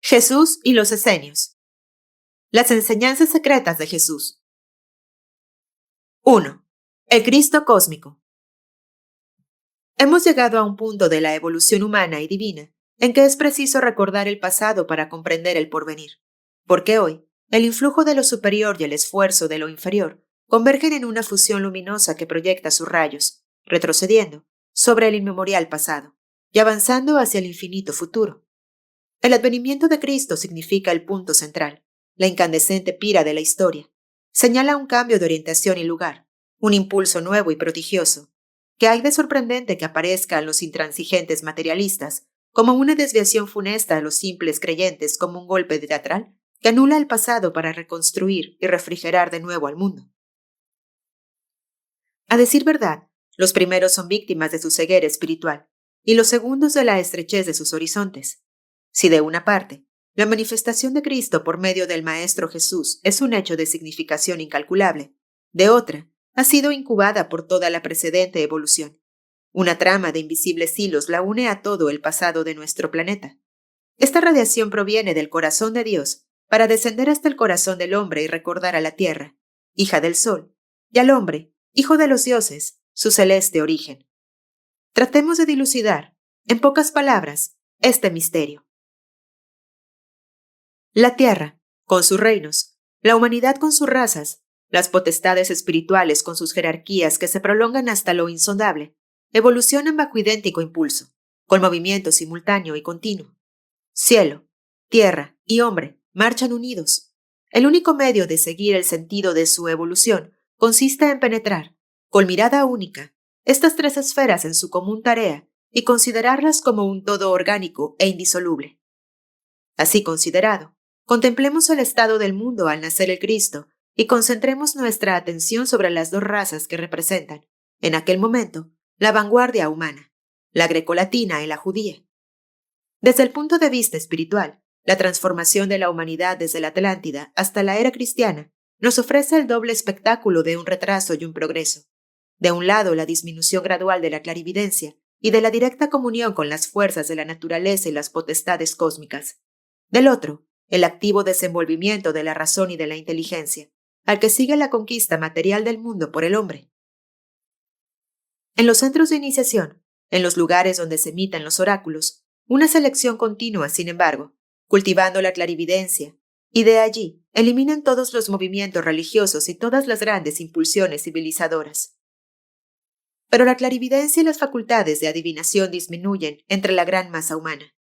Jesús y los esenios. Las enseñanzas secretas de Jesús. 1. El Cristo cósmico. Hemos llegado a un punto de la evolución humana y divina en que es preciso recordar el pasado para comprender el porvenir, porque hoy el influjo de lo superior y el esfuerzo de lo inferior convergen en una fusión luminosa que proyecta sus rayos, retrocediendo sobre el inmemorial pasado y avanzando hacia el infinito futuro. El advenimiento de Cristo significa el punto central, la incandescente pira de la historia. Señala un cambio de orientación y lugar, un impulso nuevo y prodigioso, que hay de sorprendente que aparezca a los intransigentes materialistas como una desviación funesta a los simples creyentes, como un golpe de teatral que anula el pasado para reconstruir y refrigerar de nuevo al mundo. A decir verdad, los primeros son víctimas de su ceguera espiritual y los segundos de la estrechez de sus horizontes. Si de una parte, la manifestación de Cristo por medio del Maestro Jesús es un hecho de significación incalculable, de otra, ha sido incubada por toda la precedente evolución. Una trama de invisibles hilos la une a todo el pasado de nuestro planeta. Esta radiación proviene del corazón de Dios para descender hasta el corazón del hombre y recordar a la tierra, hija del sol, y al hombre, hijo de los dioses, su celeste origen. Tratemos de dilucidar, en pocas palabras, este misterio. La Tierra, con sus reinos, la humanidad con sus razas, las potestades espirituales con sus jerarquías que se prolongan hasta lo insondable, evolucionan bajo idéntico impulso, con movimiento simultáneo y continuo. Cielo, tierra y hombre marchan unidos. El único medio de seguir el sentido de su evolución consiste en penetrar, con mirada única, estas tres esferas en su común tarea y considerarlas como un todo orgánico e indisoluble. Así considerado, contemplemos el estado del mundo al nacer el Cristo y concentremos nuestra atención sobre las dos razas que representan, en aquel momento, la vanguardia humana, la grecolatina y la judía. Desde el punto de vista espiritual, la transformación de la humanidad desde la Atlántida hasta la era cristiana nos ofrece el doble espectáculo de un retraso y un progreso. De un lado, la disminución gradual de la clarividencia y de la directa comunión con las fuerzas de la naturaleza y las potestades cósmicas. Del otro, el activo desenvolvimiento de la razón y de la inteligencia, al que sigue la conquista material del mundo por el hombre. En los centros de iniciación, en los lugares donde se emiten los oráculos, una selección continua, sin embargo, cultivando la clarividencia, y de allí eliminan todos los movimientos religiosos y todas las grandes impulsiones civilizadoras. Pero la clarividencia y las facultades de adivinación disminuyen entre la gran masa humana.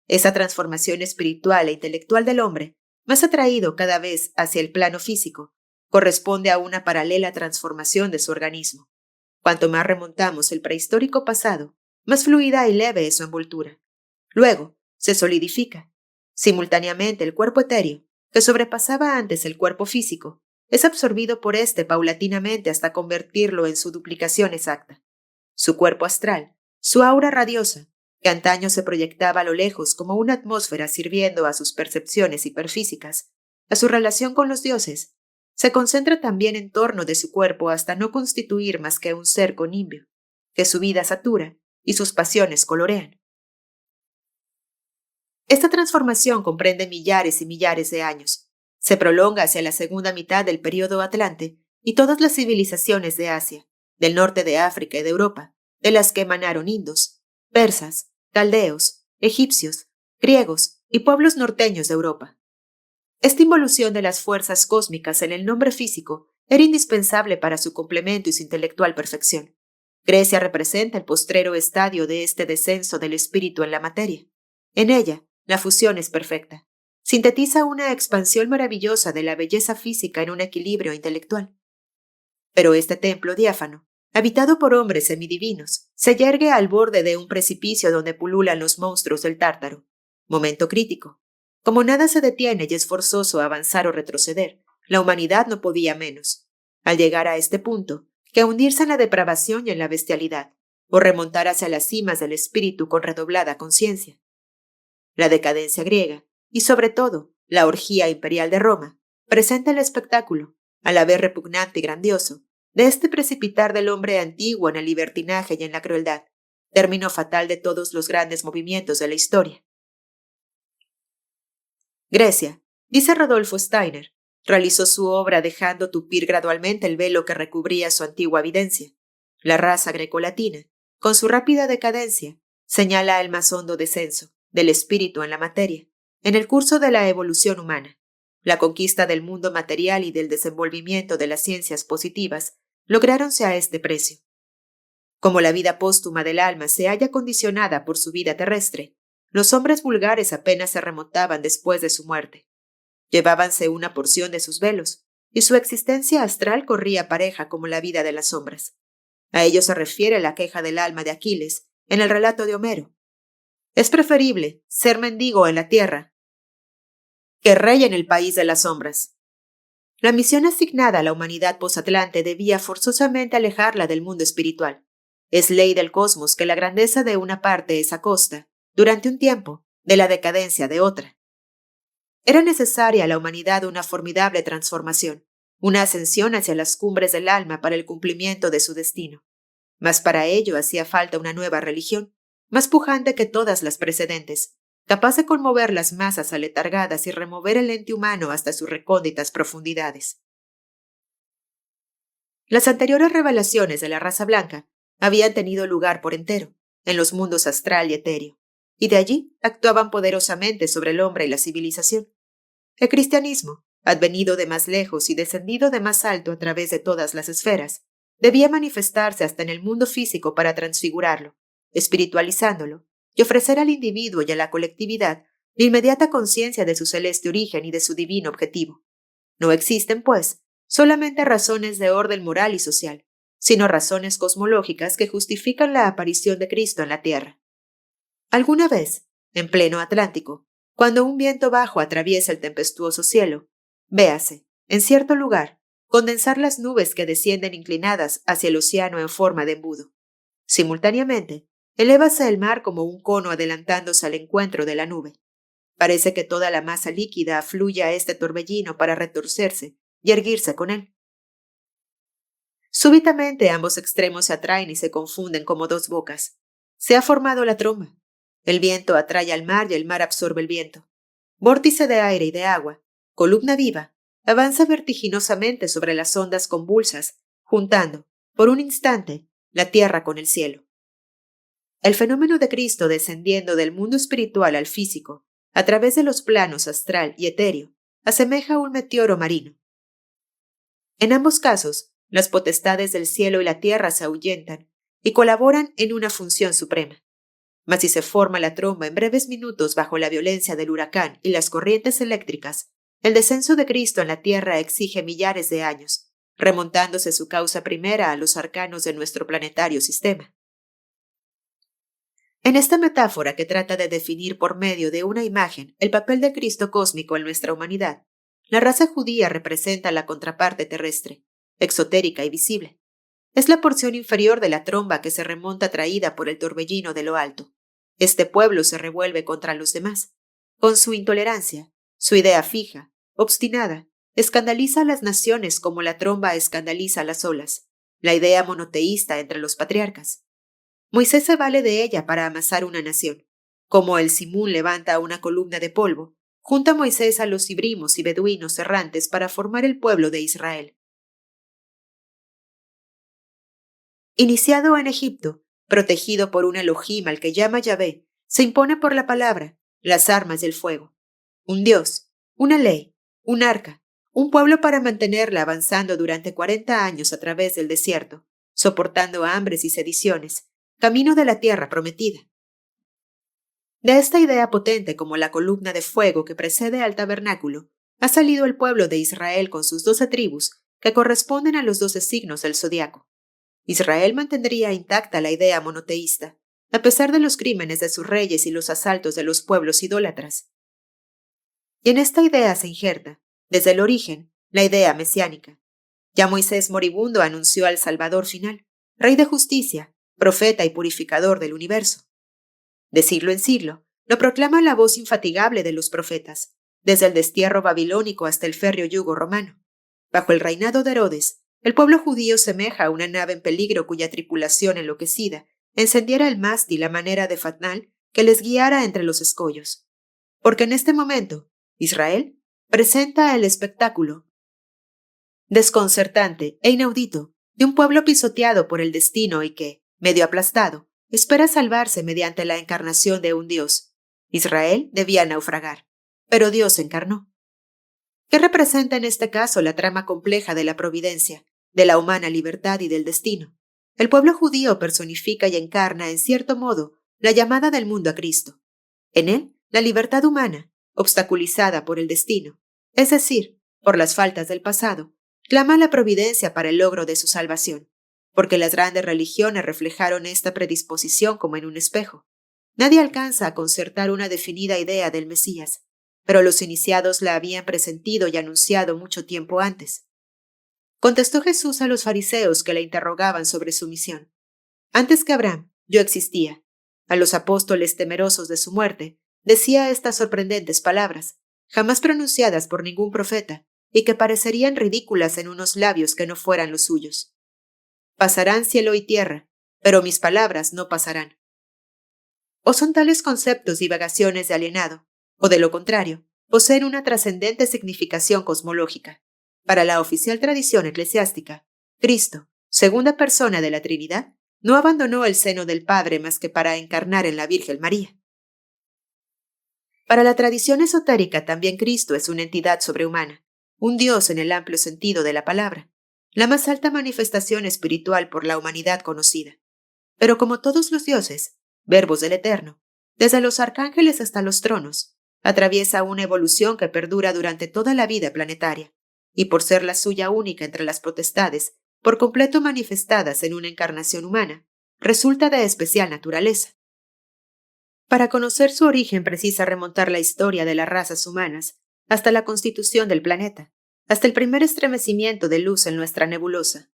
Esa transformación espiritual e intelectual del hombre, más atraído cada vez hacia el plano físico, corresponde a una paralela transformación de su organismo. Cuanto más remontamos el prehistórico pasado, más fluida y leve es su envoltura. Luego, se solidifica. Simultáneamente, el cuerpo etéreo, que sobrepasaba antes el cuerpo físico, es absorbido por éste paulatinamente hasta convertirlo en su duplicación exacta. Su cuerpo astral, su aura radiosa, que antaño se proyectaba a lo lejos como una atmósfera sirviendo a sus percepciones hiperfísicas, a su relación con los dioses, se concentra también en torno de su cuerpo hasta no constituir más que un cerco nimbio, que su vida satura y sus pasiones colorean. Esta transformación comprende millares y millares de años. Se prolonga hacia la segunda mitad del período Atlante y todas las civilizaciones de Asia, del norte de África y de Europa, de las que emanaron indos, persas, caldeos, egipcios, griegos y pueblos norteños de Europa. Esta involución de las fuerzas cósmicas en el nombre físico era indispensable para su complemento y su intelectual perfección. Grecia representa el postrero estadio de este descenso del espíritu en la materia. En ella, la fusión es perfecta. Sintetiza una expansión maravillosa de la belleza física en un equilibrio intelectual. Pero este templo diáfano, habitado por hombres semidivinos, se yergue al borde de un precipicio donde pululan los monstruos del Tártaro. Momento crítico. Como nada se detiene y es forzoso avanzar o retroceder, la humanidad no podía menos, al llegar a este punto, que hundirse en la depravación y en la bestialidad, o remontar hacia las cimas del espíritu con redoblada conciencia. La decadencia griega, y sobre todo, la orgía imperial de Roma, presenta el espectáculo, a la vez repugnante y grandioso, de este precipitar del hombre antiguo en el libertinaje y en la crueldad, término fatal de todos los grandes movimientos de la historia. Grecia, dice Rodolfo Steiner, realizó su obra dejando tupir gradualmente el velo que recubría su antigua evidencia. La raza grecolatina, con su rápida decadencia, señala el más hondo descenso del espíritu en la materia, en el curso de la evolución humana. La conquista del mundo material y del desenvolvimiento de las ciencias positivas lográronse a este precio. Como la vida póstuma del alma se halla condicionada por su vida terrestre, los hombres vulgares apenas se remontaban después de su muerte. Llevábanse una porción de sus velos, y su existencia astral corría pareja como la vida de las sombras. A ello se refiere la queja del alma de Aquiles en el relato de Homero. Es preferible ser mendigo en la tierra que rey en el país de las sombras. La misión asignada a la humanidad posatlante debía forzosamente alejarla del mundo espiritual. Es ley del cosmos que la grandeza de una parte es a costa, durante un tiempo, de la decadencia de otra. Era necesaria a la humanidad una formidable transformación, una ascensión hacia las cumbres del alma para el cumplimiento de su destino. Mas para ello hacía falta una nueva religión, más pujante que todas las precedentes, capaz de conmover las masas aletargadas y remover el ente humano hasta sus recónditas profundidades. Las anteriores revelaciones de la raza blanca habían tenido lugar por entero, en los mundos astral y etéreo, y de allí actuaban poderosamente sobre el hombre y la civilización. El cristianismo, advenido de más lejos y descendido de más alto a través de todas las esferas, debía manifestarse hasta en el mundo físico para transfigurarlo, espiritualizándolo, y ofrecer al individuo y a la colectividad la inmediata conciencia de su celeste origen y de su divino objetivo. No existen, pues, solamente razones de orden moral y social, sino razones cosmológicas que justifican la aparición de Cristo en la Tierra. Alguna vez, en pleno Atlántico, cuando un viento bajo atraviesa el tempestuoso cielo, véase, en cierto lugar, condensar las nubes que descienden inclinadas hacia el océano en forma de embudo. Simultáneamente, elévase el mar como un cono adelantándose al encuentro de la nube. Parece que toda la masa líquida afluye a este torbellino para retorcerse y erguirse con él. Súbitamente ambos extremos se atraen y se confunden como dos bocas. Se ha formado la tromba. El viento atrae al mar y el mar absorbe el viento. Vórtice de aire y de agua, columna viva, avanza vertiginosamente sobre las ondas convulsas, juntando, por un instante, la tierra con el cielo. El fenómeno de Cristo descendiendo del mundo espiritual al físico, a través de los planos astral y etéreo, asemeja a un meteoro marino. En ambos casos, las potestades del cielo y la tierra se ahuyentan y colaboran en una función suprema. Mas si se forma la tromba en breves minutos bajo la violencia del huracán y las corrientes eléctricas, el descenso de Cristo en la tierra exige millares de años, remontándose su causa primera a los arcanos de nuestro planetario sistema. En esta metáfora que trata de definir por medio de una imagen el papel del Cristo cósmico en nuestra humanidad, la raza judía representa la contraparte terrestre, exotérica y visible. Es la porción inferior de la tromba que se remonta traída por el torbellino de lo alto. Este pueblo se revuelve contra los demás. Con su intolerancia, su idea fija, obstinada, escandaliza a las naciones como la tromba escandaliza a las olas, la idea monoteísta entre los patriarcas. Moisés se vale de ella para amasar una nación. Como el Simún levanta una columna de polvo, junta Moisés a los ibrimos y beduinos errantes para formar el pueblo de Israel. Iniciado en Egipto, protegido por un Elohim al que llama Yahvé, se impone por la palabra, las armas y el fuego. Un Dios, una ley, un arca, un pueblo para mantenerla avanzando durante 40 años a través del desierto, soportando hambres y sediciones, camino de la tierra prometida. De esta idea potente como la columna de fuego que precede al tabernáculo, ha salido el pueblo de Israel con sus 12 tribus, que corresponden a los 12 signos del zodiaco. Israel mantendría intacta la idea monoteísta, a pesar de los crímenes de sus reyes y los asaltos de los pueblos idólatras. Y en esta idea se injerta, desde el origen, la idea mesiánica. Ya Moisés moribundo anunció al Salvador final, Rey de justicia, profeta y purificador del universo. De siglo en siglo, lo proclama la voz infatigable de los profetas, desde el destierro babilónico hasta el férreo yugo romano. Bajo el reinado de Herodes, el pueblo judío semeja a una nave en peligro cuya tripulación enloquecida encendiera el mástil a manera de fanal que les guiara entre los escollos. Porque en este momento, Israel presenta el espectáculo desconcertante e inaudito de un pueblo pisoteado por el destino y que, medio aplastado, espera salvarse mediante la encarnación de un Dios. Israel debía naufragar, pero Dios se encarnó. ¿Qué representa en este caso la trama compleja de la providencia, de la humana libertad y del destino? El pueblo judío personifica y encarna, en cierto modo, la llamada del mundo a Cristo. En él, la libertad humana, obstaculizada por el destino, es decir, por las faltas del pasado, clama a la providencia para el logro de su salvación, porque las grandes religiones reflejaron esta predisposición como en un espejo. Nadie alcanza a concertar una definida idea del Mesías, pero los iniciados la habían presentido y anunciado mucho tiempo antes. Contestó Jesús a los fariseos que le interrogaban sobre su misión. Antes que Abraham, yo existía. A los apóstoles temerosos de su muerte, decía estas sorprendentes palabras, jamás pronunciadas por ningún profeta, y que parecerían ridículas en unos labios que no fueran los suyos. Pasarán cielo y tierra, pero mis palabras no pasarán. O son tales conceptos divagaciones de alienado, o de lo contrario, poseen una trascendente significación cosmológica. Para la oficial tradición eclesiástica, Cristo, segunda persona de la Trinidad, no abandonó el seno del Padre más que para encarnar en la Virgen María. Para la tradición esotérica también Cristo es una entidad sobrehumana, un Dios en el amplio sentido de la palabra, la más alta manifestación espiritual por la humanidad conocida. Pero como todos los dioses, verbos del Eterno, desde los arcángeles hasta los tronos, atraviesa una evolución que perdura durante toda la vida planetaria, y por ser la suya única entre las potestades, por completo manifestadas en una encarnación humana, resulta de especial naturaleza. Para conocer su origen precisa remontar la historia de las razas humanas hasta la constitución del planeta, hasta el primer estremecimiento de luz en nuestra nebulosa,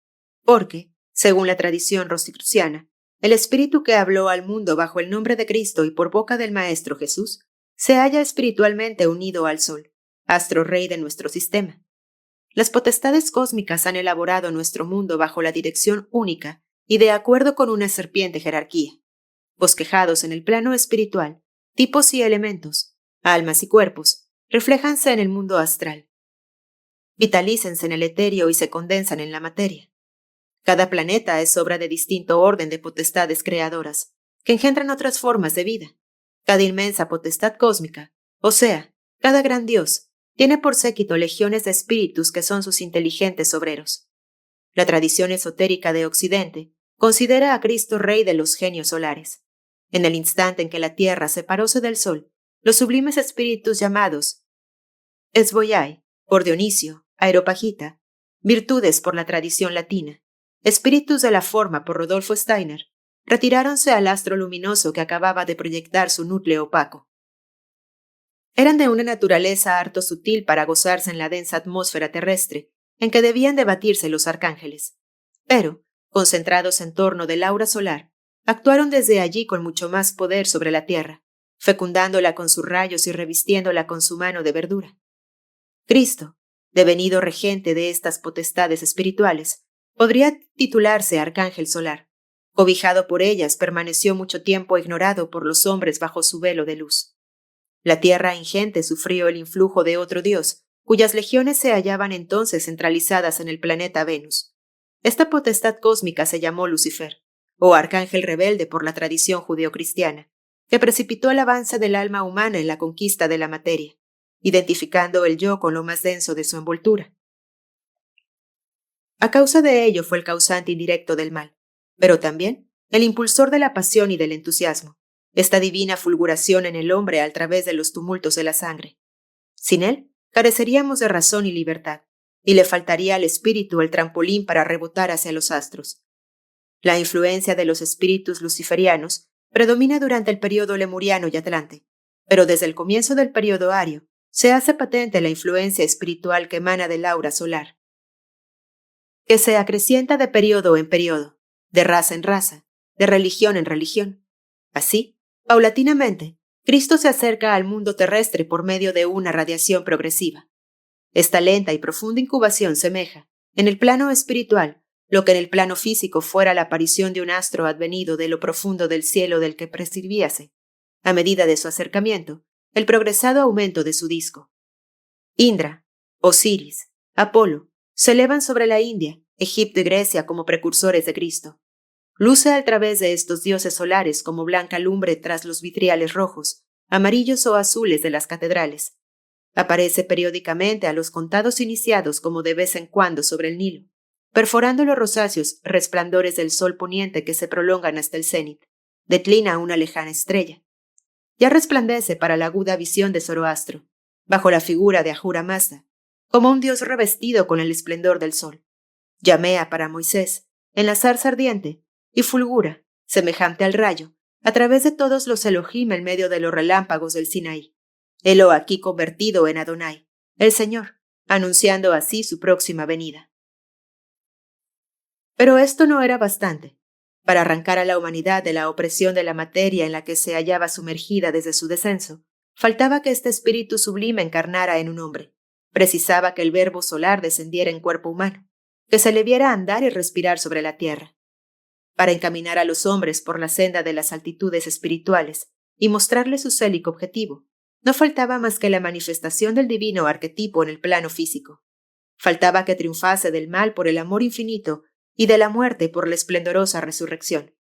porque, según la tradición rosicruciana, el espíritu que habló al mundo bajo el nombre de Cristo y por boca del Maestro Jesús, se halla espiritualmente unido al Sol, astro rey de nuestro sistema. Las potestades cósmicas han elaborado nuestro mundo bajo la dirección única y de acuerdo con una serpiente jerarquía. Bosquejados en el plano espiritual, tipos y elementos, almas y cuerpos, refléjanse en el mundo astral. Vitalícense en el etéreo y se condensan en la materia. Cada planeta es obra de distinto orden de potestades creadoras, que engendran otras formas de vida. Cada inmensa potestad cósmica, o sea, cada gran Dios, tiene por séquito legiones de espíritus que son sus inteligentes obreros. La tradición esotérica de Occidente considera a Cristo rey de los genios solares. En el instante en que la Tierra separóse del Sol, los sublimes espíritus llamados Esboiai, por Dionisio, Aeropagita, virtudes por la tradición latina, espíritus de la forma por Rodolfo Steiner, retiráronse al astro luminoso que acababa de proyectar su núcleo opaco. Eran de una naturaleza harto sutil para gozarse en la densa atmósfera terrestre en que debían debatirse los arcángeles, pero, concentrados en torno del aura solar, actuaron desde allí con mucho más poder sobre la tierra, fecundándola con sus rayos y revistiéndola con su mano de verdura. Cristo, devenido regente de estas potestades espirituales, podría titularse arcángel solar. Cobijado por ellas, permaneció mucho tiempo ignorado por los hombres bajo su velo de luz. La tierra ingente sufrió el influjo de otro dios, cuyas legiones se hallaban entonces centralizadas en el planeta Venus. Esta potestad cósmica se llamó Lucifer, o arcángel rebelde por la tradición judeocristiana, que precipitó el avance del alma humana en la conquista de la materia, identificando el yo con lo más denso de su envoltura. A causa de ello fue el causante indirecto del mal, pero también el impulsor de la pasión y del entusiasmo, esta divina fulguración en el hombre a través de los tumultos de la sangre. Sin él, careceríamos de razón y libertad, y le faltaría al espíritu el trampolín para rebotar hacia los astros. La influencia de los espíritus luciferianos predomina durante el período lemuriano y atlante, pero desde el comienzo del período ario se hace patente la influencia espiritual que emana del aura solar, que se acrecienta de período en período, de raza en raza, de religión en religión. Así, paulatinamente, Cristo se acerca al mundo terrestre por medio de una radiación progresiva. Esta lenta y profunda incubación semeja, en el plano espiritual, lo que en el plano físico fuera la aparición de un astro advenido de lo profundo del cielo del que presirviase, a medida de su acercamiento, el progresado aumento de su disco. Indra, Osiris, Apolo, se elevan sobre la India, Egipto y Grecia como precursores de Cristo. Luce a través de estos dioses solares como blanca lumbre tras los vitriales rojos, amarillos o azules de las catedrales. Aparece periódicamente a los contados iniciados como de vez en cuando sobre el Nilo, perforando los rosáceos resplandores del sol poniente que se prolongan hasta el cenit. Declina una lejana estrella. Ya resplandece para la aguda visión de Zoroastro, bajo la figura de Ahura Mazda, como un dios revestido con el esplendor del sol. Llamea para Moisés, en la zarza ardiente, y fulgura, semejante al rayo, a través de todos los Elohim en medio de los relámpagos del Sinaí. Helo aquí convertido en Adonai, el Señor, anunciando así su próxima venida. Pero esto no era bastante. Para arrancar a la humanidad de la opresión de la materia en la que se hallaba sumergida desde su descenso, faltaba que este espíritu sublime encarnara en un hombre. Precisaba que el verbo solar descendiera en cuerpo humano, que se le viera andar y respirar sobre la tierra. Para encaminar a los hombres por la senda de las altitudes espirituales y mostrarles su célico objetivo, no faltaba más que la manifestación del divino arquetipo en el plano físico. Faltaba que triunfase del mal por el amor infinito y de la muerte por la esplendorosa resurrección.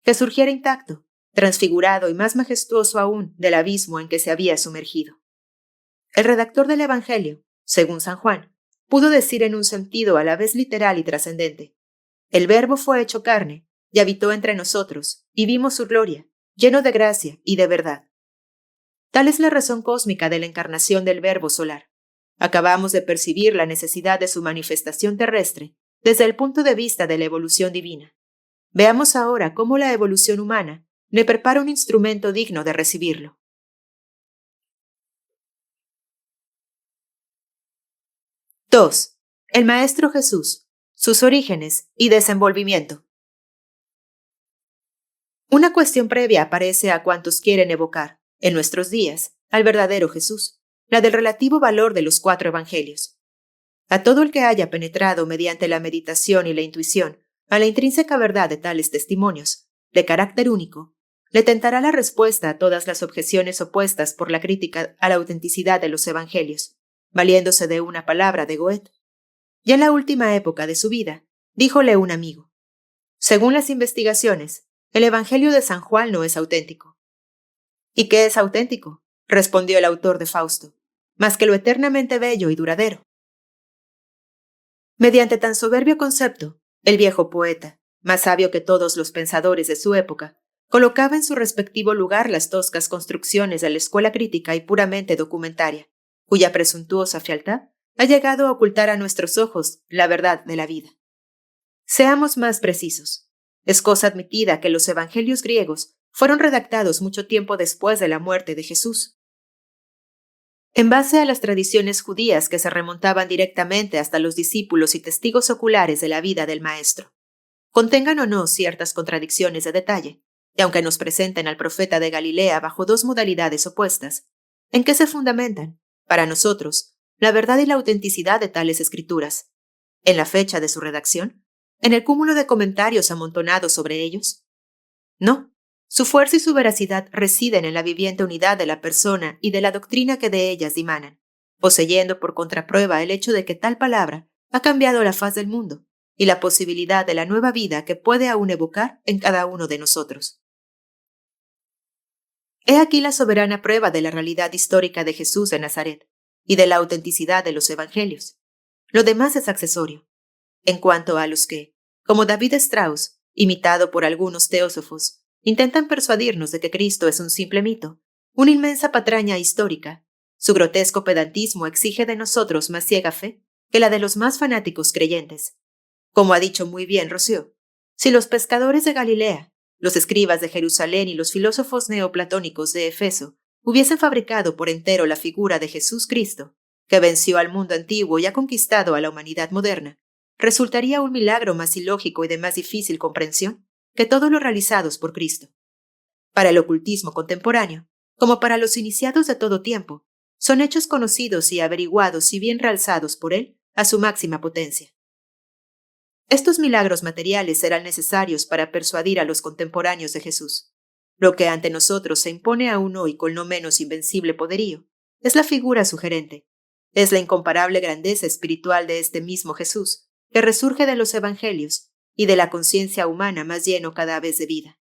Que surgiera intacto, transfigurado y más majestuoso aún del abismo en que se había sumergido. El redactor del Evangelio, según San Juan, pudo decir en un sentido a la vez literal y trascendente: el Verbo fue hecho carne y habitó entre nosotros, y vimos su gloria, lleno de gracia y de verdad. Tal es la razón cósmica de la encarnación del Verbo solar. Acabamos de percibir la necesidad de su manifestación terrestre desde el punto de vista de la evolución divina. Veamos ahora cómo la evolución humana le prepara un instrumento digno de recibirlo. 2. El Maestro Jesús, sus orígenes y desenvolvimiento. Una cuestión previa aparece a cuantos quieren evocar, en nuestros días, al verdadero Jesús, la del relativo valor de los 4 evangelios. A todo el que haya penetrado mediante la meditación y la intuición a la intrínseca verdad de tales testimonios, de carácter único, le tentará la respuesta a todas las objeciones opuestas por la crítica a la autenticidad de los evangelios, valiéndose de una palabra de Goethe. Ya en la última época de su vida, díjole un amigo: según las investigaciones, el Evangelio de San Juan no es auténtico. ¿Y qué es auténtico?, respondió el autor de Fausto, más que lo eternamente bello y duradero. Mediante tan soberbio concepto, el viejo poeta, más sabio que todos los pensadores de su época, colocaba en su respectivo lugar las toscas construcciones de la escuela crítica y puramente documentaria, cuya presuntuosa fealdad ha llegado a ocultar a nuestros ojos la verdad de la vida. Seamos más precisos. Es cosa admitida que los evangelios griegos fueron redactados mucho tiempo después de la muerte de Jesús, en base a las tradiciones judías que se remontaban directamente hasta los discípulos y testigos oculares de la vida del Maestro. Contengan o no ciertas contradicciones de detalle, y aunque nos presenten al profeta de Galilea bajo 2 modalidades opuestas, ¿en qué se fundamentan, para nosotros, la verdad y la autenticidad de tales escrituras? ¿En la fecha de su redacción? ¿En el cúmulo de comentarios amontonados sobre ellos? No. Su fuerza y su veracidad residen en la viviente unidad de la persona y de la doctrina que de ellas dimanan, poseyendo por contraprueba el hecho de que tal palabra ha cambiado la faz del mundo y la posibilidad de la nueva vida que puede aún evocar en cada uno de nosotros. He aquí la soberana prueba de la realidad histórica de Jesús de Nazaret y de la autenticidad de los evangelios. Lo demás es accesorio. En cuanto a los que, como David Strauss, imitado por algunos teósofos, intentan persuadirnos de que Cristo es un simple mito, una inmensa patraña histórica, su grotesco pedantismo exige de nosotros más ciega fe que la de los más fanáticos creyentes. Como ha dicho muy bien Rousseau, si los pescadores de Galilea, los escribas de Jerusalén y los filósofos neoplatónicos de Efeso hubiesen fabricado por entero la figura de Jesús Cristo, que venció al mundo antiguo y ha conquistado a la humanidad moderna, resultaría un milagro más ilógico y de más difícil comprensión que todos los realizados por Cristo. Para el ocultismo contemporáneo, como para los iniciados de todo tiempo, son hechos conocidos y averiguados y bien realzados por él a su máxima potencia. Estos milagros materiales serán necesarios para persuadir a los contemporáneos de Jesús. Lo que ante nosotros se impone aún hoy con no menos invencible poderío es la figura sugerente, Es la incomparable grandeza espiritual de este mismo Jesús, que resurge de los evangelios y de la conciencia humana más lleno cada vez de vida.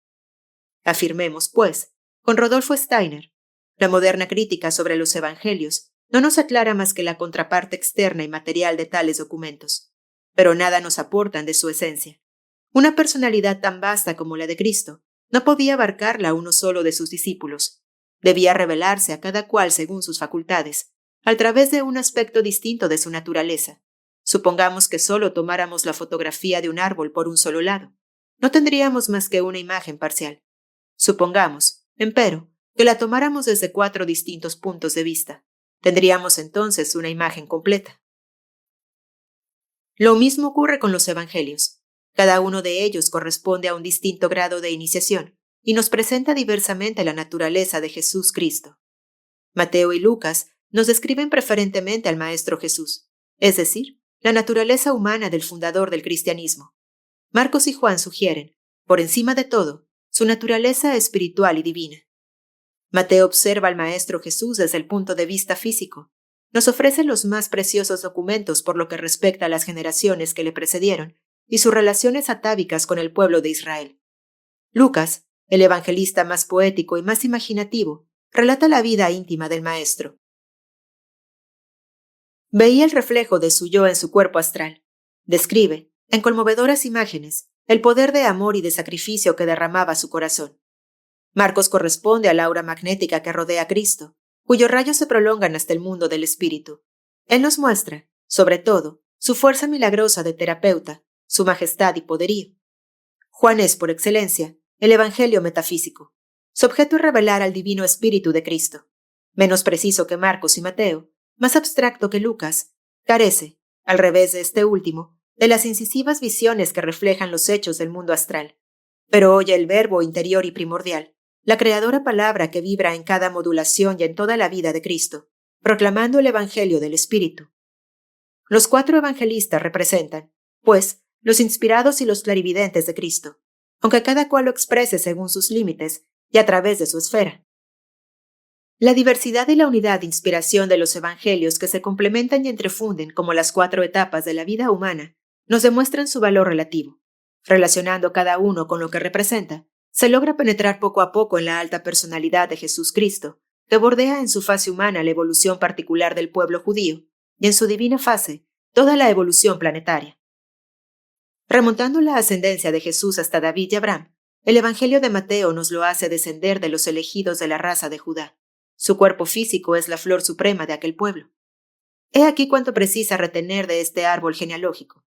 Afirmemos, pues, con Rodolfo Steiner, la moderna crítica sobre los evangelios no nos aclara más que la contraparte externa y material de tales documentos, pero nada nos aportan de su esencia. Una personalidad tan vasta como la de Cristo no podía abarcarla a uno solo de sus discípulos. Debía revelarse a cada cual según sus facultades, a través de un aspecto distinto de su naturaleza. Supongamos que solo tomáramos la fotografía de un árbol por un solo lado. No tendríamos más que una imagen parcial. Supongamos, empero, que la tomáramos desde 4 distintos puntos de vista. Tendríamos entonces una imagen completa. Lo mismo ocurre con los evangelios. Cada uno de ellos corresponde a un distinto grado de iniciación y nos presenta diversamente la naturaleza de Jesús Cristo. Mateo y Lucas nos describen preferentemente al Maestro Jesús, es decir, la naturaleza humana del fundador del cristianismo. Marcos y Juan sugieren, por encima de todo, su naturaleza espiritual y divina. Mateo observa al Maestro Jesús desde el punto de vista físico. Nos ofrece los más preciosos documentos por lo que respecta a las generaciones que le precedieron y sus relaciones atávicas con el pueblo de Israel. Lucas, el evangelista más poético y más imaginativo, relata la vida íntima del Maestro. Veía el reflejo de su yo en su cuerpo astral. Describe, en conmovedoras imágenes, el poder de amor y de sacrificio que derramaba su corazón. Marcos corresponde al aura magnética que rodea a Cristo, cuyos rayos se prolongan hasta el mundo del espíritu. Él nos muestra, sobre todo, su fuerza milagrosa de terapeuta, su majestad y poderío. Juan es, por excelencia, el evangelio metafísico. Su objeto es revelar al divino espíritu de Cristo. Menos preciso que Marcos y Mateo, más abstracto que Lucas, carece, al revés de este último, de las incisivas visiones que reflejan los hechos del mundo astral. Pero oye el verbo interior y primordial, la creadora palabra que vibra en cada modulación y en toda la vida de Cristo, proclamando el evangelio del Espíritu. Los 4 evangelistas representan, pues, los inspirados y los clarividentes de Cristo, aunque cada cual lo exprese según sus límites y a través de su esfera. La diversidad y la unidad de inspiración de los evangelios que se complementan y entrefunden como las 4 etapas de la vida humana nos demuestran su valor relativo. Relacionando cada uno con lo que representa, se logra penetrar poco a poco en la alta personalidad de Jesús Cristo, que bordea en su fase humana la evolución particular del pueblo judío y en su divina fase toda la evolución planetaria. Remontando la ascendencia de Jesús hasta David y Abraham, el Evangelio de Mateo nos lo hace descender de los elegidos de la raza de Judá. Su cuerpo físico es la flor suprema de aquel pueblo. He aquí cuánto precisa retener de este árbol genealógico.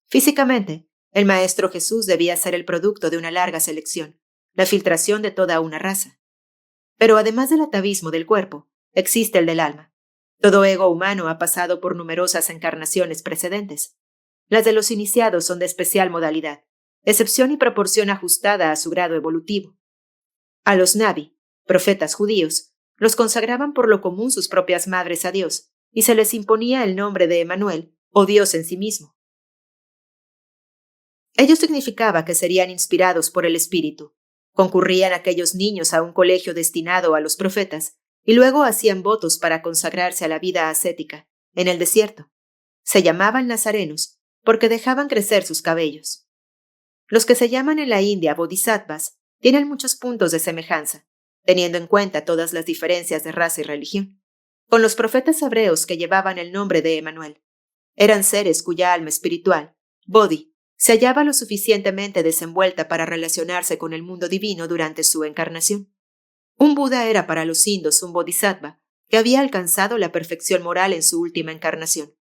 Físicamente, el Maestro Jesús debía ser el producto de una larga selección, la filtración de toda una raza. Pero además del atavismo del cuerpo, existe el del alma. Todo ego humano ha pasado por numerosas encarnaciones precedentes. Las de los iniciados son de especial modalidad, excepción y proporción ajustada a su grado evolutivo. A los Nabi, profetas judíos, los consagraban por lo común sus propias madres a Dios, y se les imponía el nombre de Emmanuel, o Dios en sí mismo. Ello significaba que serían inspirados por el Espíritu. Concurrían aquellos niños a un colegio destinado a los profetas, y luego hacían votos para consagrarse a la vida ascética, en el desierto. Se llamaban nazarenos, porque dejaban crecer sus cabellos. Los que se llaman en la India bodhisattvas tienen muchos puntos de semejanza, teniendo en cuenta todas las diferencias de raza y religión, con los profetas hebreos que llevaban el nombre de Emmanuel. Eran seres cuya alma espiritual, Bodhi, se hallaba lo suficientemente desenvuelta para relacionarse con el mundo divino durante su encarnación. Un Buda era para los indos un bodhisattva que había alcanzado la perfección moral en su última encarnación.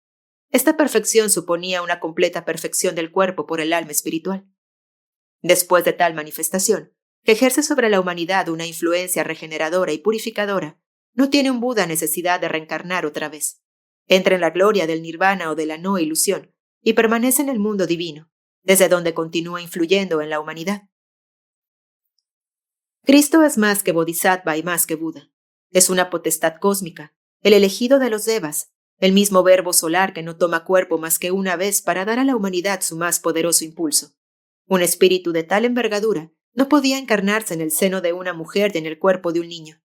Esta perfección suponía una completa perfección del cuerpo por el alma espiritual. Después de tal manifestación, que ejerce sobre la humanidad una influencia regeneradora y purificadora, no tiene un Buda necesidad de reencarnar otra vez. Entra en la gloria del nirvana o de la no ilusión y permanece en el mundo divino, desde donde continúa influyendo en la humanidad. Cristo es más que bodhisattva y más que Buda. Es una potestad cósmica, el elegido de los devas, el mismo verbo solar que no toma cuerpo más que una vez para dar a la humanidad su más poderoso impulso. Un espíritu de tal envergadura no podía encarnarse en el seno de una mujer y en el cuerpo de un niño.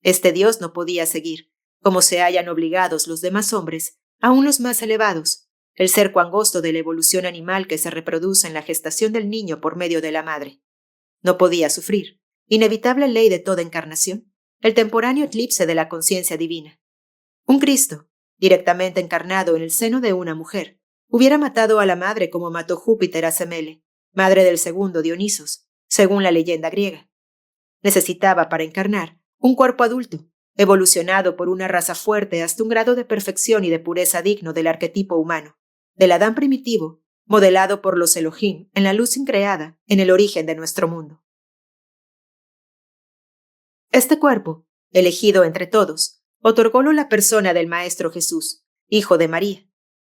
Este Dios no podía seguir, como se hallan obligados los demás hombres, aun los más elevados, el cerco angosto de la evolución animal que se reproduce en la gestación del niño por medio de la madre. No podía sufrir, inevitable ley de toda encarnación, el temporáneo eclipse de la conciencia divina. Un Cristo, directamente encarnado en el seno de una mujer, hubiera matado a la madre como mató Júpiter a Semele, madre del segundo Dionisos, según la leyenda griega. Necesitaba para encarnar un cuerpo adulto, evolucionado por una raza fuerte hasta un grado de perfección y de pureza digno del arquetipo humano, del Adán primitivo, modelado por los Elohim en la luz increada en el origen de nuestro mundo. Este cuerpo, elegido entre todos, otorgólo la persona del Maestro Jesús, hijo de María,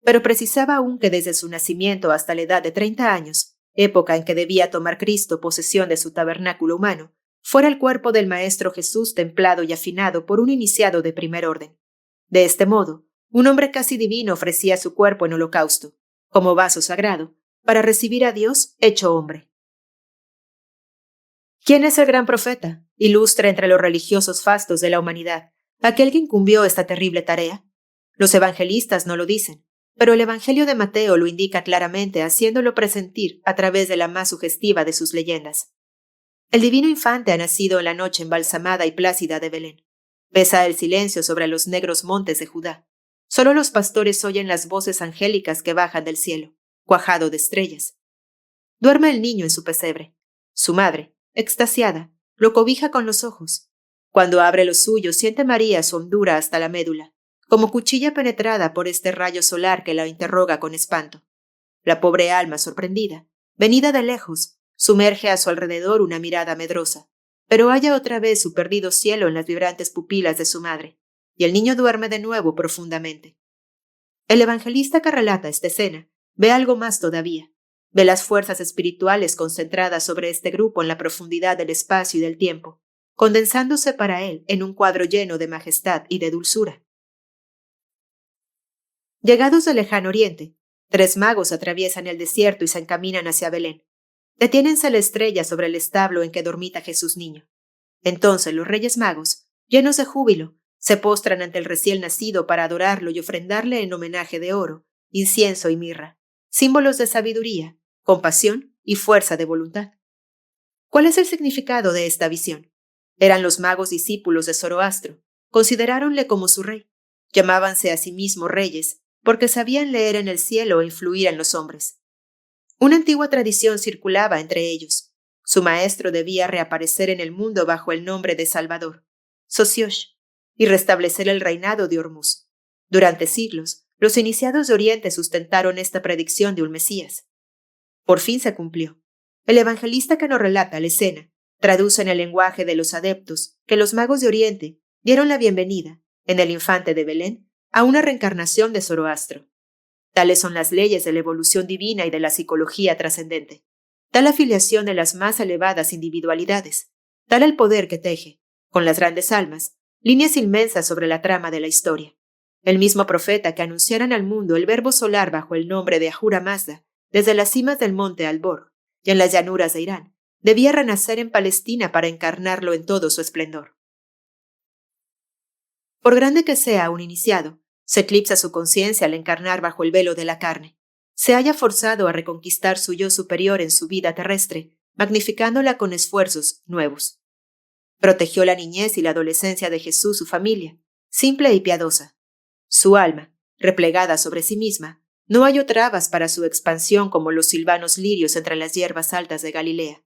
pero precisaba aún que desde su nacimiento hasta la edad de 30 años, época en que debía tomar Cristo posesión de su tabernáculo humano, fuera el cuerpo del Maestro Jesús templado y afinado por un iniciado de primer orden. De este modo, un hombre casi divino ofrecía su cuerpo en holocausto, como vaso sagrado, para recibir a Dios hecho hombre. ¿Quién es el gran profeta, ilustre entre los religiosos fastos de la humanidad, aquel que incumbió esta terrible tarea? Los evangelistas no lo dicen, pero el Evangelio de Mateo lo indica claramente, haciéndolo presentir a través de la más sugestiva de sus leyendas. El divino infante ha nacido en la noche embalsamada y plácida de Belén. Pesa el silencio sobre los negros montes de Judá. Solo los pastores oyen las voces angélicas que bajan del cielo, cuajado de estrellas. Duerme el niño en su pesebre. Su madre, extasiada, lo cobija con los ojos. Cuando abre los suyos, siente María su hondura hasta la médula, como cuchilla penetrada por este rayo solar que la interroga con espanto. La pobre alma sorprendida, venida de lejos, sumerge a su alrededor una mirada medrosa, pero halla otra vez su perdido cielo en las vibrantes pupilas de su madre, y el niño duerme de nuevo profundamente. El evangelista que relata esta escena ve algo más todavía. Ve las fuerzas espirituales concentradas sobre este grupo en la profundidad del espacio y del tiempo, condensándose para él en un cuadro lleno de majestad y de dulzura. Llegados del lejano oriente, 3 magos atraviesan el desierto y se encaminan hacia Belén. Detiénense la estrella sobre el establo en que dormita Jesús niño. Entonces los reyes magos, llenos de júbilo, se postran ante el recién nacido para adorarlo y ofrendarle en homenaje de oro, incienso y mirra, símbolos de sabiduría, compasión y fuerza de voluntad. ¿Cuál es el significado de esta visión? Eran los magos discípulos de Zoroastro, consideráronle como su rey, llamábanse a sí mismos reyes, porque sabían leer en el cielo e influir en los hombres. Una antigua tradición circulaba entre ellos. Su maestro debía reaparecer en el mundo bajo el nombre de Salvador, Sosiosh, y restablecer el reinado de Hormuz. Durante siglos, los iniciados de Oriente sustentaron esta predicción de un Mesías. Por fin se cumplió. El evangelista que nos relata la escena traduce en el lenguaje de los adeptos que los magos de Oriente dieron la bienvenida, en el infante de Belén, a una reencarnación de Zoroastro. Tales son las leyes de la evolución divina y de la psicología trascendente. Tal la afiliación de las más elevadas individualidades. Tal el poder que teje, con las grandes almas, líneas inmensas sobre la trama de la historia. El mismo profeta que anunciaran al mundo el verbo solar bajo el nombre de Ahura Mazda, desde las cimas del monte Albor y en las llanuras de Irán, debía renacer en Palestina para encarnarlo en todo su esplendor. Por grande que sea un iniciado, se eclipsa su conciencia al encarnar bajo el velo de la carne. Se halla forzado a reconquistar su yo superior en su vida terrestre, magnificándola con esfuerzos nuevos. Protegió la niñez y la adolescencia de Jesús su familia, simple y piadosa. Su alma, replegada sobre sí misma, no halló trabas para su expansión como los silvanos lirios entre las hierbas altas de Galilea.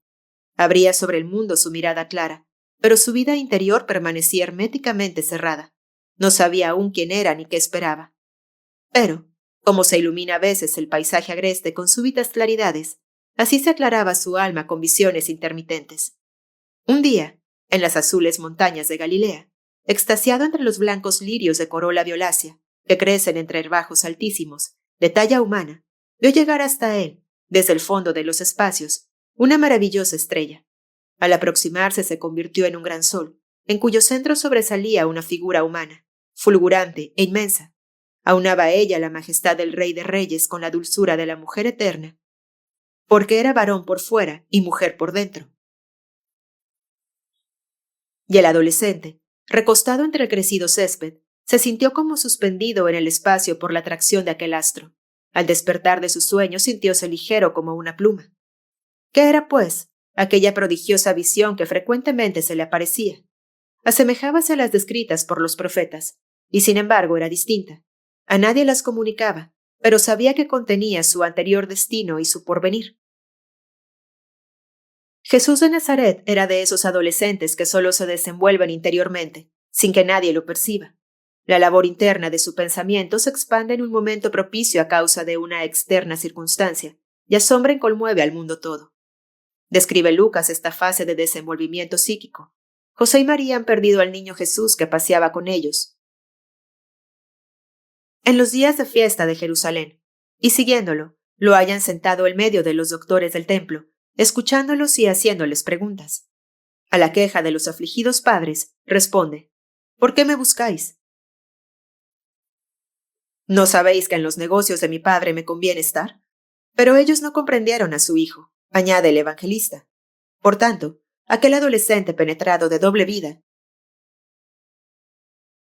Abría sobre el mundo su mirada clara, pero su vida interior permanecía herméticamente cerrada. No sabía aún quién era ni qué esperaba. Pero, como se ilumina a veces el paisaje agreste con súbitas claridades, así se aclaraba su alma con visiones intermitentes. Un día, en las azules montañas de Galilea, extasiado entre los blancos lirios de corola violácea, que crecen entre herbajos altísimos, de talla humana, vio llegar hasta él, desde el fondo de los espacios, una maravillosa estrella. Al aproximarse se convirtió en un gran sol, en cuyo centro sobresalía una figura humana, fulgurante e inmensa. Aunaba ella la majestad del Rey de Reyes con la dulzura de la mujer eterna, porque era varón por fuera y mujer por dentro. Y el adolescente, recostado entre el crecido césped, Se sintió como suspendido en el espacio por la atracción de aquel astro. Al despertar de su sueño sintióse ligero como una pluma. ¿Qué era, pues, aquella prodigiosa visión que frecuentemente se le aparecía? Asemejábase a las descritas por los profetas, y sin embargo era distinta. A nadie las comunicaba, pero sabía que contenía su anterior destino y su porvenir. Jesús de Nazaret era de esos adolescentes que solo se desenvuelven interiormente, sin que nadie lo perciba. La labor interna de su pensamiento se expande en un momento propicio a causa de una externa circunstancia, y asombra y conmueve al mundo todo. Describe Lucas esta fase de desenvolvimiento psíquico. José y María han perdido al niño Jesús que paseaba con ellos en los días de fiesta de Jerusalén, y siguiéndolo, lo hallan sentado en medio de los doctores del templo, escuchándolos y haciéndoles preguntas. A la queja de los afligidos padres, responde: ¿Por qué me buscáis? ¿No sabéis que en los negocios de mi padre me conviene estar? Pero ellos no comprendieron a su hijo, añade el evangelista. Por tanto, aquel adolescente penetrado de doble vida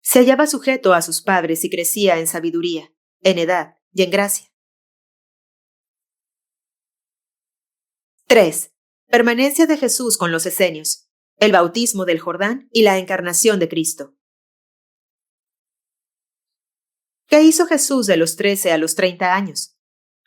se hallaba sujeto a sus padres y crecía en sabiduría, en edad y en gracia. 3. Permanencia de Jesús con los esenios, el bautismo del Jordán y la encarnación de Cristo. ¿Qué hizo Jesús de los 13 a los 30 años?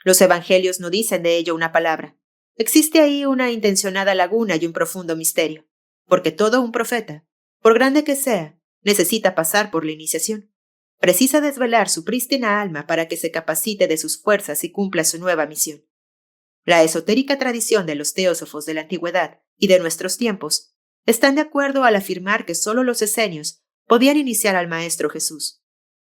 Los evangelios no dicen de ello una palabra. Existe ahí una intencionada laguna y un profundo misterio, porque todo un profeta, por grande que sea, necesita pasar por la iniciación. Precisa desvelar su prístina alma para que se capacite de sus fuerzas y cumpla su nueva misión. La esotérica tradición de los teósofos de la antigüedad y de nuestros tiempos están de acuerdo al afirmar que solo los esenios podían iniciar al Maestro Jesús,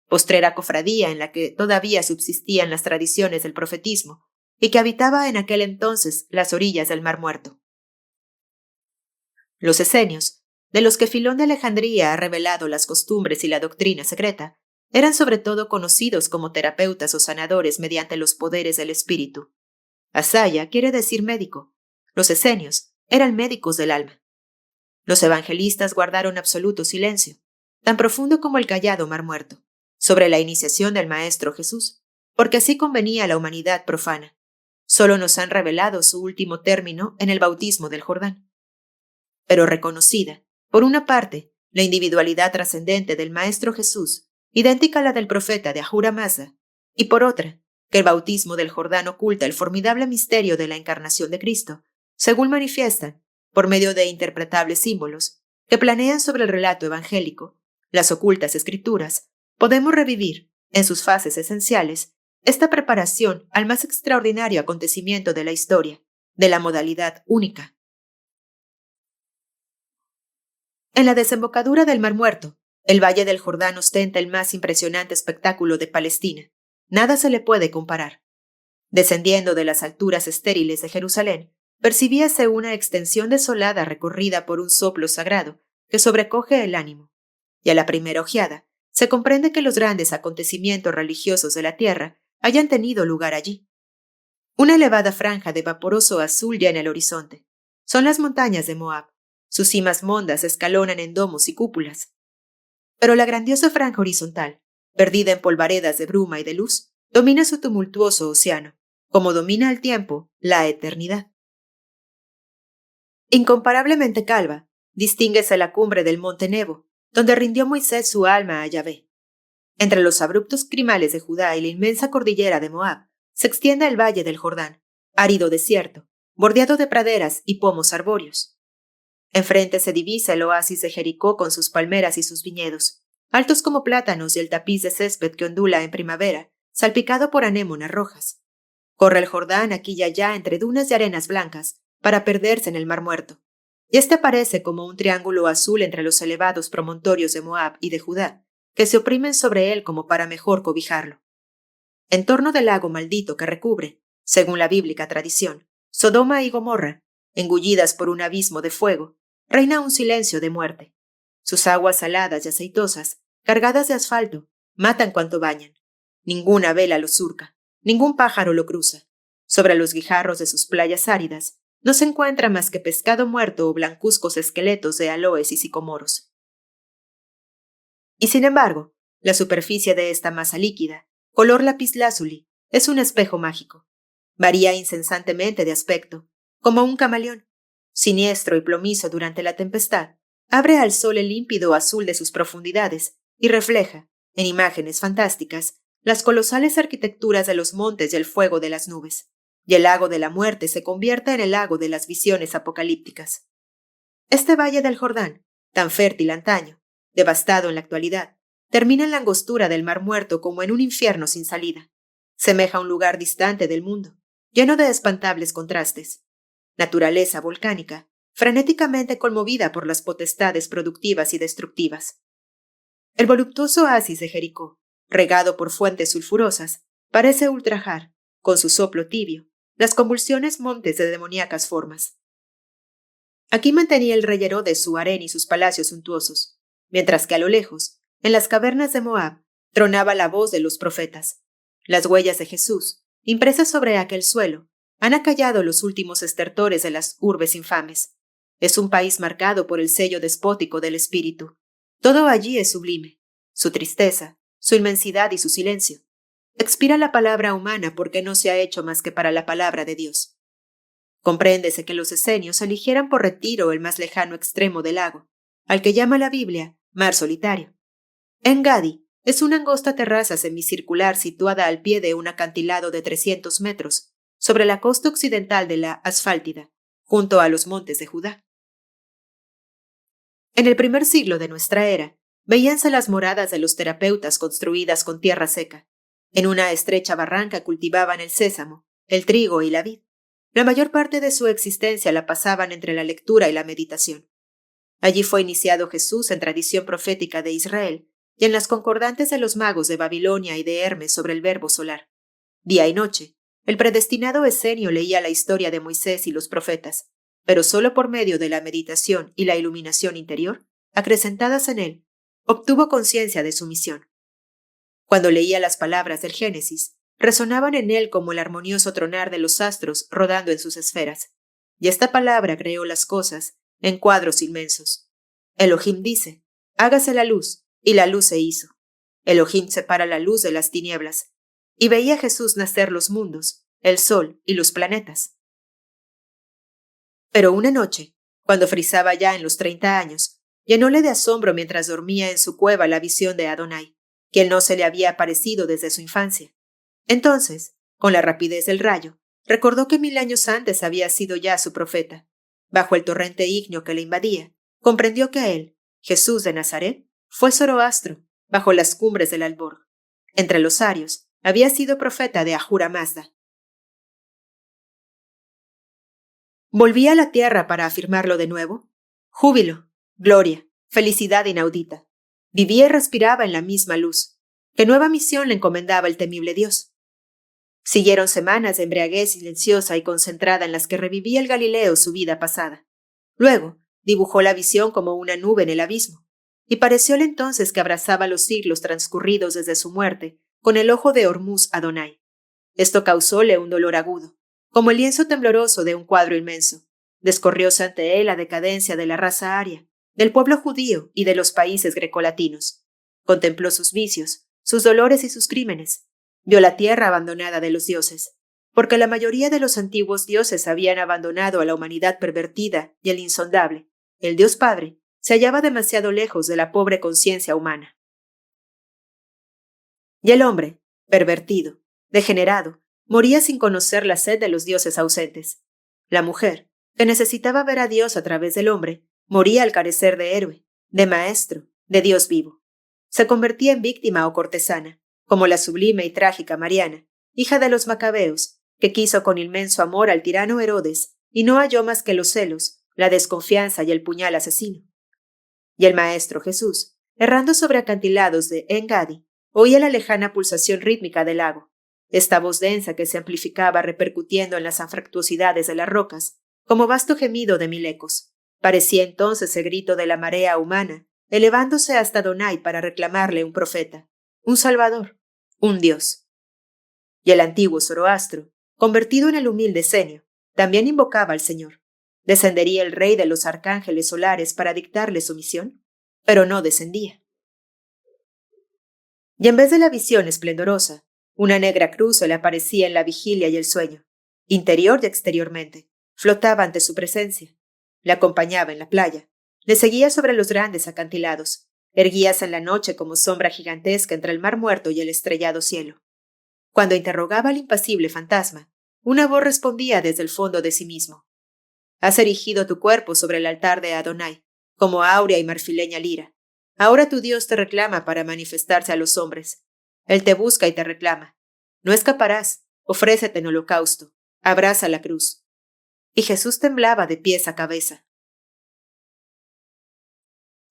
postrera cofradía en la que todavía subsistían las tradiciones del profetismo y que habitaba en aquel entonces las orillas del Mar Muerto. Los esenios, de los que Filón de Alejandría ha revelado las costumbres y la doctrina secreta, eran sobre todo conocidos como terapeutas o sanadores mediante los poderes del espíritu. Asaya quiere decir médico. Los esenios eran médicos del alma. Los evangelistas guardaron absoluto silencio, tan profundo como el callado Mar Muerto, sobre la iniciación del Maestro Jesús, porque así convenía a la humanidad profana. Solo nos han revelado su último término en el bautismo del Jordán. Pero reconocida, por una parte, la individualidad trascendente del Maestro Jesús, idéntica a la del profeta de Ahura Mazda, y por otra, que el bautismo del Jordán oculta el formidable misterio de la encarnación de Cristo, según manifiestan, por medio de interpretables símbolos, que planean sobre el relato evangélico, las ocultas escrituras, podemos revivir, en sus fases esenciales, esta preparación al más extraordinario acontecimiento de la historia, de la modalidad única. En la desembocadura del Mar Muerto, el Valle del Jordán ostenta el más impresionante espectáculo de Palestina. Nada se le puede comparar. Descendiendo de las alturas estériles de Jerusalén, percibíase una extensión desolada recorrida por un soplo sagrado que sobrecoge el ánimo, y a la primera ojeada se comprende que los grandes acontecimientos religiosos de la tierra hayan tenido lugar allí. Una elevada franja de vaporoso azul llena el horizonte. Son las montañas de Moab. Sus cimas mondas escalonan en domos y cúpulas. Pero la grandiosa franja horizontal, perdida en polvaredas de bruma y de luz, domina su tumultuoso océano, como domina el tiempo la eternidad. Incomparablemente calva, distínguese la cumbre del monte Nebo, donde rindió Moisés su alma a Yahvé. Entre los abruptos crimales de Judá y la inmensa cordillera de Moab, se extiende el valle del Jordán, árido desierto, bordeado de praderas y pomos arbóreos. Enfrente se divisa el oasis de Jericó con sus palmeras y sus viñedos, altos como plátanos y el tapiz de césped que ondula en primavera, salpicado por anémonas rojas. Corre el Jordán aquí y allá entre dunas de arenas blancas para perderse en el Mar Muerto, y este aparece como un triángulo azul entre los elevados promontorios de Moab y de Judá, que se oprimen sobre él como para mejor cobijarlo. En torno del lago maldito que recubre, según la bíblica tradición, Sodoma y Gomorra, engullidas por un abismo de fuego, reina un silencio de muerte. Sus aguas saladas y aceitosas, cargadas de asfalto, matan cuanto bañan. Ninguna vela lo surca, ningún pájaro lo cruza. Sobre los guijarros de sus playas áridas no se encuentra más que pescado muerto o blancuzcos esqueletos de aloes y sicomoros. Y sin embargo, La superficie de esta masa líquida, color lapislázuli, es un espejo mágico. Varía incesantemente de aspecto, como un camaleón. Siniestro y plomizo durante la tempestad, abre al sol el límpido azul de sus profundidades y refleja, en imágenes fantásticas, las colosales arquitecturas de los montes y el fuego de las nubes, y el lago de la muerte se convierte en el lago de las visiones apocalípticas. Este valle del Jordán, tan fértil antaño, devastado en la actualidad, termina en la angostura del Mar Muerto como en un infierno sin salida. Semeja un lugar distante del mundo, lleno de espantables contrastes. Naturaleza volcánica, frenéticamente conmovida por las potestades productivas y destructivas. El voluptuoso oasis de Jericó, regado por fuentes sulfurosas, parece ultrajar, con su soplo tibio, las convulsiones montes de demoníacas formas. Aquí mantenía el rey Herodes su harén y sus palacios suntuosos, mientras que a lo lejos, en las cavernas de Moab, tronaba la voz de los profetas. Las huellas de Jesús, impresas sobre aquel suelo, han acallado los últimos estertores de las urbes infames. Es un país marcado por el sello despótico del espíritu. Todo allí es sublime. Su tristeza, su inmensidad y su silencio. Expira la palabra humana porque no se ha hecho más que para la palabra de Dios. Compréndese que los esenios eligieran por retiro el más lejano extremo del lago, al que llama la Biblia mar solitario. En-Gadi es una angosta terraza semicircular situada al pie de un acantilado de 300 metros, sobre la costa occidental de la Asfáltida, junto a los montes de Judá. En el primer siglo de nuestra era, veíanse las moradas de los terapeutas construidas con tierra seca. En una estrecha barranca cultivaban el sésamo, el trigo y la vid. La mayor parte de su existencia la pasaban entre la lectura y la meditación. Allí fue iniciado Jesús en tradición profética de Israel y en las concordantes de los magos de Babilonia y de Hermes sobre el verbo solar. Día y noche, el predestinado esenio leía la historia de Moisés y los profetas, pero solo por medio de la meditación y la iluminación interior, acrecentadas en él, obtuvo conciencia de su misión. Cuando leía las palabras del Génesis, resonaban en él como el armonioso tronar de los astros rodando en sus esferas. Y esta palabra creó las cosas en cuadros inmensos. Elohim dice, hágase la luz, y la luz se hizo. Elohim separa la luz de las tinieblas. Y veía Jesús nacer los mundos, el sol y los planetas. Pero una noche, cuando frisaba ya en los 30 años, llenóle de asombro mientras dormía en su cueva la visión de Adonai, que él no se le había aparecido desde su infancia. Entonces, con la rapidez del rayo, recordó que 1000 años antes había sido ya su profeta. Bajo el torrente ígneo que le invadía, comprendió que él, Jesús de Nazaret, fue Zoroastro, bajo las cumbres del Alborg. Entre los arios, había sido profeta de Ahura Mazda. ¿Volvía a la tierra para afirmarlo de nuevo? Júbilo, gloria, felicidad inaudita. Vivía y respiraba en la misma luz. ¿Qué nueva misión le encomendaba el temible Dios? Siguieron semanas de embriaguez silenciosa y concentrada en las que revivía el Galileo su vida pasada. Luego, dibujó la visión como una nube en el abismo, y parecióle entonces que abrazaba los siglos transcurridos desde su muerte con el ojo de Hormuz Adonai. Esto causóle un dolor agudo, como el lienzo tembloroso de un cuadro inmenso. Descorrióse ante él la decadencia de la raza aria, del pueblo judío y de los países grecolatinos. Contempló sus vicios, sus dolores y sus crímenes. Vio la tierra abandonada de los dioses, porque la mayoría de los antiguos dioses habían abandonado a la humanidad pervertida y el insondable, el Dios Padre, se hallaba demasiado lejos de la pobre conciencia humana. Y el hombre, pervertido, degenerado, moría sin conocer la sed de los dioses ausentes. La mujer, que necesitaba ver a Dios a través del hombre, moría al carecer de héroe, de maestro, de Dios vivo. Se convertía en víctima o cortesana, como la sublime y trágica Mariana, hija de los macabeos, que quiso con inmenso amor al tirano Herodes y no halló más que los celos, la desconfianza y el puñal asesino. Y el maestro Jesús, errando sobre acantilados de En-Gadi, oía la lejana pulsación rítmica del lago, esta voz densa que se amplificaba repercutiendo en las anfractuosidades de las rocas, como vasto gemido de 1000 ecos. Parecía entonces el grito de la marea humana, elevándose hasta Adonai para reclamarle un profeta, un salvador, un dios. Y el antiguo Zoroastro, convertido en el humilde Senio, también invocaba al Señor. ¿Descendería el rey de los arcángeles solares para dictarle su misión? Pero no descendía. Y en vez de la visión esplendorosa, una negra cruz se le aparecía en la vigilia y el sueño, interior y exteriormente, flotaba ante su presencia. Le acompañaba en la playa, le seguía sobre los grandes acantilados, erguíase en la noche como sombra gigantesca entre el mar muerto y el estrellado cielo. Cuando interrogaba al impasible fantasma, una voz respondía desde el fondo de sí mismo. Has erigido tu cuerpo sobre el altar de Adonai, como áurea y marfileña lira. Ahora tu Dios te reclama para manifestarse a los hombres. Él te busca y te reclama. No escaparás, ofrécete en holocausto, abraza la cruz. Y Jesús temblaba de pies a cabeza.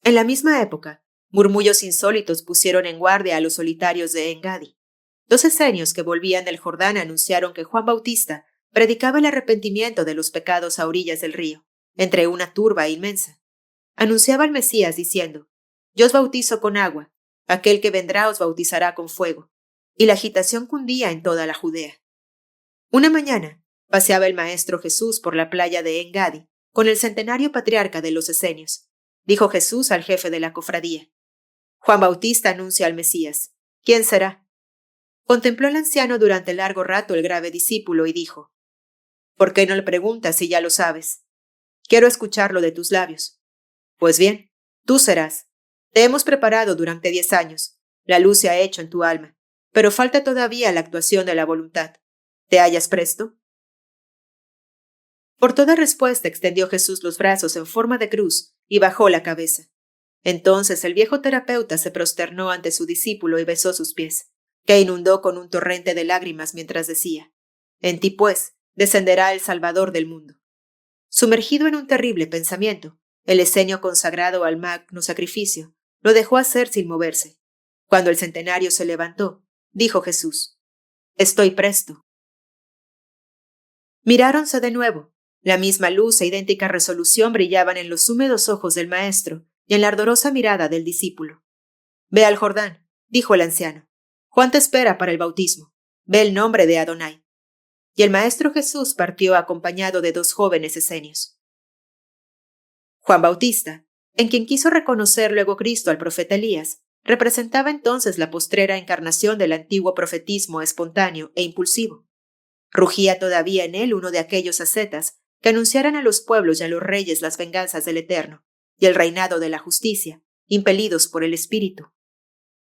En la misma época, murmullos insólitos pusieron en guardia a los solitarios de Engadi. 2 esenios que volvían del Jordán anunciaron que Juan Bautista predicaba el arrepentimiento de los pecados a orillas del río, entre una turba inmensa. Anunciaba al Mesías diciendo: Yo os bautizo con agua, aquel que vendrá os bautizará con fuego. Y la agitación cundía en toda la Judea. Una mañana, paseaba el Maestro Jesús por la playa de Engadi con el centenario patriarca de los esenios. Dijo Jesús al jefe de la cofradía: Juan Bautista anuncia al Mesías. ¿Quién será? Contempló el anciano durante largo rato el grave discípulo y dijo: ¿Por qué no le preguntas si ya lo sabes? Quiero escucharlo de tus labios. Pues bien, tú serás. Te hemos preparado durante 10 años. La luz se ha hecho en tu alma, pero falta todavía la actuación de la voluntad. ¿Te hallas presto? Por toda respuesta extendió Jesús los brazos en forma de cruz y bajó la cabeza. Entonces el viejo terapeuta se prosternó ante su discípulo y besó sus pies, que inundó con un torrente de lágrimas mientras decía: En ti, pues, descenderá el Salvador del mundo. Sumergido en un terrible pensamiento, el esenio consagrado al magno sacrificio lo dejó hacer sin moverse. Cuando el centenario se levantó, dijo Jesús: Estoy presto. Miráronse de nuevo. La misma luz e idéntica resolución brillaban en los húmedos ojos del maestro y en la ardorosa mirada del discípulo. Ve al Jordán, dijo el anciano. Juan te espera para el bautismo. Ve el nombre de Adonai. Y el maestro Jesús partió acompañado de 2 jóvenes esenios. Juan Bautista, en quien quiso reconocer luego Cristo al profeta Elías, representaba entonces la postrera encarnación del antiguo profetismo espontáneo e impulsivo. Rugía todavía en él uno de aquellos ascetas que anunciaran a los pueblos y a los reyes las venganzas del Eterno y el reinado de la justicia, impelidos por el Espíritu.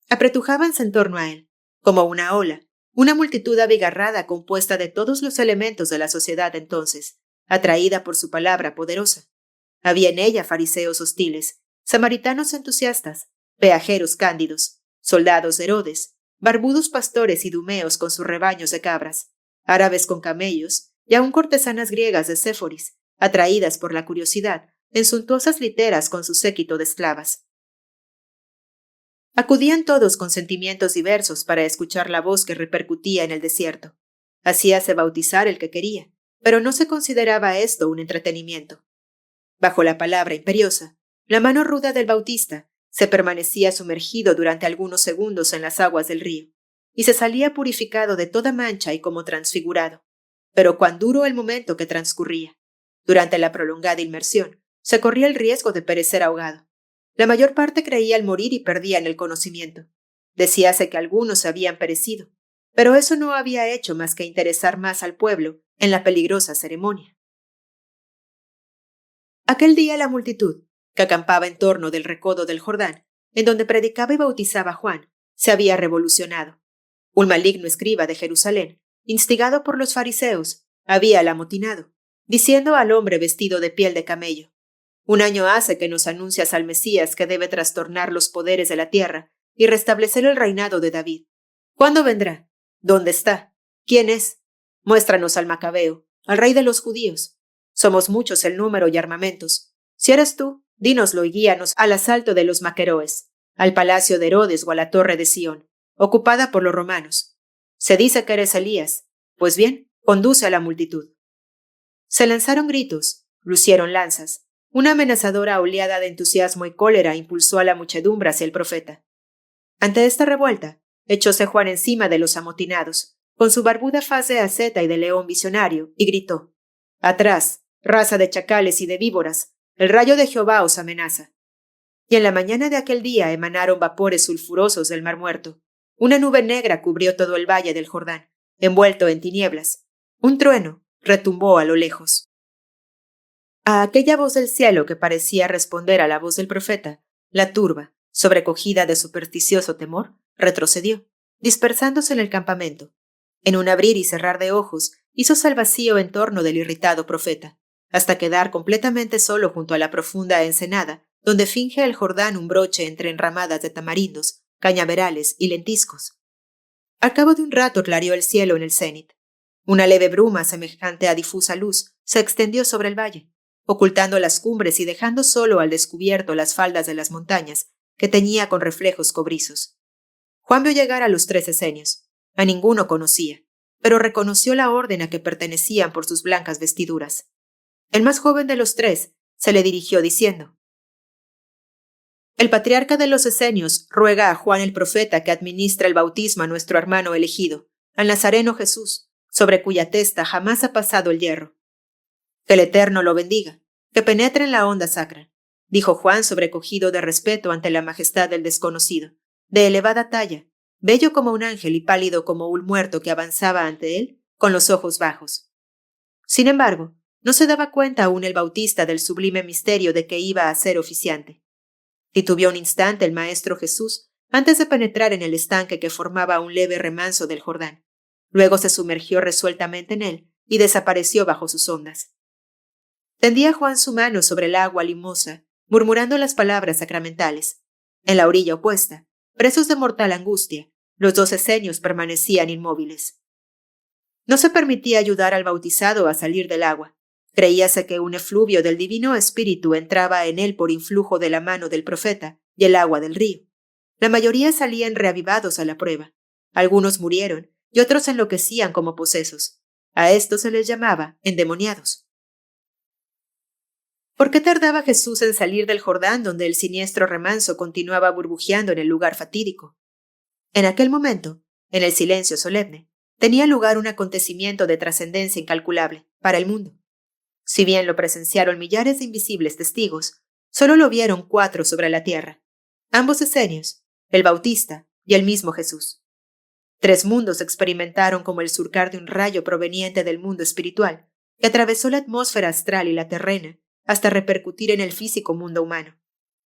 Apretujábanse en torno a él, como una ola, una multitud abigarrada compuesta de todos los elementos de la sociedad entonces, atraída por su palabra poderosa. Había en ella fariseos hostiles, samaritanos entusiastas, peajeros cándidos, soldados de Herodes, barbudos pastores idumeos con sus rebaños de cabras, árabes con camellos y aun cortesanas griegas de Séforis, atraídas por la curiosidad, en suntuosas literas con su séquito de esclavas. Acudían todos con sentimientos diversos para escuchar la voz que repercutía en el desierto. Hacíase bautizar el que quería, pero no se consideraba esto un entretenimiento. Bajo la palabra imperiosa, la mano ruda del bautista se permanecía sumergido durante algunos segundos en las aguas del río, y se salía purificado de toda mancha y como transfigurado. Pero cuán duro el momento que transcurría. Durante la prolongada inmersión, se corría el riesgo de perecer ahogado. La mayor parte creía al morir y perdían el conocimiento. Decíase que algunos habían perecido, pero eso no había hecho más que interesar más al pueblo en la peligrosa ceremonia. Aquel día la multitud, que acampaba en torno del recodo del Jordán, en donde predicaba y bautizaba Juan, se había revolucionado. Un maligno escriba de Jerusalén, instigado por los fariseos, había amotinado, diciendo al hombre vestido de piel de camello: 1 año hace que nos anuncias al Mesías que debe trastornar los poderes de la tierra y restablecer el reinado de David. ¿Cuándo vendrá? ¿Dónde está? ¿Quién es? Muéstranos al Macabeo, al rey de los judíos. Somos muchos el número y armamentos. Si eres tú, dínoslo y guíanos al asalto de los maqueroes, al palacio de Herodes o a la torre de Sión, ocupada por los romanos. Se dice que eres Elías. Pues bien, conduce a la multitud. Se lanzaron gritos, lucieron lanzas. Una amenazadora oleada de entusiasmo y cólera impulsó a la muchedumbre hacia el profeta. Ante esta revuelta, echóse Juan encima de los amotinados, con su barbuda faz de asceta y de león visionario, y gritó: «Atrás, raza de chacales y de víboras, el rayo de Jehová os amenaza». Y en la mañana de aquel día emanaron vapores sulfurosos del mar muerto, Una nube negra cubrió todo el valle del Jordán, envuelto en tinieblas. Un trueno retumbó a lo lejos. A aquella voz del cielo que parecía responder a la voz del profeta, la turba, sobrecogida de supersticioso temor, retrocedió, dispersándose en el campamento. En un abrir y cerrar de ojos, hízose el vacío en torno del irritado profeta, hasta quedar completamente solo junto a la profunda ensenada, donde finge el Jordán un broche entre enramadas de tamarindos, cañaverales y lentiscos. Al cabo de un rato clareó el cielo en el cénit. Una leve bruma semejante a difusa luz se extendió sobre el valle, ocultando las cumbres y dejando solo al descubierto las faldas de las montañas, que teñía con reflejos cobrizos. Juan vio llegar a los 3 esenios. A ninguno conocía, pero reconoció la orden a que pertenecían por sus blancas vestiduras. El más joven de los 3 se le dirigió diciendo: «El patriarca de los esenios ruega a Juan el profeta que administre el bautismo a nuestro hermano elegido, al Nazareno Jesús, sobre cuya testa jamás ha pasado el hierro». «Que el Eterno lo bendiga, que penetre en la onda sacra», dijo Juan sobrecogido de respeto ante la majestad del desconocido, de elevada talla, bello como un ángel y pálido como un muerto que avanzaba ante él, con los ojos bajos. Sin embargo, no se daba cuenta aún el bautista del sublime misterio de que iba a ser oficiante. Titubeó un instante el Maestro Jesús antes de penetrar en el estanque que formaba un leve remanso del Jordán. Luego se sumergió resueltamente en él y desapareció bajo sus ondas. Tendía Juan su mano sobre el agua limosa, murmurando las palabras sacramentales. En la orilla opuesta, presos de mortal angustia, los 2 esenios permanecían inmóviles. No se permitía ayudar al bautizado a salir del agua. Creíase que un efluvio del Divino Espíritu entraba en él por influjo de la mano del profeta y el agua del río. La mayoría salían reavivados a la prueba. Algunos murieron y otros enloquecían como posesos. A estos se les llamaba endemoniados. ¿Por qué tardaba Jesús en salir del Jordán donde el siniestro remanso continuaba burbujeando en el lugar fatídico? En aquel momento, en el silencio solemne, tenía lugar un acontecimiento de trascendencia incalculable para el mundo. Si bien lo presenciaron millares de invisibles testigos, solo lo vieron 4 sobre la tierra, ambos esenios, el Bautista y el mismo Jesús. 3 mundos experimentaron como el surcar de un rayo proveniente del mundo espiritual, que atravesó la atmósfera astral y la terrena hasta repercutir en el físico mundo humano.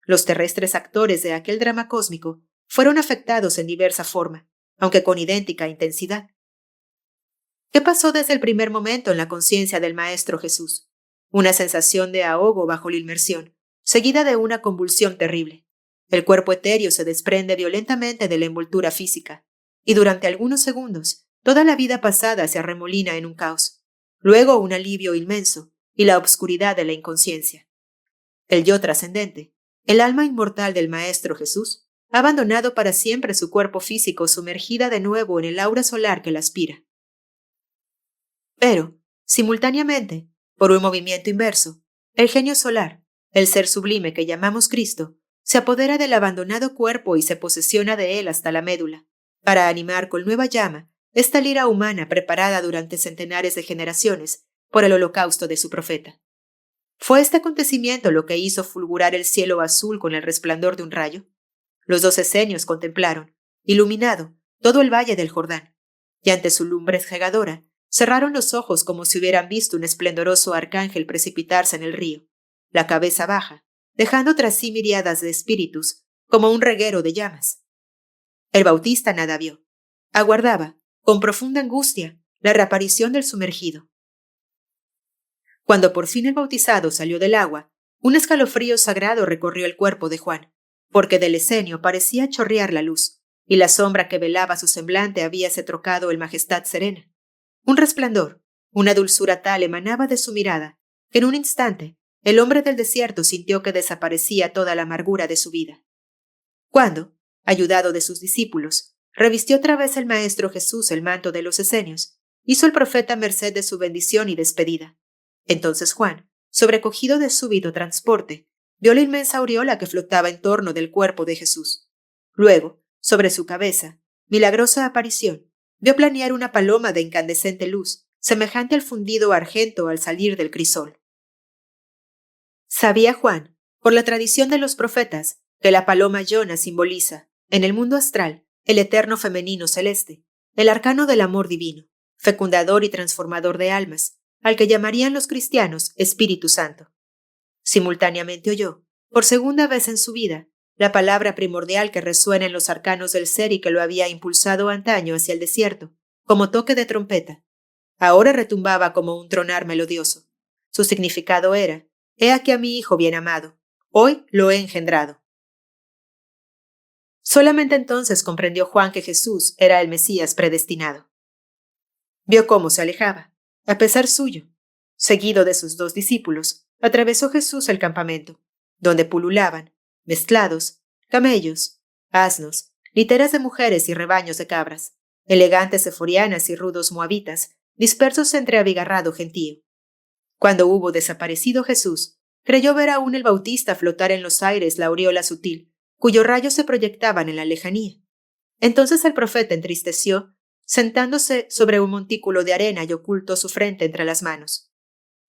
Los terrestres actores de aquel drama cósmico fueron afectados en diversa forma, aunque con idéntica intensidad. ¿Qué pasó desde el primer momento en la conciencia del Maestro Jesús? Una sensación de ahogo bajo la inmersión, seguida de una convulsión terrible. El cuerpo etéreo se desprende violentamente de la envoltura física, y durante algunos segundos, toda la vida pasada se arremolina en un caos. Luego un alivio inmenso y la obscuridad de la inconsciencia. El yo trascendente, el alma inmortal del Maestro Jesús, ha abandonado para siempre su cuerpo físico sumergida de nuevo en el aura solar que la aspira. Pero, simultáneamente, por un movimiento inverso, el genio solar, el ser sublime que llamamos Cristo, se apodera del abandonado cuerpo y se posesiona de él hasta la médula, para animar con nueva llama esta lira humana preparada durante centenares de generaciones por el holocausto de su profeta. ¿Fue este acontecimiento lo que hizo fulgurar el cielo azul con el resplandor de un rayo? Los 2 esenios contemplaron, iluminado, todo el valle del Jordán, y ante su lumbre cegadora, cerraron los ojos como si hubieran visto un esplendoroso arcángel precipitarse en el río, la cabeza baja, dejando tras sí miriadas de espíritus, como un reguero de llamas. El Bautista nada vio. Aguardaba, con profunda angustia, la reaparición del sumergido. Cuando por fin el bautizado salió del agua, un escalofrío sagrado recorrió el cuerpo de Juan, porque del esenio parecía chorrear la luz, y la sombra que velaba su semblante habíase trocado en majestad serena. Un resplandor, una dulzura tal emanaba de su mirada, que en un instante el hombre del desierto sintió que desaparecía toda la amargura de su vida. Cuando, ayudado de sus discípulos, revistió otra vez el Maestro Jesús el manto de los esenios, hizo el profeta merced de su bendición y despedida. Entonces Juan, sobrecogido de súbito transporte, vio la inmensa aureola que flotaba en torno del cuerpo de Jesús. Luego, sobre su cabeza, milagrosa aparición, vio planear una paloma de incandescente luz, semejante al fundido argento al salir del crisol. Sabía Juan, por la tradición de los profetas, que la paloma Yona simboliza, en el mundo astral, el eterno femenino celeste, el arcano del amor divino, fecundador y transformador de almas, al que llamarían los cristianos Espíritu Santo. Simultáneamente oyó, por segunda vez en su vida, la palabra primordial que resuena en los arcanos del ser y que lo había impulsado antaño hacia el desierto, como toque de trompeta. Ahora retumbaba como un tronar melodioso. Su significado era: «He aquí a mi hijo bien amado, hoy lo he engendrado». Solamente entonces comprendió Juan que Jesús era el Mesías predestinado. Vio cómo se alejaba, a pesar suyo. Seguido de sus 2 discípulos, atravesó Jesús el campamento, donde pululaban, mezclados, camellos, asnos, literas de mujeres y rebaños de cabras, elegantes eforianas y rudos moabitas, dispersos entre abigarrado gentío. Cuando hubo desaparecido Jesús, creyó ver aún el Bautista flotar en los aires la aureola sutil, cuyos rayos se proyectaban en la lejanía. Entonces el profeta entristeció, sentándose sobre un montículo de arena y ocultó su frente entre las manos.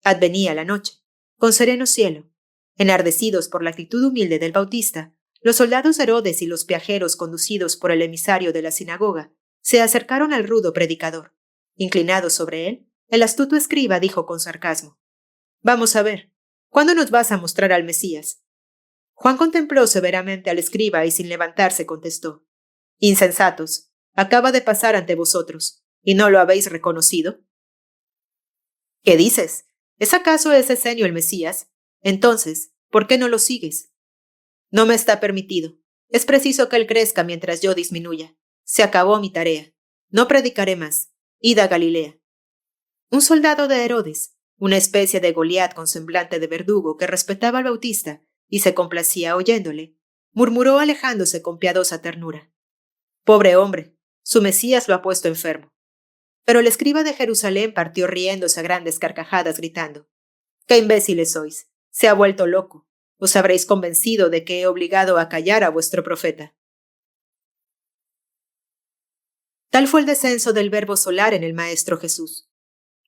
Advenía la noche, con sereno cielo. Enardecidos por la actitud humilde del Bautista, los soldados de Herodes y los viajeros conducidos por el emisario de la sinagoga se acercaron al rudo predicador. Inclinado sobre él, el astuto escriba dijo con sarcasmo: «Vamos a ver, ¿cuándo nos vas a mostrar al Mesías?». Juan contempló severamente al escriba y sin levantarse contestó: «Insensatos, acaba de pasar ante vosotros, ¿y no lo habéis reconocido?». «¿Qué dices? ¿Es acaso ese Senio el Mesías? Entonces, ¿por qué no lo sigues?». «No me está permitido. Es preciso que él crezca mientras yo disminuya. Se acabó mi tarea. No predicaré más. Id a Galilea». Un soldado de Herodes, una especie de Goliat con semblante de verdugo que respetaba al Bautista y se complacía oyéndole, murmuró alejándose con piadosa ternura: «Pobre hombre, su Mesías lo ha puesto enfermo». Pero el escriba de Jerusalén partió riéndose a grandes carcajadas, gritando: «¡Qué imbéciles sois! Se ha vuelto loco. Os habréis convencido de que he obligado a callar a vuestro profeta». Tal fue el descenso del Verbo solar en el Maestro Jesús.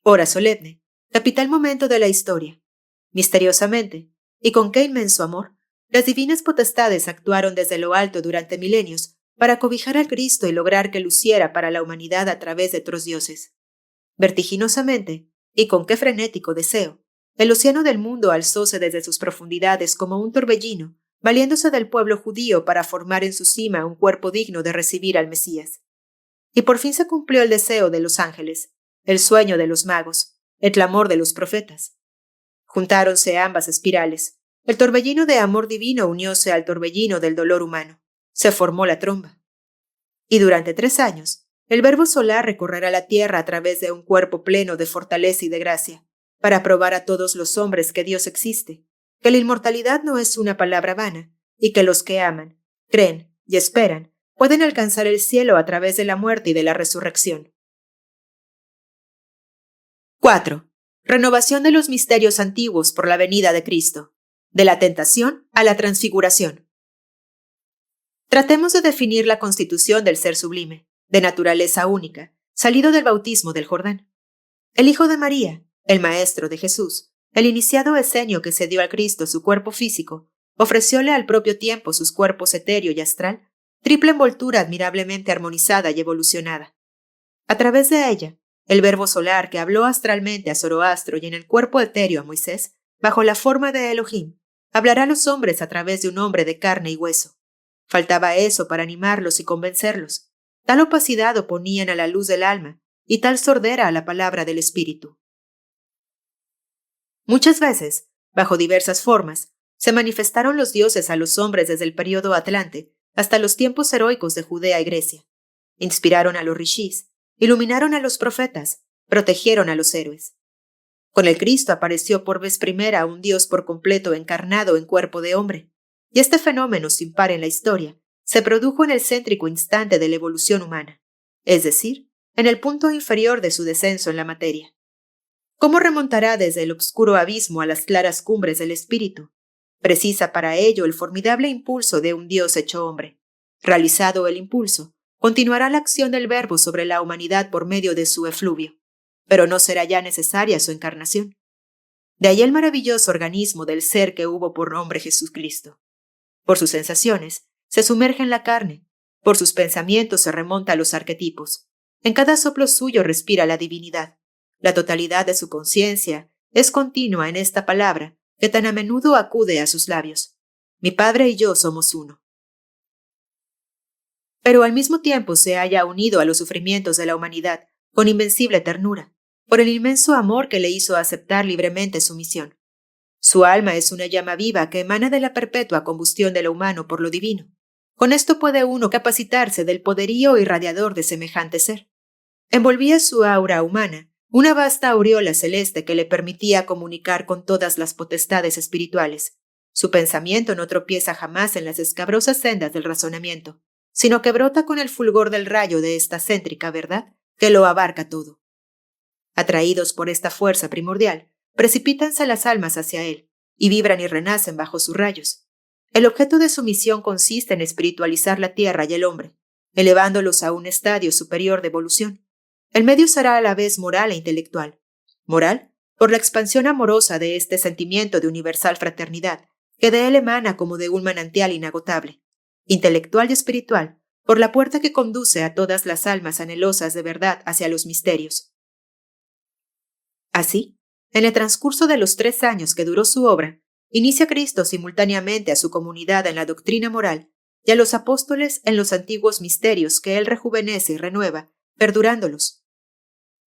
Hora solemne, capital momento de la historia. Misteriosamente, y con qué inmenso amor, las divinas potestades actuaron desde lo alto durante milenios para cobijar al Cristo y lograr que luciera para la humanidad a través de otros dioses. Vertiginosamente, y con qué frenético deseo, el océano del mundo alzóse desde sus profundidades como un torbellino, valiéndose del pueblo judío para formar en su cima un cuerpo digno de recibir al Mesías. Y por fin se cumplió el deseo de los ángeles, el sueño de los magos, el clamor de los profetas. Juntáronse ambas espirales. El torbellino de amor divino unióse al torbellino del dolor humano. Se formó la tromba. Y durante 3 años, el Verbo solar recorrerá la tierra a través de un cuerpo pleno de fortaleza y de gracia, para probar a todos los hombres que Dios existe, que la inmortalidad no es una palabra vana, y que los que aman, creen y esperan pueden alcanzar el cielo a través de la muerte y de la resurrección. 4. Renovación de los misterios antiguos por la venida de Cristo. De la tentación a la transfiguración. Tratemos de definir la constitución del ser sublime, de naturaleza única, salido del bautismo del Jordán. El Hijo de María, el Maestro de Jesús, el iniciado esenio que cedió al Cristo su cuerpo físico, ofrecióle al propio tiempo sus cuerpos etéreo y astral, triple envoltura admirablemente armonizada y evolucionada. A través de ella, el Verbo solar que habló astralmente a Zoroastro y en el cuerpo etéreo a Moisés, bajo la forma de Elohim, hablará a los hombres a través de un hombre de carne y hueso. Faltaba eso para animarlos y convencerlos. Tal opacidad oponían a la luz del alma y tal sordera a la palabra del Espíritu. Muchas veces, bajo diversas formas, se manifestaron los dioses a los hombres desde el período Atlante hasta los tiempos heroicos de Judea y Grecia. Inspiraron a los rishis, iluminaron a los profetas, protegieron a los héroes. Con el Cristo apareció por vez primera un Dios por completo encarnado en cuerpo de hombre, y este fenómeno sin par en la historia se produjo en el céntrico instante de la evolución humana, es decir, en el punto inferior de su descenso en la materia. ¿Cómo remontará desde el obscuro abismo a las claras cumbres del espíritu? Precisa para ello el formidable impulso de un Dios hecho hombre. Realizado el impulso, continuará la acción del Verbo sobre la humanidad por medio de su efluvio, pero no será ya necesaria su encarnación. De ahí el maravilloso organismo del ser que hubo por nombre Jesucristo. Por sus sensaciones, se sumerge en la carne, Por sus pensamientos se remonta a los arquetipos. En cada soplo suyo respira la divinidad. La totalidad de su conciencia es continua en esta palabra que tan a menudo acude a sus labios. Mi Padre y yo somos uno. Pero al mismo tiempo se halla unido a los sufrimientos de la humanidad con invencible ternura, por el inmenso amor que le hizo aceptar libremente su misión. Su alma es una llama viva que emana de la perpetua combustión de lo humano por lo divino. Con esto puede uno capacitarse del poderío irradiador de semejante ser. Envolvía su aura humana una vasta aureola celeste que le permitía comunicar con todas las potestades espirituales. Su pensamiento no tropieza jamás en las escabrosas sendas del razonamiento, sino que brota con el fulgor del rayo de esta céntrica verdad que lo abarca todo. Atraídos por esta fuerza primordial, precipítanse las almas hacia él y vibran y renacen bajo sus rayos. El objeto de su misión consiste en espiritualizar la tierra y el hombre, elevándolos a un estadio superior de evolución. El medio será a la vez moral e intelectual. Moral, por la expansión amorosa de este sentimiento de universal fraternidad, que de él emana como de un manantial inagotable. Intelectual y espiritual, por la puerta que conduce a todas las almas anhelosas de verdad hacia los misterios. Así, en el transcurso de los 3 años que duró su obra, inicia Cristo simultáneamente a su comunidad en la doctrina moral y a los apóstoles en los antiguos misterios que él rejuvenece y renueva, perdurándolos.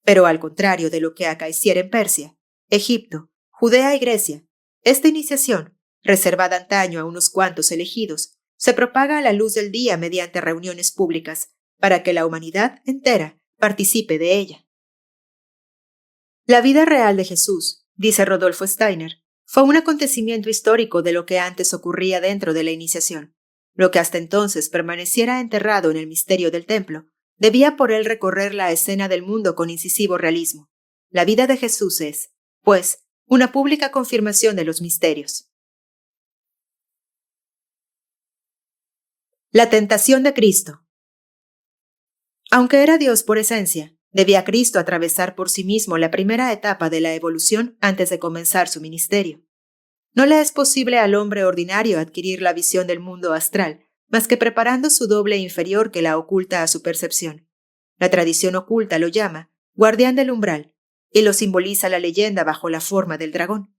Pero al contrario de lo que acaeciera en Persia, Egipto, Judea y Grecia, esta iniciación, reservada antaño a unos cuantos elegidos, se propaga a la luz del día mediante reuniones públicas, para que la humanidad entera participe de ella. La vida real de Jesús, dice Rodolfo Steiner, fue un acontecimiento histórico de lo que antes ocurría dentro de la iniciación. Lo que hasta entonces permaneciera enterrado en el misterio del templo, debía por él recorrer la escena del mundo con incisivo realismo. La vida de Jesús es, pues, una pública confirmación de los misterios. La tentación de Cristo. Aunque era Dios por esencia, debía Cristo atravesar por sí mismo la primera etapa de la evolución antes de comenzar su ministerio. No le es posible al hombre ordinario adquirir la visión del mundo astral, más que preparando su doble inferior que la oculta a su percepción. La tradición oculta lo llama guardián del umbral y lo simboliza la leyenda bajo la forma del dragón.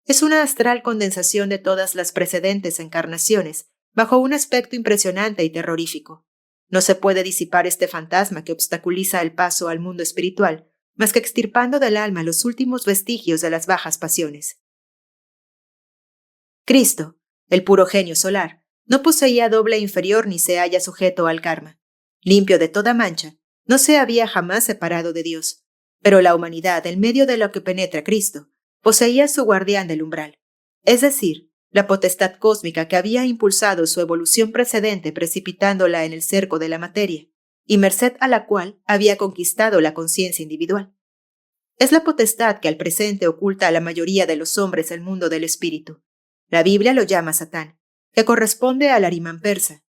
Es una astral condensación de todas las precedentes encarnaciones, bajo un aspecto impresionante y terrorífico. No se puede disipar este fantasma que obstaculiza el paso al mundo espiritual, más que extirpando del alma los últimos vestigios de las bajas pasiones. Cristo, el puro genio solar, no poseía doble inferior ni se halla sujeto al karma. Limpio de toda mancha, no se había jamás separado de Dios. Pero la humanidad, en medio de lo que penetra Cristo, poseía su guardián del umbral, es decir, la potestad cósmica que había impulsado su evolución precedente precipitándola en el cerco de la materia, y merced a la cual había conquistado la conciencia individual. Es la potestad que al presente oculta a la mayoría de los hombres el mundo del espíritu. La Biblia lo llama Satán, que corresponde al Arimán persa.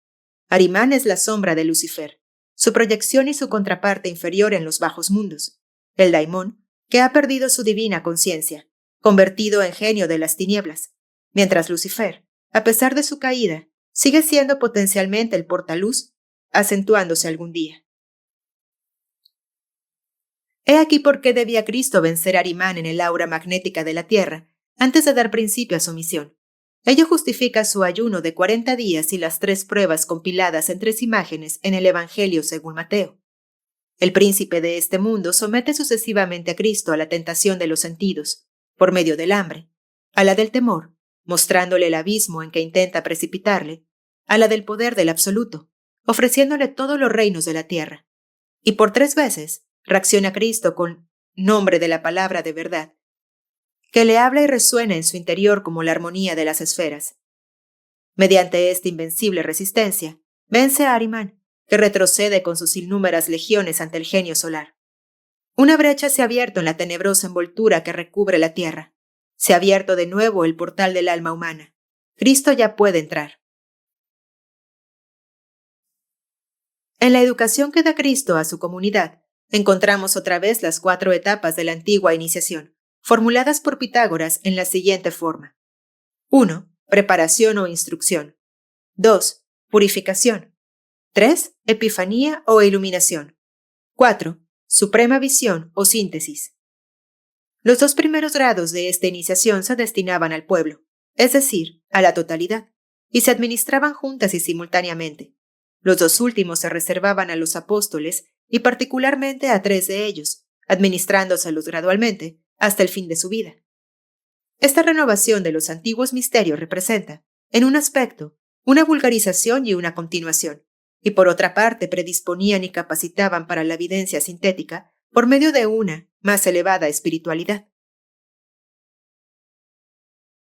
Arimán es la sombra de Lucifer, su proyección y su contraparte inferior en los bajos mundos. El daimón, que ha perdido su divina conciencia, convertido en genio de las tinieblas, mientras Lucifer, a pesar de su caída, sigue siendo potencialmente el portaluz, acentuándose algún día. He aquí por qué debía Cristo vencer a Arimán en el aura magnética de la Tierra antes de dar principio a su misión. Ello justifica su ayuno de 40 días y las 3 pruebas compiladas en 3 imágenes en el Evangelio según Mateo. El príncipe de este mundo somete sucesivamente a Cristo a la tentación de los sentidos, por medio del hambre, a la del temor, mostrándole el abismo en que intenta precipitarle, a la del poder del absoluto, ofreciéndole todos los reinos de la tierra. Y por 3 veces reacciona Cristo con nombre de la palabra de verdad, que le habla y resuena en su interior como la armonía de las esferas. Mediante esta invencible resistencia, vence a Arimán, que retrocede con sus innúmeras legiones ante el genio solar. Una brecha se ha abierto en la tenebrosa envoltura que recubre la tierra. Se ha abierto de nuevo el portal del alma humana. Cristo ya puede entrar. En la educación que da Cristo a su comunidad, encontramos otra vez las 4 etapas de la antigua iniciación, formuladas por Pitágoras en la siguiente forma. 1. Preparación o instrucción. 2. Purificación. 3. Epifanía o iluminación. 4. Suprema visión o síntesis. Los dos primeros grados de esta iniciación se destinaban al pueblo, es decir, a la totalidad, y se administraban juntas y simultáneamente. Los dos últimos se reservaban a los apóstoles y particularmente a 3 de ellos, administrándoselos gradualmente hasta el fin de su vida. Esta renovación de los antiguos misterios representa, en un aspecto, una vulgarización y una continuación, y por otra parte predisponían y capacitaban para la evidencia sintética por medio de una más elevada espiritualidad.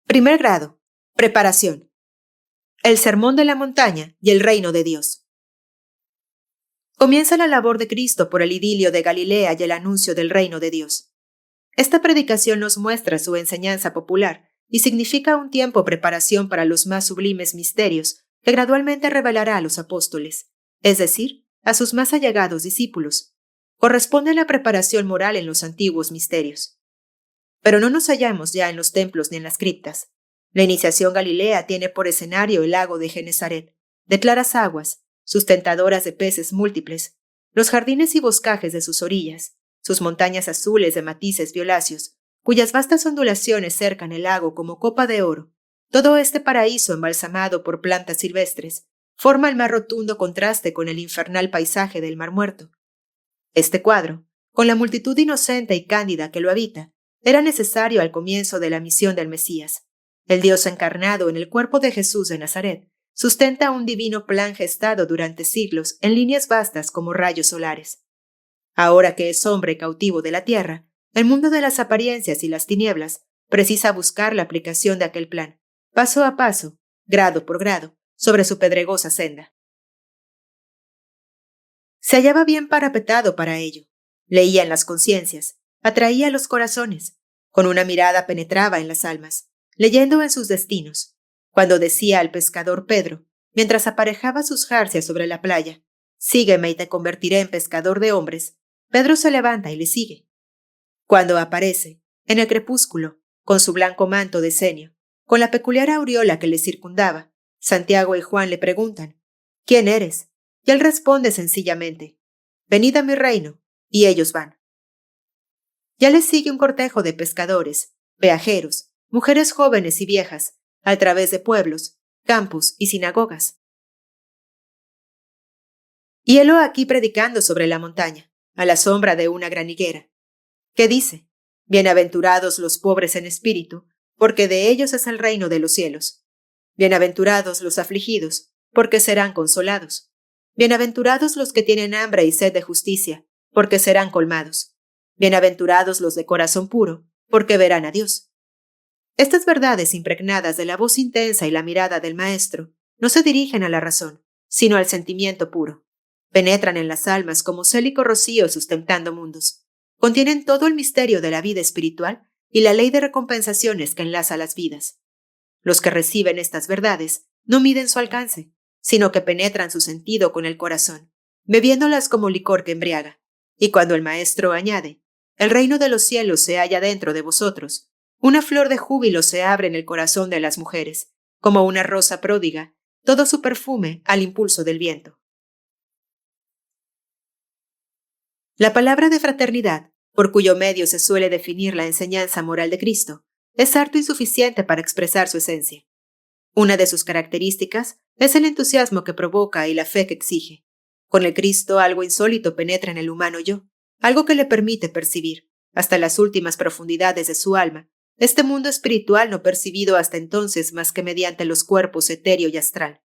Primer grado. Preparación. El sermón de la montaña y el reino de Dios. Comienza la labor de Cristo por el idilio de Galilea y el anuncio del reino de Dios. Esta predicación nos muestra su enseñanza popular y significa un tiempo de preparación para los más sublimes misterios que gradualmente revelará a los apóstoles, es decir, a sus más allegados discípulos. Corresponde a la preparación moral en los antiguos misterios. Pero no nos hallamos ya en los templos ni en las criptas. La iniciación galilea tiene por escenario el lago de Genezaret, de claras aguas, sustentadoras de peces múltiples, los jardines y boscajes de sus orillas, sus montañas azules de matices violáceos, cuyas vastas ondulaciones cercan el lago como copa de oro. Todo este paraíso embalsamado por plantas silvestres forma el más rotundo contraste con el infernal paisaje del Mar Muerto. Este cuadro, con la multitud inocente y cándida que lo habita, era necesario al comienzo de la misión del Mesías. El Dios encarnado en el cuerpo de Jesús de Nazaret sustenta un divino plan gestado durante siglos en líneas vastas como rayos solares. Ahora que es hombre cautivo de la tierra, el mundo de las apariencias y las tinieblas precisa buscar la aplicación de aquel plan, paso a paso, grado por grado, sobre su pedregosa senda. Se hallaba bien parapetado para ello. Leía en las conciencias, atraía los corazones, con una mirada penetraba en las almas, leyendo en sus destinos. Cuando decía al pescador Pedro, mientras aparejaba sus jarcias sobre la playa, «Sígueme y te convertiré en pescador de hombres», Pedro se levanta y le sigue. Cuando aparece, en el crepúsculo, con su blanco manto de cenio, con la peculiar aureola que le circundaba, Santiago y Juan le preguntan, «¿Quién eres?», y él responde sencillamente, «Venid a mi reino», y ellos van. Ya les sigue un cortejo de pescadores, viajeros, mujeres jóvenes y viejas, a través de pueblos, campos y sinagogas. Y helo aquí predicando sobre la montaña, a la sombra de una gran higuera. ¿Qué dice? Bienaventurados los pobres en espíritu, porque de ellos es el reino de los cielos. Bienaventurados los afligidos, porque serán consolados. Bienaventurados los que tienen hambre y sed de justicia, porque serán colmados. Bienaventurados los de corazón puro, porque verán a Dios. Estas verdades impregnadas de la voz intensa y la mirada del Maestro no se dirigen a la razón, sino al sentimiento puro. Penetran en las almas como célico rocío sustentando mundos. Contienen todo el misterio de la vida espiritual y la ley de recompensaciones que enlaza las vidas. Los que reciben estas verdades no miden su alcance, sino que penetran su sentido con el corazón, bebiéndolas como licor que embriaga. Y cuando el Maestro añade, «El reino de los cielos se halla dentro de vosotros», una flor de júbilo se abre en el corazón de las mujeres, como una rosa pródiga, todo su perfume al impulso del viento. La palabra de fraternidad, por cuyo medio se suele definir la enseñanza moral de Cristo, es harto insuficiente para expresar su esencia. Una de sus características es el entusiasmo que provoca y la fe que exige. Con el Cristo algo insólito penetra en el humano yo, algo que le permite percibir, hasta las últimas profundidades de su alma, este mundo espiritual no percibido hasta entonces más que mediante los cuerpos etéreo y astral.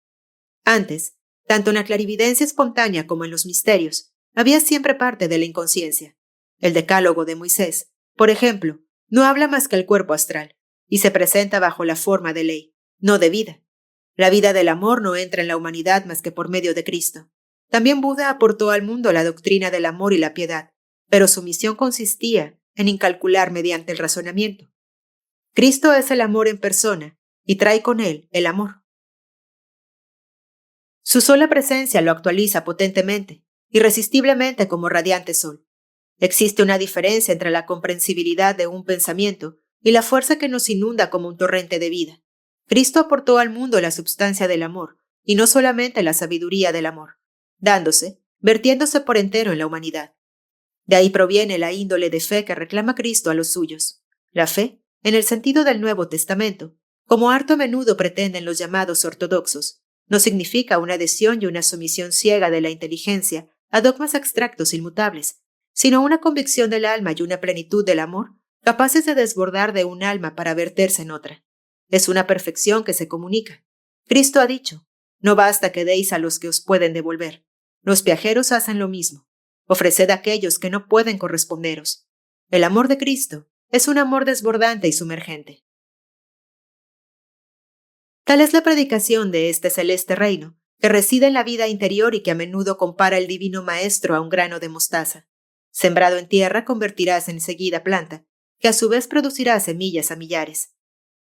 Antes, tanto en la clarividencia espontánea como en los misterios, había siempre parte de la inconsciencia. El decálogo de Moisés, por ejemplo, no habla más que el cuerpo astral, y se presenta bajo la forma de ley, no de vida. La vida del amor no entra en la humanidad más que por medio de Cristo. También Buda aportó al mundo la doctrina del amor y la piedad, pero su misión consistía en incalcular mediante el razonamiento. Cristo es el amor en persona y trae con él el amor. Su sola presencia lo actualiza potentemente, irresistiblemente como radiante sol. Existe una diferencia entre la comprensibilidad de un pensamiento y la fuerza que nos inunda como un torrente de vida. Cristo aportó al mundo la substancia del amor, y no solamente la sabiduría del amor. vertiéndose por entero en la humanidad. De ahí proviene la índole de fe que reclama Cristo a los suyos. La fe, en el sentido del Nuevo Testamento, como harto a menudo pretenden los llamados ortodoxos, no significa una adhesión y una sumisión ciega de la inteligencia a dogmas abstractos inmutables, sino una convicción del alma y una plenitud del amor capaces de desbordar de un alma para verterse en otra. Es una perfección que se comunica. Cristo ha dicho, no basta que deis a los que os pueden devolver. Los viajeros hacen lo mismo. Ofreced a aquellos que no pueden corresponderos. El amor de Cristo es un amor desbordante y sumergente. Tal es la predicación de este celeste reino, que reside en la vida interior y que a menudo compara el divino Maestro a un grano de mostaza. Sembrado en tierra convertirás enseguida planta, que a su vez producirá semillas a millares.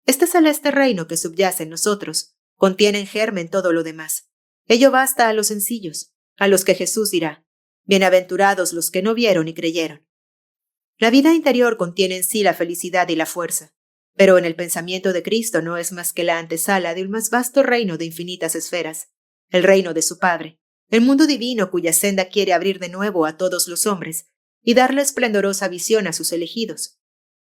Este celeste reino que subyace en nosotros contiene en germen todo lo demás. Ello basta a los sencillos, a los que Jesús dirá, bienaventurados los que no vieron y creyeron. La vida interior contiene en sí la felicidad y la fuerza, pero en el pensamiento de Cristo no es más que la antesala de un más vasto reino de infinitas esferas, el reino de su Padre, el mundo divino cuya senda quiere abrir de nuevo a todos los hombres y darle esplendorosa visión a sus elegidos.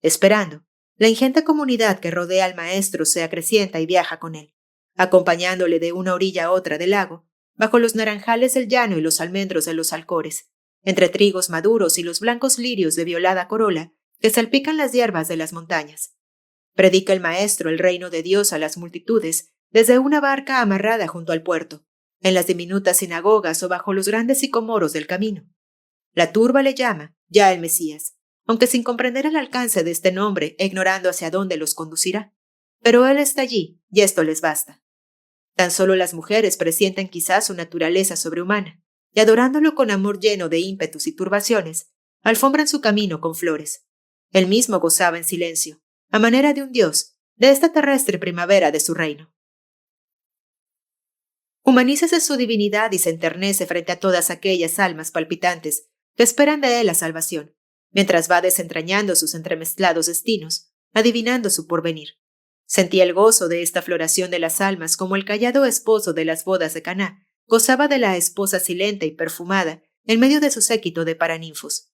Esperando, la ingente comunidad que rodea al Maestro se acrecienta y viaja con él, acompañándole de una orilla a otra del lago, bajo los naranjales del llano y los almendros de los alcores, entre trigos maduros y los blancos lirios de violada corola que salpican las hierbas de las montañas. Predica el Maestro el reino de Dios a las multitudes desde una barca amarrada junto al puerto, en las diminutas sinagogas o bajo los grandes sicomoros del camino. La turba le llama ya el Mesías, aunque sin comprender el alcance de este nombre e ignorando hacia dónde los conducirá. Pero él está allí, y esto les basta. Tan solo las mujeres presienten quizás su naturaleza sobrehumana, y adorándolo con amor lleno de ímpetus y turbaciones, alfombran su camino con flores. Él mismo gozaba en silencio, a manera de un dios, de esta terrestre primavera de su reino. Humanícese su divinidad y se enternece frente a todas aquellas almas palpitantes que esperan de él la salvación, mientras va desentrañando sus entremezclados destinos, adivinando su porvenir. Sentía el gozo de esta floración de las almas como el callado esposo de las bodas de Caná gozaba de la esposa silente y perfumada en medio de su séquito de paraninfos.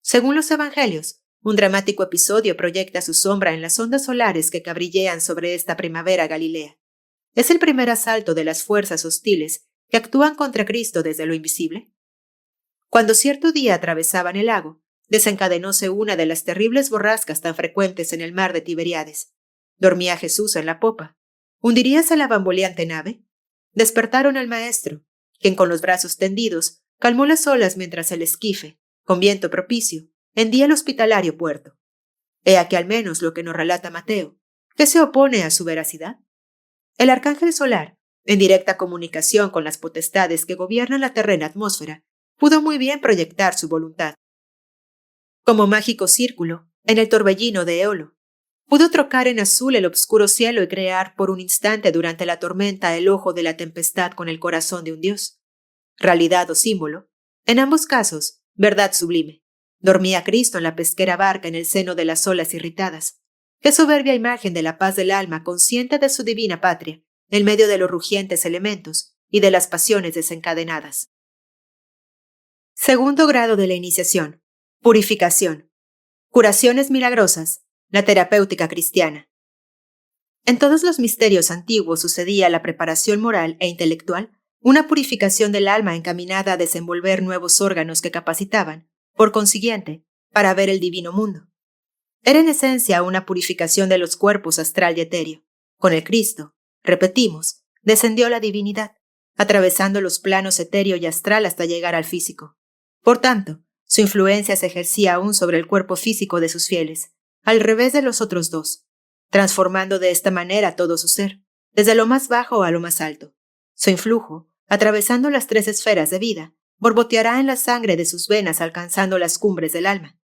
Según los evangelios, un dramático episodio proyecta su sombra en las ondas solares que cabrillean sobre esta primavera galilea. ¿Es el primer asalto de las fuerzas hostiles que actúan contra Cristo desde lo invisible? Cuando cierto día atravesaban el lago, desencadenóse una de las terribles borrascas tan frecuentes en el mar de Tiberíades. Dormía Jesús en la popa. ¿Hundiríase la bamboleante nave? Despertaron al Maestro, quien con los brazos tendidos calmó las olas mientras el esquife, con viento propicio, hendía el hospitalario puerto. He aquí al menos lo que nos relata Mateo, que se opone a su veracidad. El arcángel solar, en directa comunicación con las potestades que gobiernan la terrena atmósfera, pudo muy bien proyectar su voluntad. Como mágico círculo, en el torbellino de Eolo, pudo trocar en azul el obscuro cielo y crear por un instante durante la tormenta el ojo de la tempestad con el corazón de un dios. Realidad o símbolo, en ambos casos, verdad sublime. Dormía Cristo en la pesquera barca en el seno de las olas irritadas. Qué soberbia imagen de la paz del alma consciente de su divina patria, en medio de los rugientes elementos y de las pasiones desencadenadas. Segundo grado de la iniciación. Purificación. Curaciones milagrosas. La terapéutica cristiana. En todos los misterios antiguos sucedía la preparación moral e intelectual, una purificación del alma encaminada a desenvolver nuevos órganos que capacitaban, por consiguiente, para ver el divino mundo. Era en esencia una purificación de los cuerpos astral y etéreo. Con el Cristo, repetimos, descendió la divinidad, atravesando los planos etéreo y astral hasta llegar al físico. Por tanto, su influencia se ejercía aún sobre el cuerpo físico de sus fieles, al revés de los otros dos, transformando de esta manera todo su ser, desde lo más bajo a lo más alto. Su influjo, atravesando las tres esferas de vida, borboteará en la sangre de sus venas alcanzando las cumbres del alma.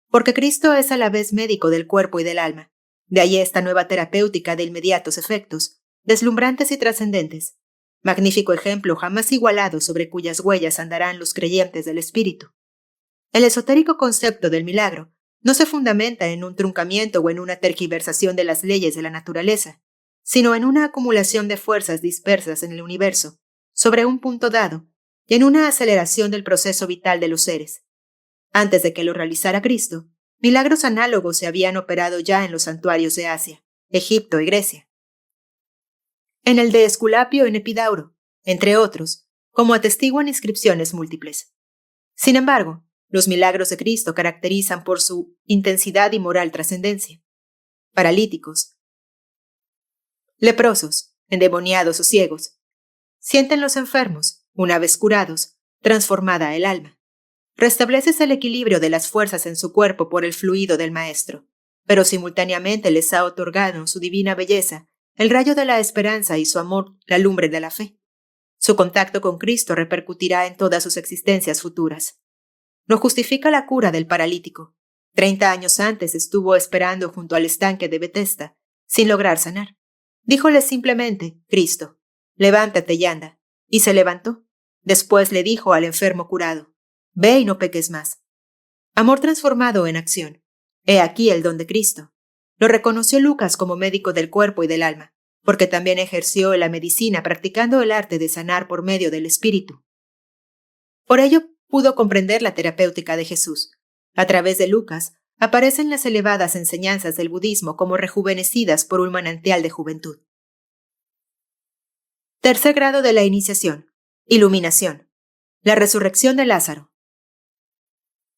Porque Cristo es a la vez médico del cuerpo y del alma. De ahí esta nueva terapéutica de inmediatos efectos, deslumbrantes y trascendentes. Magnífico ejemplo jamás igualado sobre cuyas huellas andarán los creyentes del Espíritu. El esotérico concepto del milagro no se fundamenta en un truncamiento o en una tergiversación de las leyes de la naturaleza, sino en una acumulación de fuerzas dispersas en el universo, sobre un punto dado, y en una aceleración del proceso vital de los seres. Antes de que lo realizara Cristo, milagros análogos se habían operado ya en los santuarios de Asia, Egipto y Grecia. En el de Esculapio en Epidauro, entre otros, como atestiguan inscripciones múltiples. Sin embargo, los milagros de Cristo caracterizan por su intensidad y moral trascendencia. Paralíticos, leprosos, endemoniados o ciegos, sienten los enfermos, una vez curados, transformada el alma. Restableces el equilibrio de las fuerzas en su cuerpo por el fluido del Maestro, pero simultáneamente les ha otorgado su divina belleza, el rayo de la esperanza y su amor, la lumbre de la fe. Su contacto con Cristo repercutirá en todas sus existencias futuras. No justifica la cura del paralítico. 30 años antes estuvo esperando junto al estanque de Betesda, sin lograr sanar. Díjole simplemente, Cristo, levántate y anda, y se levantó. Después le dijo al enfermo curado, ve y no peques más. Amor transformado en acción. He aquí el don de Cristo. Lo reconoció Lucas como médico del cuerpo y del alma, porque también ejerció la medicina practicando el arte de sanar por medio del espíritu. Por ello pudo comprender la terapéutica de Jesús. A través de Lucas aparecen las elevadas enseñanzas del budismo como rejuvenecidas por un manantial de juventud. Tercer grado de la iniciación. Iluminación. La resurrección de Lázaro.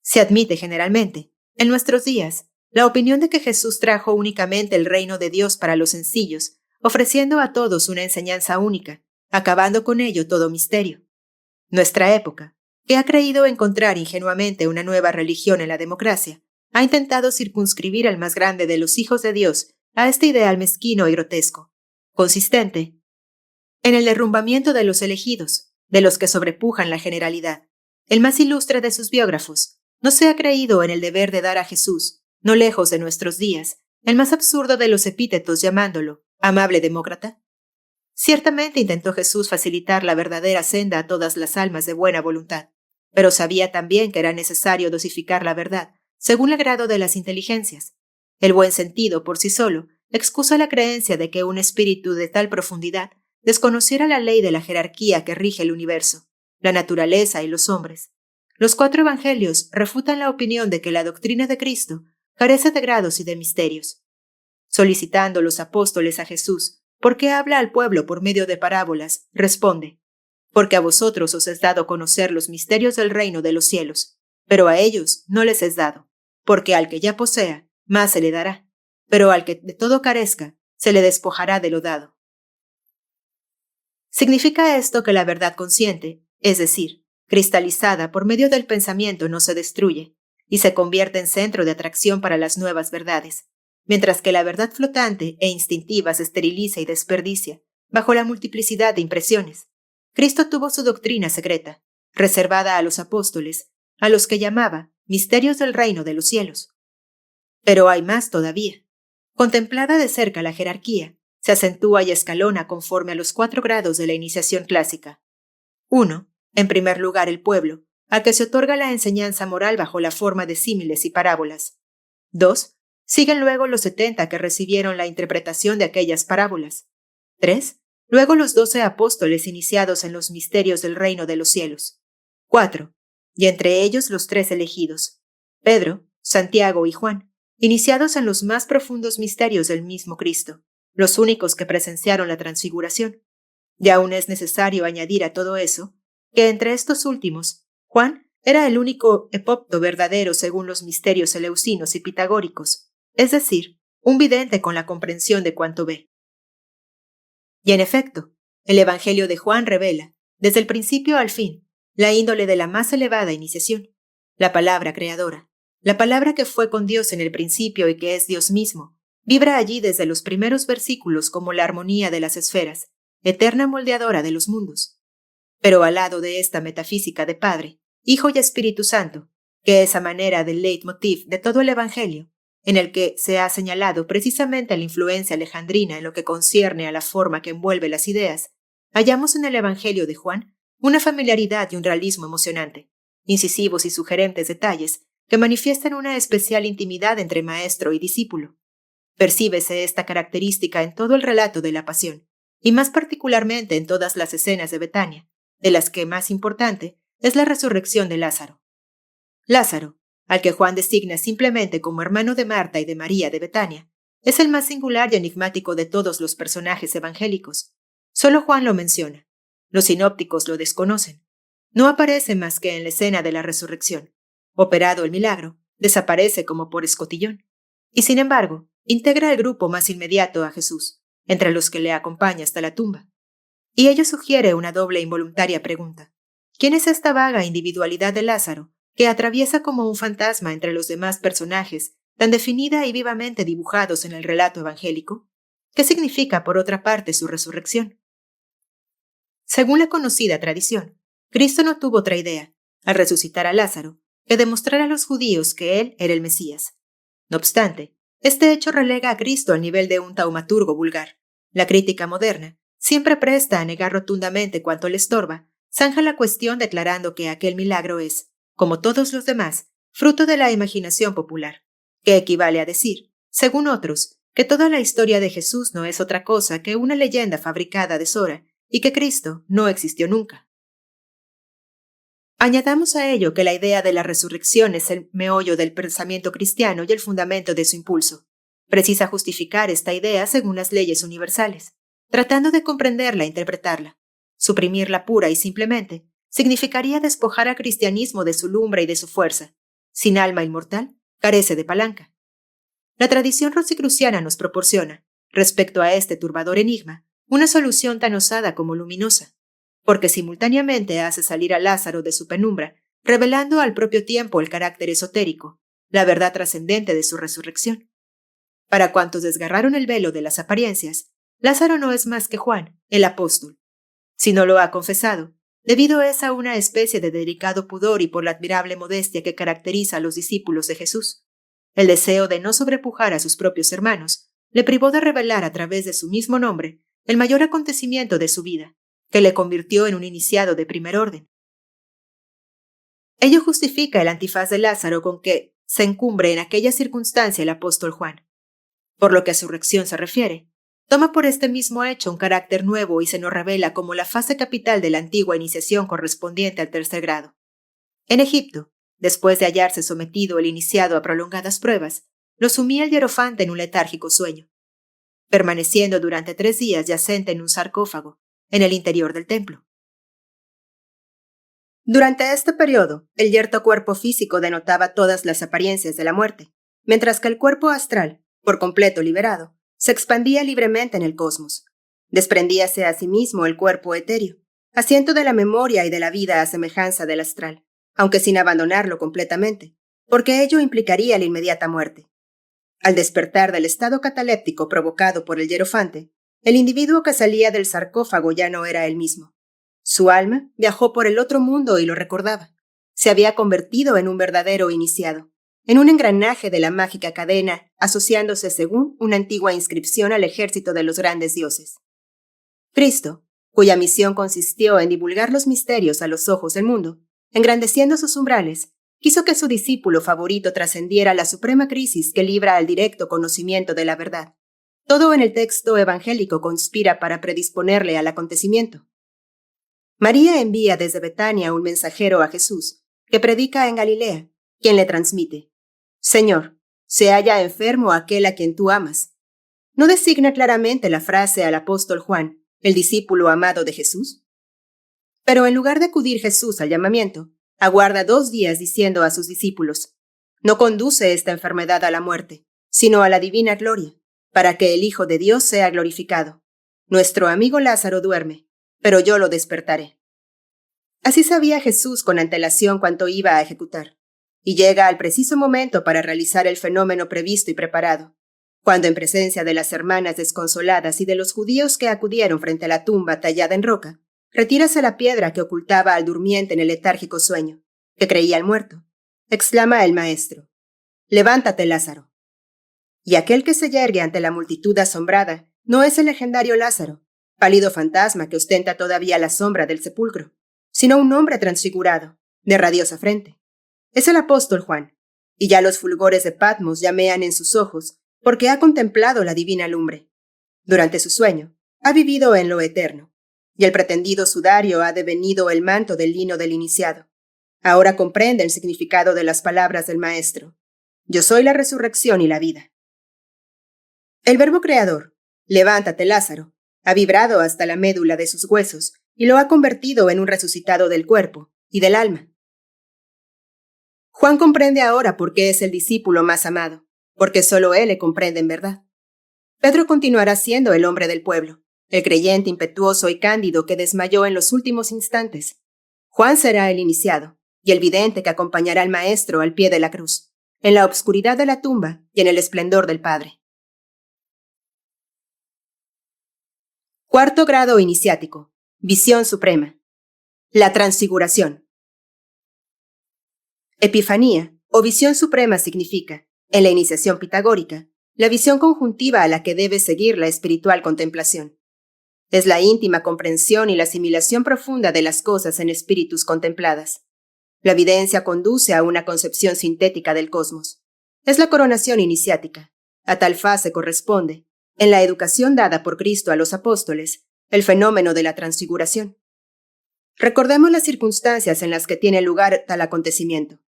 Se admite generalmente, en nuestros días, la opinión de que Jesús trajo únicamente el reino de Dios para los sencillos, ofreciendo a todos una enseñanza única, acabando con ello todo misterio. Nuestra época, que ha creído encontrar ingenuamente una nueva religión en la democracia, ha intentado circunscribir al más grande de los hijos de Dios a este ideal mezquino y grotesco, consistente en el derrumbamiento de los elegidos, de los que sobrepujan la generalidad. El más ilustre de sus biógrafos no se ha creído en el deber de dar a Jesús, no lejos de nuestros días, el más absurdo de los epítetos llamándolo amable demócrata. Ciertamente intentó Jesús facilitar la verdadera senda a todas las almas de buena voluntad, pero sabía también que era necesario dosificar la verdad, según el grado de las inteligencias. El buen sentido, por sí solo, excusa la creencia de que un espíritu de tal profundidad desconociera la ley de la jerarquía que rige el universo, la naturaleza y los hombres. Los 4 evangelios refutan la opinión de que la doctrina de Cristo carece de grados y de misterios. Solicitando los apóstoles a Jesús, ¿por qué habla al pueblo por medio de parábolas?, responde, porque a vosotros os es dado conocer los misterios del reino de los cielos, pero a ellos no les es dado, porque al que ya posea, más se le dará, pero al que de todo carezca, se le despojará de lo dado. Significa esto que la verdad consciente, es decir, cristalizada por medio del pensamiento, no se destruye, y se convierte en centro de atracción para las nuevas verdades, mientras que la verdad flotante e instintiva se esteriliza y desperdicia bajo la multiplicidad de impresiones. Cristo tuvo su doctrina secreta, reservada a los apóstoles, a los que llamaba misterios del reino de los cielos. Pero hay más todavía. Contemplada de cerca la jerarquía, se acentúa y escalona conforme a los 4 grados de la iniciación clásica. 1. En primer lugar, el pueblo, al que se otorga la enseñanza moral bajo la forma de símiles y parábolas. 2. Siguen luego los 70 que recibieron la interpretación de aquellas parábolas. 3. Luego los 12 apóstoles iniciados en los misterios del reino de los cielos. 4. Y entre ellos los 3 elegidos, Pedro, Santiago y Juan, iniciados en los más profundos misterios del mismo Cristo, los únicos que presenciaron la transfiguración. Y aún es necesario añadir a todo eso que entre estos últimos, Juan era el único epopto verdadero según los misterios eleusinos y pitagóricos, es decir, un vidente con la comprensión de cuanto ve. Y en efecto, el Evangelio de Juan revela, desde el principio al fin, la índole de la más elevada iniciación, la palabra creadora, la palabra que fue con Dios en el principio y que es Dios mismo, vibra allí desde los primeros versículos como la armonía de las esferas, eterna moldeadora de los mundos. Pero al lado de esta metafísica de Padre, Hijo y Espíritu Santo, que es a manera del leitmotiv de todo el Evangelio, en el que se ha señalado precisamente la influencia alejandrina en lo que concierne a la forma que envuelve las ideas, hallamos en el Evangelio de Juan una familiaridad y un realismo emocionante, incisivos y sugerentes detalles que manifiestan una especial intimidad entre maestro y discípulo. Percíbese esta característica en todo el relato de la pasión, y más particularmente en todas las escenas de Betania, de las que más importante es la resurrección de Lázaro. Lázaro, al que Juan designa simplemente como hermano de Marta y de María de Betania, es el más singular y enigmático de todos los personajes evangélicos. Solo Juan lo menciona. Los sinópticos lo desconocen. No aparece más que en la escena de la resurrección. Operado el milagro, desaparece como por escotillón. Y sin embargo, integra el grupo más inmediato a Jesús, entre los que le acompaña hasta la tumba. Y ello sugiere una doble e involuntaria pregunta. ¿Quién es esta vaga individualidad de Lázaro, que atraviesa como un fantasma entre los demás personajes, tan definida y vivamente dibujados en el relato evangélico? ¿Qué significa, por otra parte, su resurrección? Según la conocida tradición, Cristo no tuvo otra idea, al resucitar a Lázaro, que demostrar a los judíos que él era el Mesías. No obstante, este hecho relega a Cristo al nivel de un taumaturgo vulgar. La crítica moderna, siempre presta a negar rotundamente cuanto le estorba, zanja la cuestión declarando que aquel milagro es, como todos los demás, fruto de la imaginación popular, que equivale a decir, según otros, que toda la historia de Jesús no es otra cosa que una leyenda fabricada de Sora y que Cristo no existió nunca. Añadamos a ello que la idea de la resurrección es el meollo del pensamiento cristiano y el fundamento de su impulso. Precisa justificar esta idea según las leyes universales, tratando de comprenderla e interpretarla. Suprimirla pura y simplemente significaría despojar al cristianismo de su lumbre y de su fuerza. Sin alma inmortal, carece de palanca. La tradición rosicruciana nos proporciona, respecto a este turbador enigma, una solución tan osada como luminosa, porque simultáneamente hace salir a Lázaro de su penumbra, revelando al propio tiempo el carácter esotérico, la verdad trascendente de su resurrección. Para cuantos desgarraron el velo de las apariencias, Lázaro no es más que Juan, el apóstol. Si no lo ha confesado, debido es a una especie de delicado pudor y por la admirable modestia que caracteriza a los discípulos de Jesús. El deseo de no sobrepujar a sus propios hermanos le privó de revelar a través de su mismo nombre el mayor acontecimiento de su vida, que le convirtió en un iniciado de primer orden. Ello justifica el antifaz de Lázaro con que se encumbre en aquella circunstancia el apóstol Juan. Por lo que a su resurrección se refiere, toma por este mismo hecho un carácter nuevo y se nos revela como la fase capital de la antigua iniciación correspondiente al tercer grado. En Egipto, después de hallarse sometido el iniciado a prolongadas pruebas, lo sumía el hierofante en un letárgico sueño, permaneciendo durante 3 días yacente en un sarcófago, en el interior del templo. Durante este periodo, el yerto cuerpo físico denotaba todas las apariencias de la muerte, mientras que el cuerpo astral, por completo liberado, se expandía libremente en el cosmos. Desprendíase a sí mismo el cuerpo etéreo, asiento de la memoria y de la vida a semejanza del astral, aunque sin abandonarlo completamente, porque ello implicaría la inmediata muerte. Al despertar del estado cataléptico provocado por el hierofante, el individuo que salía del sarcófago ya no era él mismo. Su alma viajó por el otro mundo y lo recordaba. Se había convertido en un verdadero iniciado, en un engranaje de la mágica cadena, asociándose según una antigua inscripción al ejército de los grandes dioses. Cristo, cuya misión consistió en divulgar los misterios a los ojos del mundo, engrandeciendo sus umbrales, quiso que su discípulo favorito trascendiera la suprema crisis que libra al directo conocimiento de la verdad. Todo en el texto evangélico conspira para predisponerle al acontecimiento. María envía desde Betania un mensajero a Jesús, que predica en Galilea, quien le transmite: Señor, se halla enfermo aquel a quien tú amas. ¿No designa claramente la frase al apóstol Juan, el discípulo amado de Jesús? Pero en lugar de acudir Jesús al llamamiento, aguarda 2 días diciendo a sus discípulos: No conduce esta enfermedad a la muerte, sino a la divina gloria, para que el Hijo de Dios sea glorificado. Nuestro amigo Lázaro duerme, pero yo lo despertaré. Así sabía Jesús con antelación cuánto iba a ejecutar, y llega al preciso momento para realizar el fenómeno previsto y preparado, cuando en presencia de las hermanas desconsoladas y de los judíos que acudieron frente a la tumba tallada en roca, retírase la piedra que ocultaba al durmiente en el letárgico sueño, que creía el muerto. Exclama el maestro: Levántate, Lázaro. Y aquel que se yergue ante la multitud asombrada no es el legendario Lázaro, pálido fantasma que ostenta todavía la sombra del sepulcro, sino un hombre transfigurado, de radiosa frente. Es el apóstol Juan, y ya los fulgores de Patmos llamean en sus ojos, porque ha contemplado la divina lumbre. Durante su sueño, ha vivido en lo eterno, y el pretendido sudario ha devenido el manto del lino del iniciado. Ahora comprende el significado de las palabras del Maestro. Yo soy la resurrección y la vida. El Verbo Creador, levántate Lázaro, ha vibrado hasta la médula de sus huesos y lo ha convertido en un resucitado del cuerpo y del alma. Juan comprende ahora por qué es el discípulo más amado, porque solo él le comprende en verdad. Pedro continuará siendo el hombre del pueblo, el creyente impetuoso y cándido que desmayó en los últimos instantes. Juan será el iniciado y el vidente que acompañará al Maestro al pie de la cruz, en la obscuridad de la tumba y en el esplendor del Padre. Cuarto grado iniciático. Visión suprema. La transfiguración. Epifanía o visión suprema significa, en la iniciación pitagórica, la visión conjuntiva a la que debe seguir la espiritual contemplación. Es la íntima comprensión y la asimilación profunda de las cosas en espíritus contempladas. La evidencia conduce a una concepción sintética del cosmos. Es la coronación iniciática. A tal fase corresponde, en la educación dada por Cristo a los apóstoles, el fenómeno de la transfiguración. Recordemos las circunstancias en las que tiene lugar tal acontecimiento.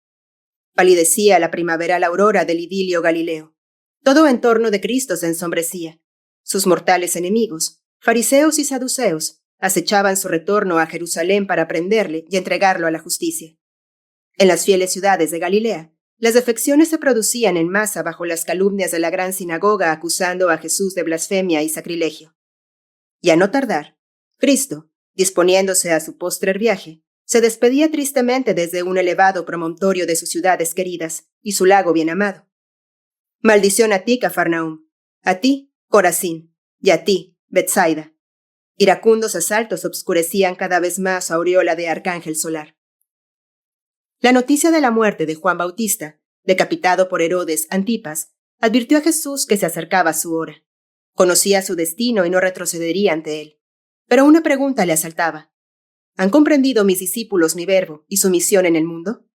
Palidecía la primaveral aurora del idilio galileo. Todo en torno de Cristo se ensombrecía. Sus mortales enemigos, fariseos y saduceos, acechaban su retorno a Jerusalén para prenderle y entregarlo a la justicia. En las fieles ciudades de Galilea, las defecciones se producían en masa bajo las calumnias de la gran sinagoga acusando a Jesús de blasfemia y sacrilegio. Y a no tardar, Cristo, disponiéndose a su postrer viaje, se despedía tristemente desde un elevado promontorio de sus ciudades queridas y su lago bien amado. Maldición a ti, Cafarnaúm, a ti, Corazín, y a ti, Betsaida. Iracundos asaltos obscurecían cada vez más su aureola de arcángel solar. La noticia de la muerte de Juan Bautista, decapitado por Herodes Antipas, advirtió a Jesús que se acercaba su hora. Conocía su destino y no retrocedería ante él. Pero una pregunta le asaltaba. ¿Han comprendido mis discípulos mi verbo y su misión en el mundo?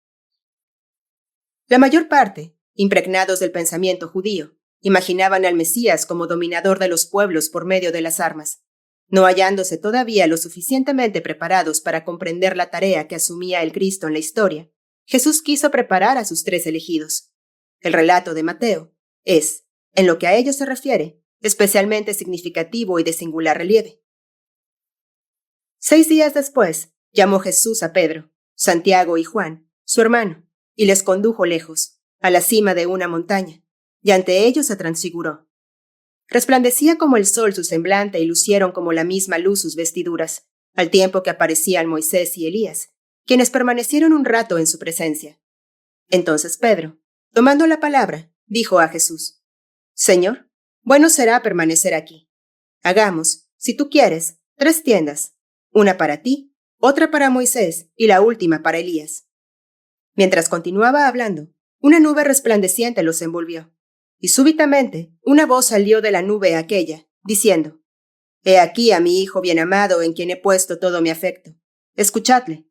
La mayor parte, impregnados del pensamiento judío, imaginaban al Mesías como dominador de los pueblos por medio de las armas, no hallándose todavía lo suficientemente preparados para comprender la tarea que asumía el Cristo en la historia. Jesús quiso preparar a sus 3 elegidos. El relato de Mateo es, en lo que a ellos se refiere, especialmente significativo y de singular relieve. 6 días después, llamó Jesús a Pedro, Santiago y Juan, su hermano, y les condujo lejos, a la cima de una montaña, y ante ellos se transfiguró. Resplandecía como el sol su semblante y lucieron como la misma luz sus vestiduras, al tiempo que aparecían Moisés y Elías, quienes permanecieron un rato en su presencia. Entonces Pedro, tomando la palabra, dijo a Jesús: Señor, bueno será permanecer aquí. Hagamos, si tú quieres, 3 tiendas, una para ti, otra para Moisés y la última para Elías. Mientras continuaba hablando, una nube resplandeciente los envolvió, y súbitamente una voz salió de la nube aquella, diciendo: He aquí a mi Hijo bien amado en quien he puesto todo mi afecto. Escuchadle.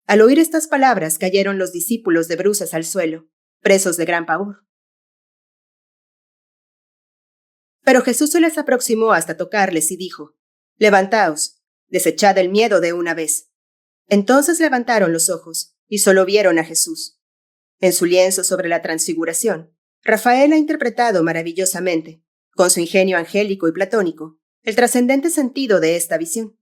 Al oír estas palabras cayeron los discípulos de bruças al suelo, presos de gran pavor. Pero Jesús se les aproximó hasta tocarles y dijo: Levantaos, desechad el miedo de una vez. Entonces levantaron los ojos y solo vieron a Jesús. En su lienzo sobre la transfiguración, Rafael ha interpretado maravillosamente, con su ingenio angélico y platónico, el trascendente sentido de esta visión.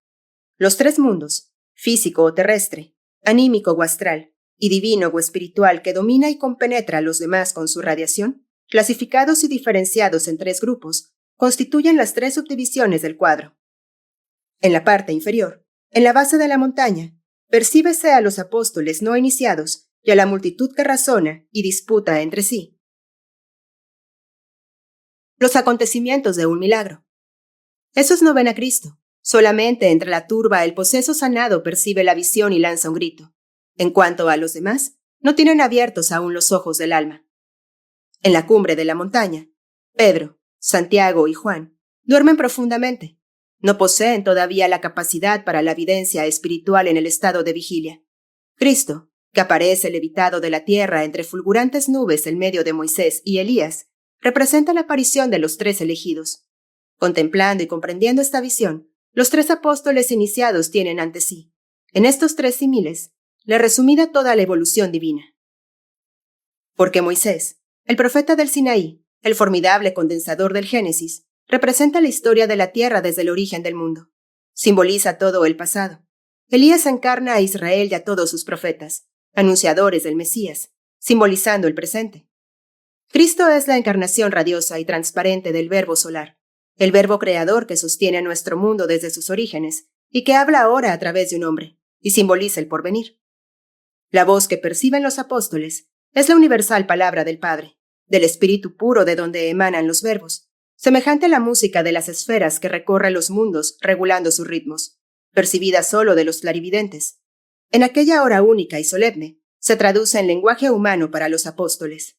Los 3 mundos, físico o terrestre, anímico o astral, y divino o espiritual que domina y compenetra a los demás con su radiación, clasificados y diferenciados en 3 grupos, constituyen las 3 subdivisiones del cuadro. En la parte inferior, en la base de la montaña, percíbese a los apóstoles no iniciados y a la multitud que razona y disputa entre sí. Los acontecimientos de un milagro. Esos no ven a Cristo. Solamente entre la turba el poseso sanado percibe la visión y lanza un grito. En cuanto a los demás, no tienen abiertos aún los ojos del alma. En la cumbre de la montaña, Pedro, Santiago y Juan duermen profundamente. No poseen todavía la capacidad para la evidencia espiritual en el estado de vigilia. Cristo, que aparece levitado de la tierra entre fulgurantes nubes en medio de Moisés y Elías, representa la aparición de los 3 elegidos. Contemplando y comprendiendo esta visión, los 3 apóstoles iniciados tienen ante sí, en estos 3 símiles, la resumida toda la evolución divina. Porque Moisés, el profeta del Sinaí, el formidable condensador del Génesis, representa la historia de la tierra desde el origen del mundo. Simboliza todo el pasado. Elías encarna a Israel y a todos sus profetas, anunciadores del Mesías, simbolizando el presente. Cristo es la encarnación radiosa y transparente del Verbo solar, el Verbo creador que sostiene a nuestro mundo desde sus orígenes y que habla ahora a través de un hombre, y simboliza el porvenir. La voz que perciben los apóstoles es la universal palabra del Padre, del Espíritu puro de donde emanan los verbos, semejante a la música de las esferas que recorre los mundos regulando sus ritmos, percibida solo de los clarividentes. En aquella hora única y solemne, se traduce en lenguaje humano para los apóstoles.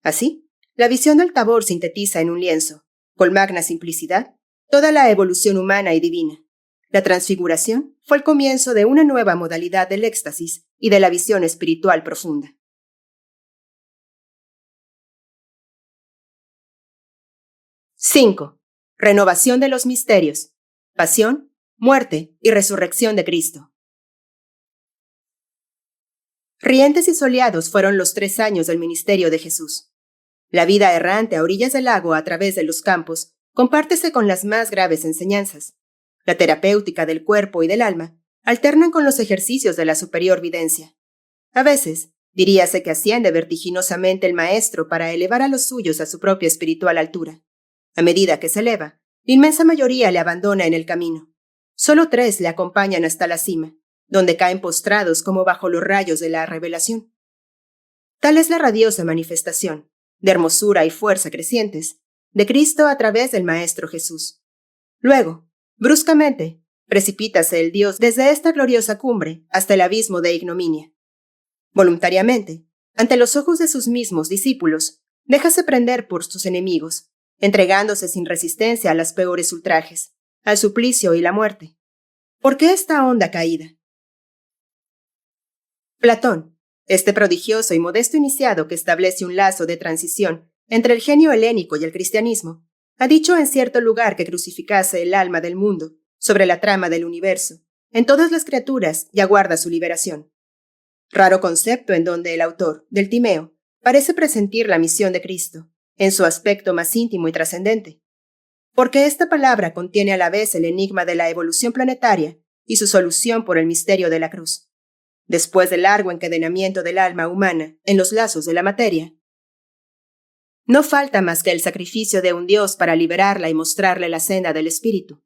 Así, la visión del Tabor sintetiza en un lienzo, con magna simplicidad, toda la evolución humana y divina. La transfiguración fue el comienzo de una nueva modalidad del éxtasis y de la visión espiritual profunda. 5. Renovación de los misterios. Pasión, muerte y resurrección de Cristo. Rientes y soleados fueron los 3 años del ministerio de Jesús. La vida errante a orillas del lago a través de los campos compártese con las más graves enseñanzas. La terapéutica del cuerpo y del alma alternan con los ejercicios de la superior videncia. A veces, diríase que asciende vertiginosamente el maestro para elevar a los suyos a su propia espiritual altura. A medida que se eleva, la inmensa mayoría le abandona en el camino. Solo 3 le acompañan hasta la cima, donde caen postrados como bajo los rayos de la revelación. Tal es la radiosa manifestación, de hermosura y fuerza crecientes, de Cristo a través del Maestro Jesús. Luego, bruscamente, precipítase el Dios desde esta gloriosa cumbre hasta el abismo de ignominia. Voluntariamente, ante los ojos de sus mismos discípulos, déjase prender por sus enemigos, entregándose sin resistencia a las peores ultrajes, al suplicio y la muerte. ¿Por qué esta honda caída? Platón, este prodigioso y modesto iniciado que establece un lazo de transición entre el genio helénico y el cristianismo, ha dicho en cierto lugar que crucificase el alma del mundo sobre la trama del universo, en todas las criaturas, y aguarda su liberación. Raro concepto en donde el autor, del Timeo, parece presentir la misión de Cristo, en su aspecto más íntimo y trascendente. Porque esta palabra contiene a la vez el enigma de la evolución planetaria y su solución por el misterio de la cruz. Después del largo encadenamiento del alma humana en los lazos de la materia, no falta más que el sacrificio de un Dios para liberarla y mostrarle la senda del Espíritu.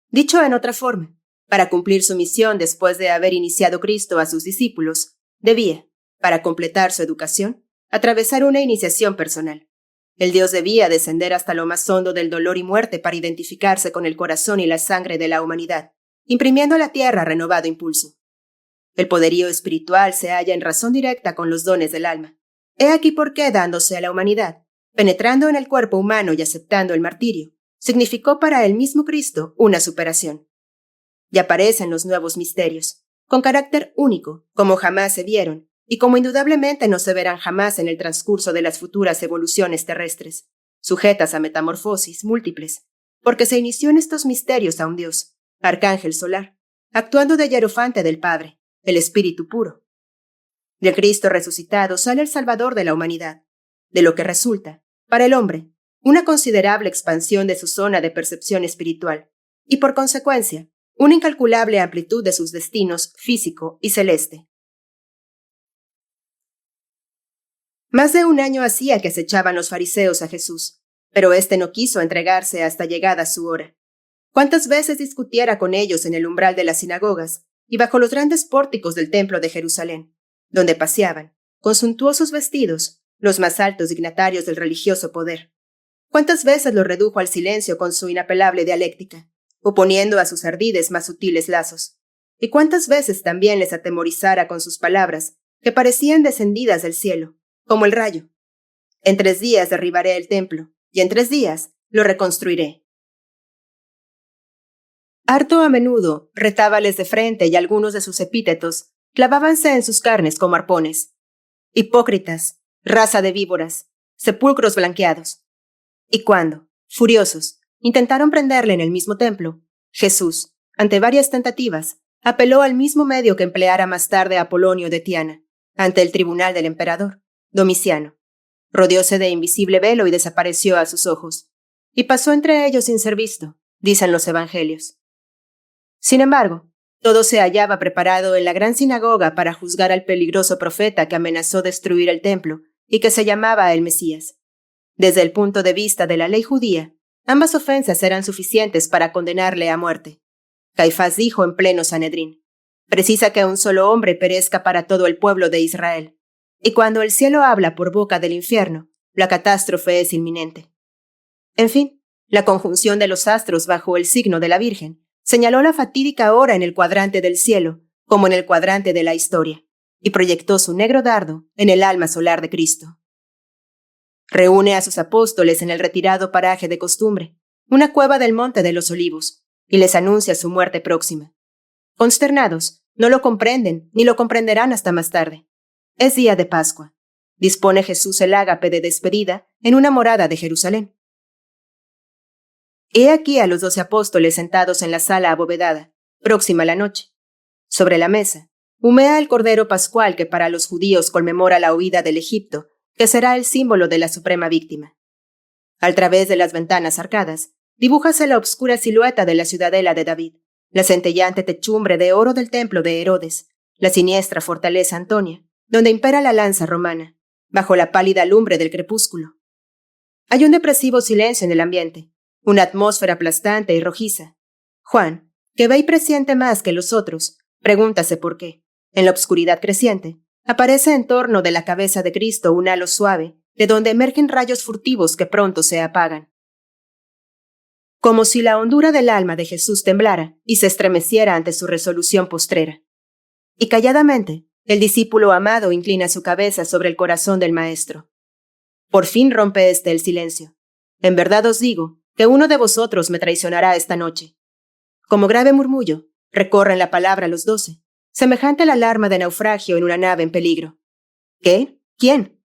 Dicho en otra forma, para cumplir su misión después de haber iniciado Cristo a sus discípulos, debía, para completar su educación, atravesar una iniciación personal. El Dios debía descender hasta lo más hondo del dolor y muerte para identificarse con el corazón y la sangre de la humanidad, imprimiendo a la tierra renovado impulso. El poderío espiritual se halla en razón directa con los dones del alma. He aquí por qué, dándose a la humanidad, penetrando en el cuerpo humano y aceptando el martirio, significó para el mismo Cristo una superación. Y aparecen los nuevos misterios, con carácter único, como jamás se vieron, y como indudablemente no se verán jamás en el transcurso de las futuras evoluciones terrestres, sujetas a metamorfosis múltiples, porque se inició en estos misterios a un Dios, arcángel solar, actuando de hierofante del Padre, el Espíritu puro. Del Cristo resucitado sale el Salvador de la humanidad, de lo que resulta, para el hombre, una considerable expansión de su zona de percepción espiritual, y por consecuencia, una incalculable amplitud de sus destinos físico y celeste. Más de 1 año hacía que acechaban los fariseos a Jesús, pero éste no quiso entregarse hasta llegada su hora. ¿Cuántas veces discutiera con ellos en el umbral de las sinagogas y bajo los grandes pórticos del templo de Jerusalén, donde paseaban, con suntuosos vestidos, los más altos dignatarios del religioso poder? ¿Cuántas veces los redujo al silencio con su inapelable dialéctica, oponiendo a sus ardides más sutiles lazos? ¿Y cuántas veces también les atemorizara con sus palabras, que parecían descendidas del cielo, como el rayo? En 3 días derribaré el templo, y en 3 días lo reconstruiré. Harto a menudo retábales de frente y algunos de sus epítetos clavábanse en sus carnes como arpones. Hipócritas, raza de víboras, sepulcros blanqueados. Y cuando, furiosos, intentaron prenderle en el mismo templo, Jesús, ante varias tentativas, apeló al mismo medio que empleara más tarde Apolonio de Tiana, ante el tribunal del emperador, Domiciano. Rodeóse de invisible velo y desapareció a sus ojos, y pasó entre ellos sin ser visto, dicen los evangelios. Sin embargo, todo se hallaba preparado en la gran sinagoga para juzgar al peligroso profeta que amenazó destruir el templo y que se llamaba el Mesías. Desde el punto de vista de la ley judía, ambas ofensas eran suficientes para condenarle a muerte. Caifás dijo en pleno Sanedrín: «Precisa que un solo hombre perezca para todo el pueblo de Israel. Y cuando el cielo habla por boca del infierno, la catástrofe es inminente». En fin, la conjunción de los astros bajo el signo de la Virgen señaló la fatídica hora en el cuadrante del cielo como en el cuadrante de la historia, y proyectó su negro dardo en el alma solar de Cristo. Reúne a sus apóstoles en el retirado paraje de costumbre, una cueva del Monte de los Olivos, y les anuncia su muerte próxima. Consternados, no lo comprenden ni lo comprenderán hasta más tarde. Es día de Pascua. Dispone Jesús el ágape de despedida en una morada de Jerusalén. He aquí a los 12 apóstoles sentados en la sala abovedada, próxima a la noche. Sobre la mesa, humea el cordero pascual que para los judíos conmemora la huida del Egipto, que será el símbolo de la suprema víctima. Al través de las ventanas arcadas, dibújase la obscura silueta de la ciudadela de David, la centellante techumbre de oro del templo de Herodes, la siniestra fortaleza Antonia, donde impera la lanza romana, bajo la pálida lumbre del crepúsculo. Hay un depresivo silencio en el ambiente, una atmósfera aplastante y rojiza. Juan, que ve y presiente más que los otros, pregúntase por qué, en la obscuridad creciente, aparece en torno de la cabeza de Cristo un halo suave, de donde emergen rayos furtivos que pronto se apagan. Como si la hondura del alma de Jesús temblara y se estremeciera ante su resolución postrera. Y calladamente, el discípulo amado inclina su cabeza sobre el corazón del Maestro. Por fin rompe el silencio. En verdad os digo que uno de vosotros me traicionará esta noche. Como grave murmullo, recorren la palabra los 12, semejante a la alarma de naufragio en una nave en peligro. ¿Qué? ¿Quién?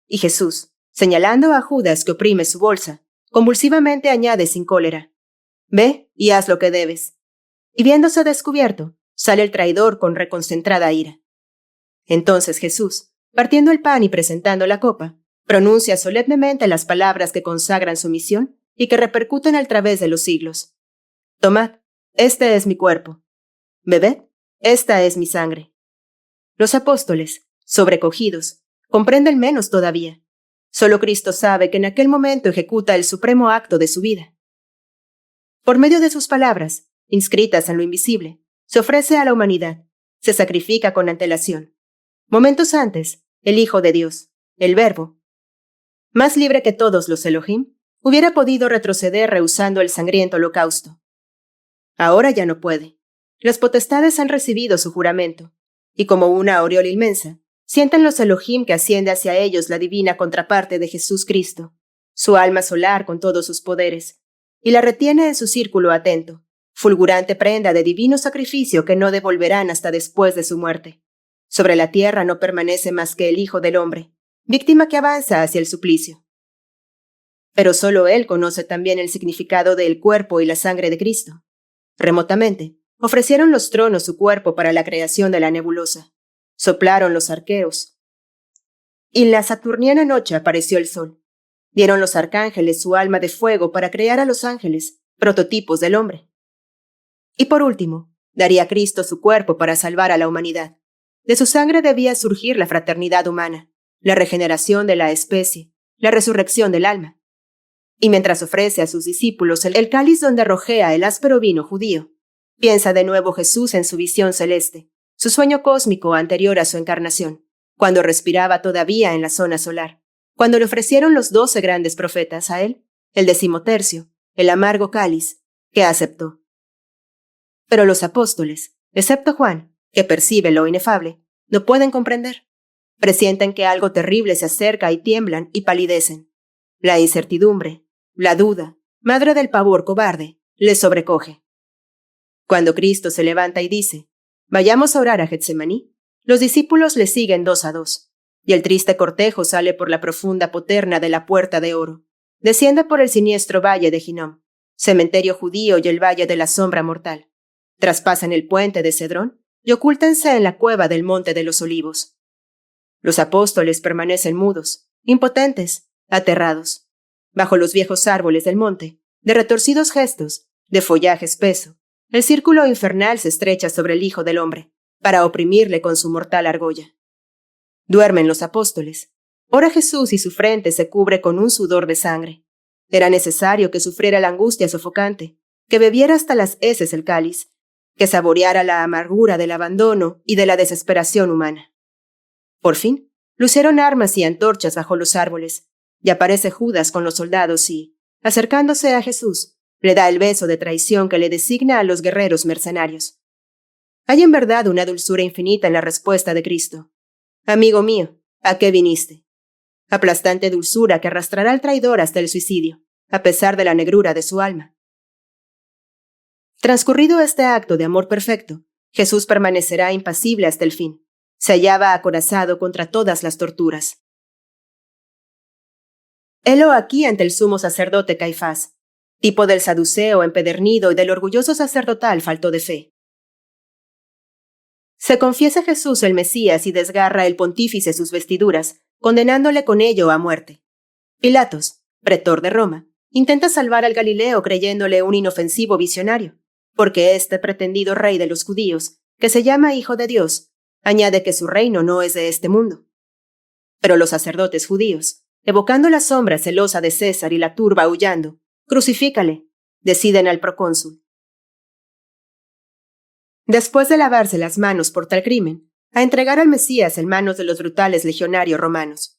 Y Jesús, señalando a Judas que oprime su bolsa, convulsivamente añade sin cólera: «Ve y haz lo que debes». Y viéndose descubierto, sale el traidor con reconcentrada ira. Entonces Jesús, partiendo el pan y presentando la copa, pronuncia solemnemente las palabras que consagran su misión y que repercuten al través de los siglos. «Tomad, este es mi cuerpo. Bebed, esta es mi sangre». Los apóstoles, sobrecogidos, comprenden menos todavía. Solo Cristo sabe que en aquel momento ejecuta el supremo acto de su vida. Por medio de sus palabras, inscritas en lo invisible, se ofrece a la humanidad, se sacrifica con antelación. Momentos antes, el Hijo de Dios, el Verbo, más libre que todos los Elohim, hubiera podido retroceder rehusando el sangriento holocausto. Ahora ya no puede. Las potestades han recibido su juramento, y como una aureola inmensa, sienten los Elohim que asciende hacia ellos la divina contraparte de Jesús Cristo, su alma solar con todos sus poderes, y la retiene en su círculo atento, fulgurante prenda de divino sacrificio que no devolverán hasta después de su muerte. Sobre la tierra no permanece más que el Hijo del Hombre, víctima que avanza hacia el suplicio. Pero solo Él conoce también el significado del cuerpo y la sangre de Cristo. Remotamente, ofrecieron los tronos su cuerpo para la creación de la nebulosa. Soplaron los arqueros, y en la saturniana noche apareció el sol. Dieron los arcángeles su alma de fuego para crear a los ángeles, prototipos del hombre. Y por último, daría Cristo su cuerpo para salvar a la humanidad. De su sangre debía surgir la fraternidad humana, la regeneración de la especie, la resurrección del alma. Y mientras ofrece a sus discípulos el cáliz donde rojea el áspero vino judío, piensa de nuevo Jesús en su visión celeste, su sueño cósmico anterior a su encarnación, cuando respiraba todavía en la zona solar, cuando le ofrecieron los 12 grandes profetas a él, el 13º, el amargo cáliz, que aceptó. Pero los apóstoles, excepto Juan, que percibe lo inefable, no pueden comprender. Presienten que algo terrible se acerca y tiemblan y palidecen. La incertidumbre, la duda, madre del pavor cobarde, les sobrecoge. Cuando Cristo se levanta y dice: «Vayamos a orar a Getsemaní», los discípulos le siguen 2 a 2, y el triste cortejo sale por la profunda poterna de la Puerta de Oro, desciende por el siniestro valle de Ginom, cementerio judío y el valle de la sombra mortal. Traspasan el puente de Cedrón y ocúltanse en la cueva del monte de los olivos. Los apóstoles permanecen mudos, impotentes, aterrados, bajo los viejos árboles del monte, de retorcidos gestos, de follaje espeso. El círculo infernal se estrecha sobre el Hijo del Hombre, para oprimirle con su mortal argolla. Duermen los apóstoles. Ora Jesús y su frente se cubre con un sudor de sangre. Era necesario que sufriera la angustia sofocante, que bebiera hasta las heces el cáliz, que saboreara la amargura del abandono y de la desesperación humana. Por fin, lucieron armas y antorchas bajo los árboles, y aparece Judas con los soldados y, acercándose a Jesús, le da el beso de traición que le designa a los guerreros mercenarios. Hay en verdad una dulzura infinita en la respuesta de Cristo. Amigo mío, ¿a qué viniste? Aplastante dulzura que arrastrará al traidor hasta el suicidio, a pesar de la negrura de su alma. Transcurrido este acto de amor perfecto, Jesús permanecerá impasible hasta el fin. Se hallaba acorazado contra todas las torturas. Helo aquí ante el sumo sacerdote Caifás, tipo del saduceo empedernido y del orgulloso sacerdotal falto de fe. Se confiesa Jesús el Mesías y desgarra el pontífice sus vestiduras, condenándole con ello a muerte. Pilatos, pretor de Roma, intenta salvar al Galileo creyéndole un inofensivo visionario, porque este pretendido rey de los judíos, que se llama Hijo de Dios, añade que su reino no es de este mundo. Pero los sacerdotes judíos, evocando la sombra celosa de César y la turba aullando, «Crucifícale», deciden al procónsul. Después de lavarse las manos por tal crimen, a entregar al Mesías en manos de los brutales legionarios romanos.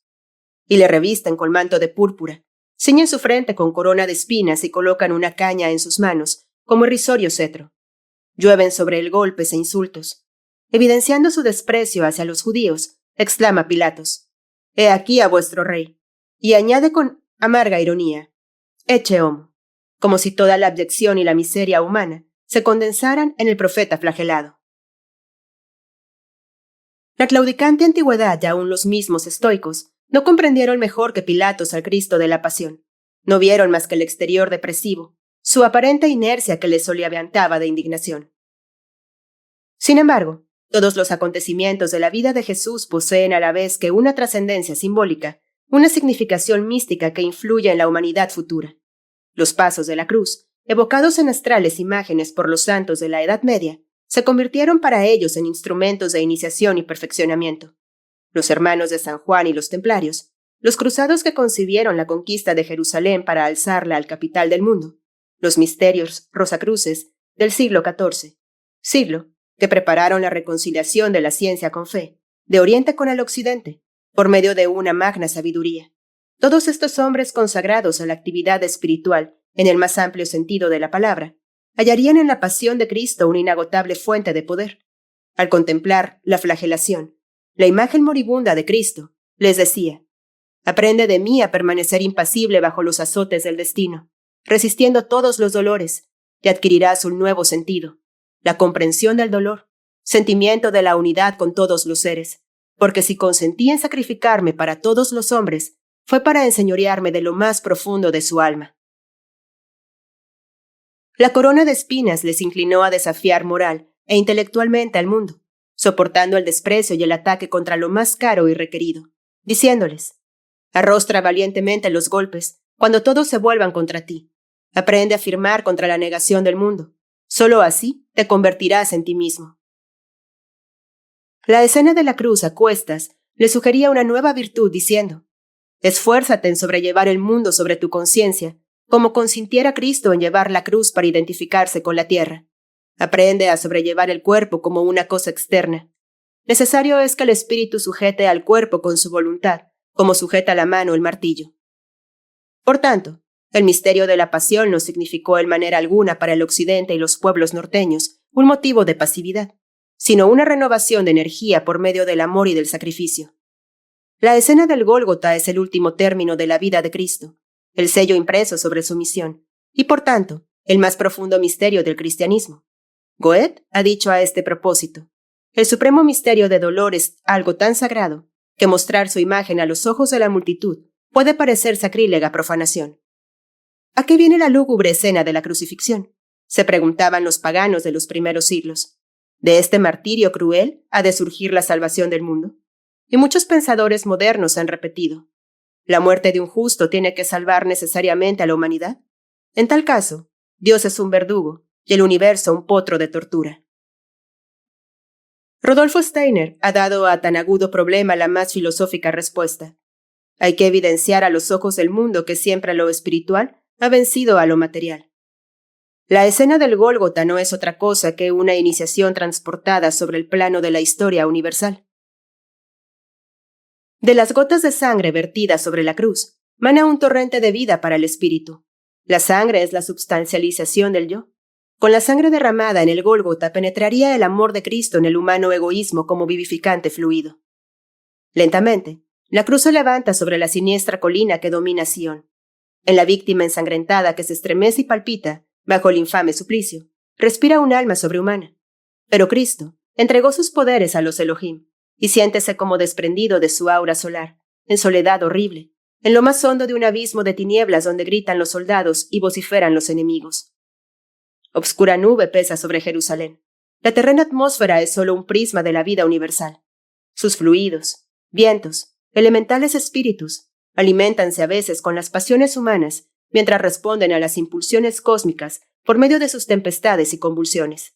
Y le revisten con manto de púrpura, ciñen su frente con corona de espinas y colocan una caña en sus manos, como irrisorio cetro. Llueven sobre él golpes e insultos. Evidenciando su desprecio hacia los judíos, exclama Pilatos: «He aquí a vuestro rey», y añade con amarga ironía: «Ecce homo», como si toda la abyección y la miseria humana se condensaran en el profeta flagelado. La claudicante antigüedad y aún los mismos estoicos no comprendieron mejor que Pilatos al Cristo de la Pasión. No vieron más que el exterior depresivo, su aparente inercia que les soliviantaba de indignación. Sin embargo, todos los acontecimientos de la vida de Jesús poseen a la vez que una trascendencia simbólica, una significación mística que influye en la humanidad futura. Los pasos de la cruz, evocados en astrales imágenes por los santos de la Edad Media, se convirtieron para ellos en instrumentos de iniciación y perfeccionamiento. Los hermanos de San Juan y los templarios, los cruzados que concibieron la conquista de Jerusalén para alzarla al capital del mundo, los misterios rosacruces del siglo XIV, siglo que prepararon la reconciliación de la ciencia con fe, de Oriente con el Occidente, por medio de una magna sabiduría. Todos estos hombres consagrados a la actividad espiritual en el más amplio sentido de la palabra, hallarían en la pasión de Cristo una inagotable fuente de poder. Al contemplar la flagelación, la imagen moribunda de Cristo, les decía: «Aprende de mí a permanecer impasible bajo los azotes del destino, resistiendo todos los dolores, y adquirirás un nuevo sentido, la comprensión del dolor, sentimiento de la unidad con todos los seres, porque si consentí en sacrificarme para todos los hombres, fue para enseñorearme de lo más profundo de su alma». La corona de espinas les inclinó a desafiar moral e intelectualmente al mundo, soportando el desprecio y el ataque contra lo más caro y requerido, diciéndoles: «Arrostra valientemente los golpes cuando todos se vuelvan contra ti. Aprende a firmar contra la negación del mundo. Solo así te convertirás en ti mismo». La escena de la cruz a cuestas le sugería una nueva virtud diciendo: «Esfuérzate en sobrellevar el mundo sobre tu conciencia, como consintiera Cristo en llevar la cruz para identificarse con la tierra. Aprende a sobrellevar el cuerpo como una cosa externa. Necesario es que el espíritu sujete al cuerpo con su voluntad, como sujeta la mano el martillo». Por tanto, el misterio de la pasión no significó en manera alguna para el occidente y los pueblos norteños un motivo de pasividad, sino una renovación de energía por medio del amor y del sacrificio. La escena del Gólgota es el último término de la vida de Cristo, el sello impreso sobre su misión, y por tanto, el más profundo misterio del cristianismo. Goethe ha dicho a este propósito: «El supremo misterio de dolor es algo tan sagrado que mostrar su imagen a los ojos de la multitud puede parecer sacrílega profanación». ¿A qué viene la lúgubre escena de la crucifixión?, se preguntaban los paganos de los primeros siglos. ¿De este martirio cruel ha de surgir la salvación del mundo? Y muchos pensadores modernos han repetido: ¿la muerte de un justo tiene que salvar necesariamente a la humanidad? En tal caso, Dios es un verdugo y el universo un potro de tortura. Rodolfo Steiner ha dado a tan agudo problema la más filosófica respuesta. Hay que evidenciar a los ojos del mundo que siempre lo espiritual ha vencido a lo material. La escena del Gólgota no es otra cosa que una iniciación transportada sobre el plano de la historia universal. De las gotas de sangre vertidas sobre la cruz, mana un torrente de vida para el espíritu. La sangre es la substancialización del yo. Con la sangre derramada en el Gólgota penetraría el amor de Cristo en el humano egoísmo como vivificante fluido. Lentamente, la cruz se levanta sobre la siniestra colina que domina Sion. En la víctima ensangrentada que se estremece y palpita bajo el infame suplicio, respira un alma sobrehumana. Pero Cristo entregó sus poderes a los Elohim y siéntese como desprendido de su aura solar, en soledad horrible, en lo más hondo de un abismo de tinieblas donde gritan los soldados y vociferan los enemigos. Obscura nube pesa sobre Jerusalén. La terrena atmósfera es solo un prisma de la vida universal. Sus fluidos, vientos, elementales espíritus, aliméntanse a veces con las pasiones humanas mientras responden a las impulsiones cósmicas por medio de sus tempestades y convulsiones.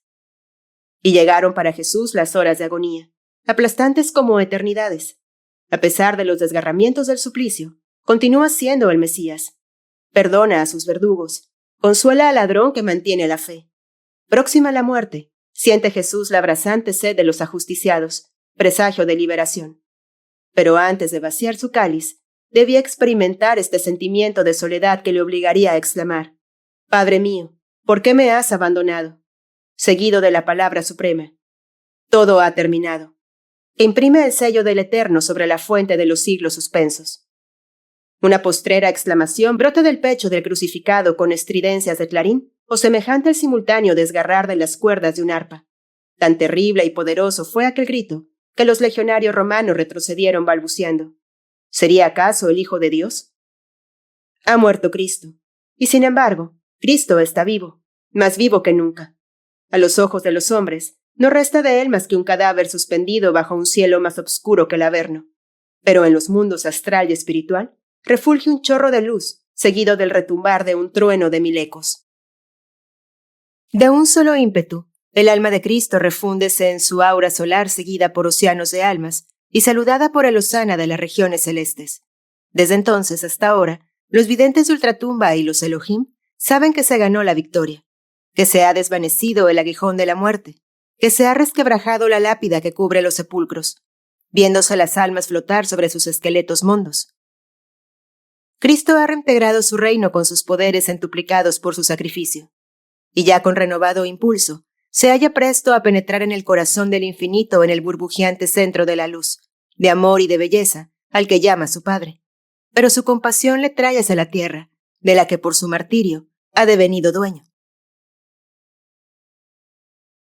Y llegaron para Jesús las horas de agonía, aplastantes como eternidades. A pesar de los desgarramientos del suplicio, continúa siendo el Mesías. Perdona a sus verdugos, consuela al ladrón que mantiene la fe. Próxima a la muerte, siente Jesús la abrasante sed de los ajusticiados, presagio de liberación. Pero antes de vaciar su cáliz, debía experimentar este sentimiento de soledad que le obligaría a exclamar: Padre mío, ¿por qué me has abandonado? Seguido de la palabra suprema: todo ha terminado. Que imprime el sello del Eterno sobre la fuente de los siglos suspensos. Una postrera exclamación brota del pecho del crucificado con estridencias de clarín o semejante al simultáneo desgarrar de las cuerdas de un arpa. Tan terrible y poderoso fue aquel grito que los legionarios romanos retrocedieron balbuceando: ¿sería acaso el Hijo de Dios? Ha muerto Cristo, y sin embargo, Cristo está vivo, más vivo que nunca. A los ojos de los hombres, no resta de él más que un cadáver suspendido bajo un cielo más oscuro que el averno. Pero en los mundos astral y espiritual, refulge un chorro de luz, seguido del retumbar de un trueno de 1000 ecos. De un solo ímpetu, el alma de Cristo refúndese en su aura solar seguida por océanos de almas y saludada por el hosana de las regiones celestes. Desde entonces hasta ahora, los videntes de ultratumba y los Elohim saben que se ganó la victoria, que se ha desvanecido el aguijón de la muerte, que se ha resquebrajado la lápida que cubre los sepulcros, viéndose las almas flotar sobre sus esqueletos mondos. Cristo ha reintegrado su reino con sus poderes centuplicados por su sacrificio, y ya con renovado impulso, se halla presto a penetrar en el corazón del infinito en el burbujeante centro de la luz, de amor y de belleza, al que llama su Padre. Pero su compasión le trae hacia la tierra, de la que por su martirio ha devenido dueño.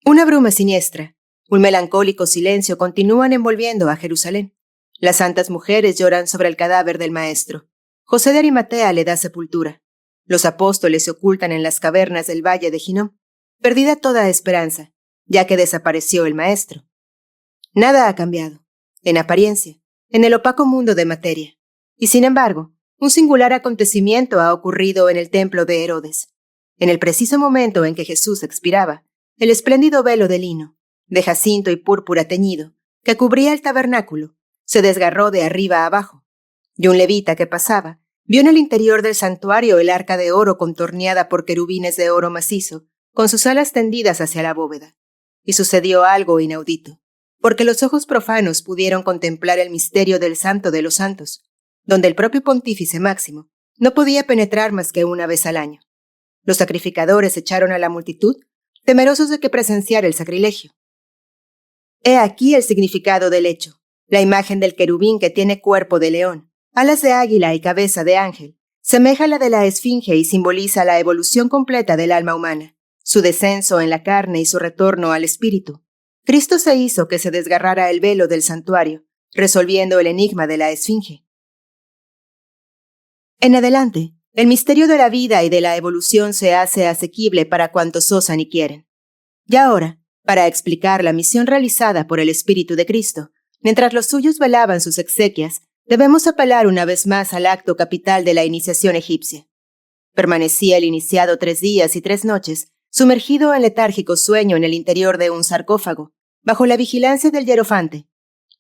Una bruma siniestra, un melancólico silencio continúan envolviendo a Jerusalén. Las santas mujeres lloran sobre el cadáver del Maestro. José de Arimatea le da sepultura. Los apóstoles se ocultan en las cavernas del valle de Hinnom, perdida toda esperanza, ya que desapareció el Maestro. Nada ha cambiado, en apariencia, en el opaco mundo de materia. Y sin embargo, un singular acontecimiento ha ocurrido en el templo de Herodes. En el preciso momento en que Jesús expiraba, el espléndido velo de lino, de jacinto y púrpura teñido, que cubría el tabernáculo, se desgarró de arriba a abajo, y un levita que pasaba vio en el interior del santuario el arca de oro contorneada por querubines de oro macizo, con sus alas tendidas hacia la bóveda. Y sucedió algo inaudito, porque los ojos profanos pudieron contemplar el misterio del Santo de los Santos, donde el propio Pontífice Máximo no podía penetrar más que una vez al año. Los sacrificadores echaron a la multitud, temerosos de que presenciara el sacrilegio. He aquí el significado del hecho: la imagen del querubín que tiene cuerpo de león, alas de águila y cabeza de ángel, semeja a la de la esfinge y simboliza la evolución completa del alma humana, su descenso en la carne y su retorno al espíritu. Cristo se hizo que se desgarrara el velo del santuario, resolviendo el enigma de la esfinge. En adelante, el misterio de la vida y de la evolución se hace asequible para cuantos osan y quieren. Y ahora, para explicar la misión realizada por el Espíritu de Cristo, mientras los suyos velaban sus exequias, debemos apelar una vez más al acto capital de la iniciación egipcia. Permanecía el iniciado 3 días y 3 noches, sumergido en letárgico sueño en el interior de un sarcófago, bajo la vigilancia del hierofante.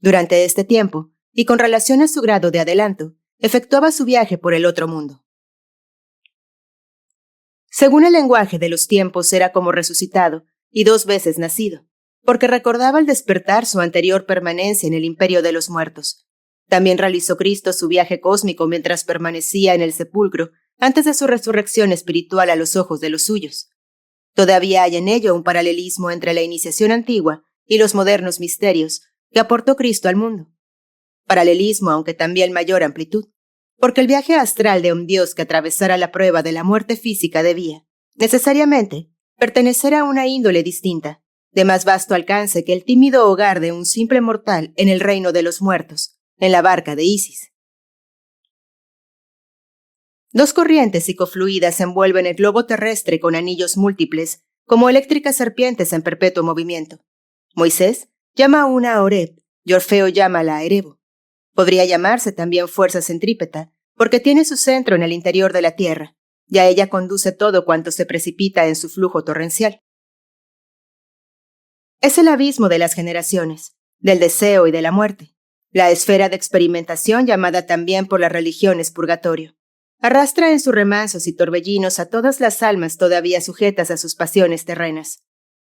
Durante este tiempo, y con relación a su grado de adelanto, efectuaba su viaje por el otro mundo. Según el lenguaje de los tiempos, era como resucitado y 2 veces nacido, porque recordaba al despertar su anterior permanencia en el imperio de los muertos. También realizó Cristo su viaje cósmico mientras permanecía en el sepulcro antes de su resurrección espiritual a los ojos de los suyos. Todavía hay en ello un paralelismo entre la iniciación antigua y los modernos misterios que aportó Cristo al mundo. Paralelismo, aunque también mayor amplitud, porque el viaje astral de un Dios que atravesara la prueba de la muerte física debía, necesariamente, pertenecer a una índole distinta, de más vasto alcance que el tímido hogar de un simple mortal en el reino de los muertos, en la barca de Isis. 2 corrientes psicofluidas envuelven el globo terrestre con anillos múltiples, como eléctricas serpientes en perpetuo movimiento. Moisés llama a una Oreb y Orfeo llama a la Erebo. Podría llamarse también fuerza centrípeta, porque tiene su centro en el interior de la tierra, y a ella conduce todo cuanto se precipita en su flujo torrencial. Es el abismo de las generaciones, del deseo y de la muerte, la esfera de experimentación llamada también por las religiones purgatorio. Arrastra en sus remansos y torbellinos a todas las almas todavía sujetas a sus pasiones terrenas.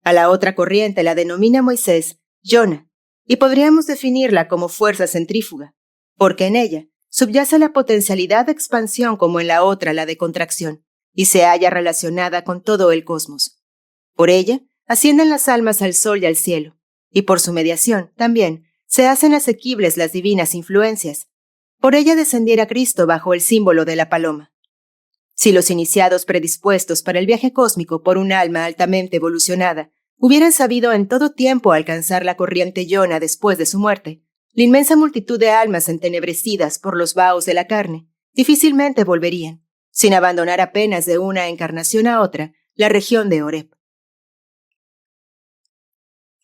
A la otra corriente la denomina Moisés Yona, y podríamos definirla como fuerza centrífuga, porque en ella subyace la potencialidad de expansión como en la otra la de contracción, y se halla relacionada con todo el cosmos. Por ella ascienden las almas al sol y al cielo, y por su mediación, también, se hacen asequibles las divinas influencias. Por ella descendiera Cristo bajo el símbolo de la paloma. Si los iniciados predispuestos para el viaje cósmico por un alma altamente evolucionada hubieran sabido en todo tiempo alcanzar la corriente Yona después de su muerte, la inmensa multitud de almas entenebrecidas por los vaos de la carne difícilmente volverían, sin abandonar apenas de una encarnación a otra, la región de Oreb.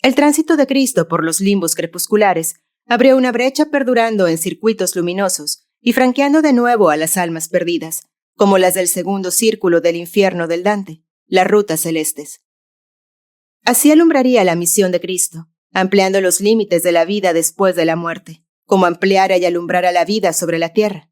El tránsito de Cristo por los limbos crepusculares abrió una brecha perdurando en circuitos luminosos y franqueando de nuevo a las almas perdidas, como las del segundo círculo del infierno del Dante, las rutas celestes. Así alumbraría la misión de Cristo, ampliando los límites de la vida después de la muerte, como ampliara y alumbrara la vida sobre la tierra.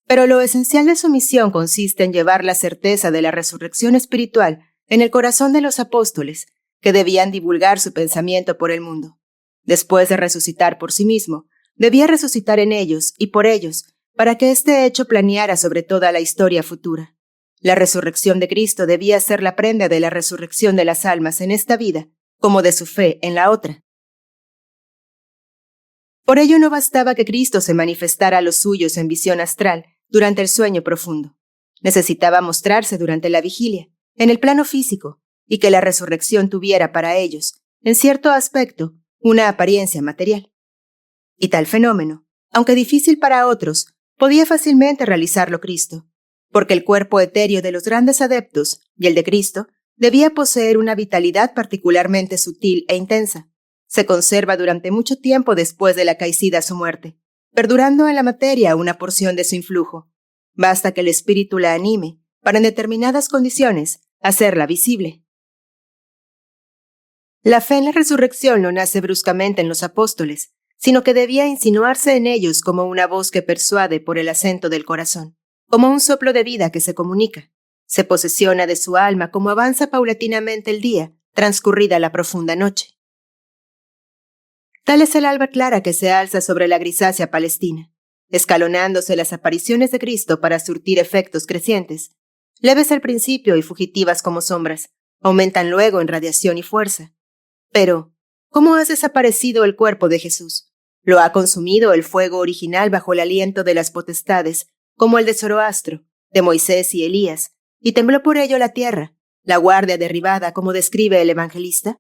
Pero lo esencial de su misión consiste en llevar la certeza de la resurrección espiritual en el corazón de los apóstoles, que debían divulgar su pensamiento por el mundo. Después de resucitar por sí mismo, debía resucitar en ellos y por ellos, para que este hecho planeara sobre toda la historia futura. La resurrección de Cristo debía ser la prenda de la resurrección de las almas en esta vida, como de su fe en la otra. Por ello no bastaba que Cristo se manifestara a los suyos en visión astral durante el sueño profundo. Necesitaba mostrarse durante la vigilia, en el plano físico, y que la resurrección tuviera para ellos, en cierto aspecto, una apariencia material. Y tal fenómeno, aunque difícil para otros, podía fácilmente realizarlo Cristo, porque el cuerpo etéreo de los grandes adeptos y el de Cristo debía poseer una vitalidad particularmente sutil e intensa. Se conserva durante mucho tiempo después de la caicida su muerte, perdurando en la materia una porción de su influjo. Basta que el espíritu la anime, para en determinadas condiciones, hacerla visible. La fe en la resurrección no nace bruscamente en los apóstoles, sino que debía insinuarse en ellos como una voz que persuade por el acento del corazón, como un soplo de vida que se comunica. Se posesiona de su alma como avanza paulatinamente el día, transcurrida la profunda noche. Tal es el alba clara que se alza sobre la grisácea Palestina, escalonándose las apariciones de Cristo para surtir efectos crecientes, leves al principio y fugitivas como sombras, aumentan luego en radiación y fuerza. Pero, ¿cómo ha desaparecido el cuerpo de Jesús? ¿Lo ha consumido el fuego original bajo el aliento de las potestades, como el de Zoroastro, de Moisés y Elías, y tembló por ello la tierra, la guardia derribada como describe el evangelista?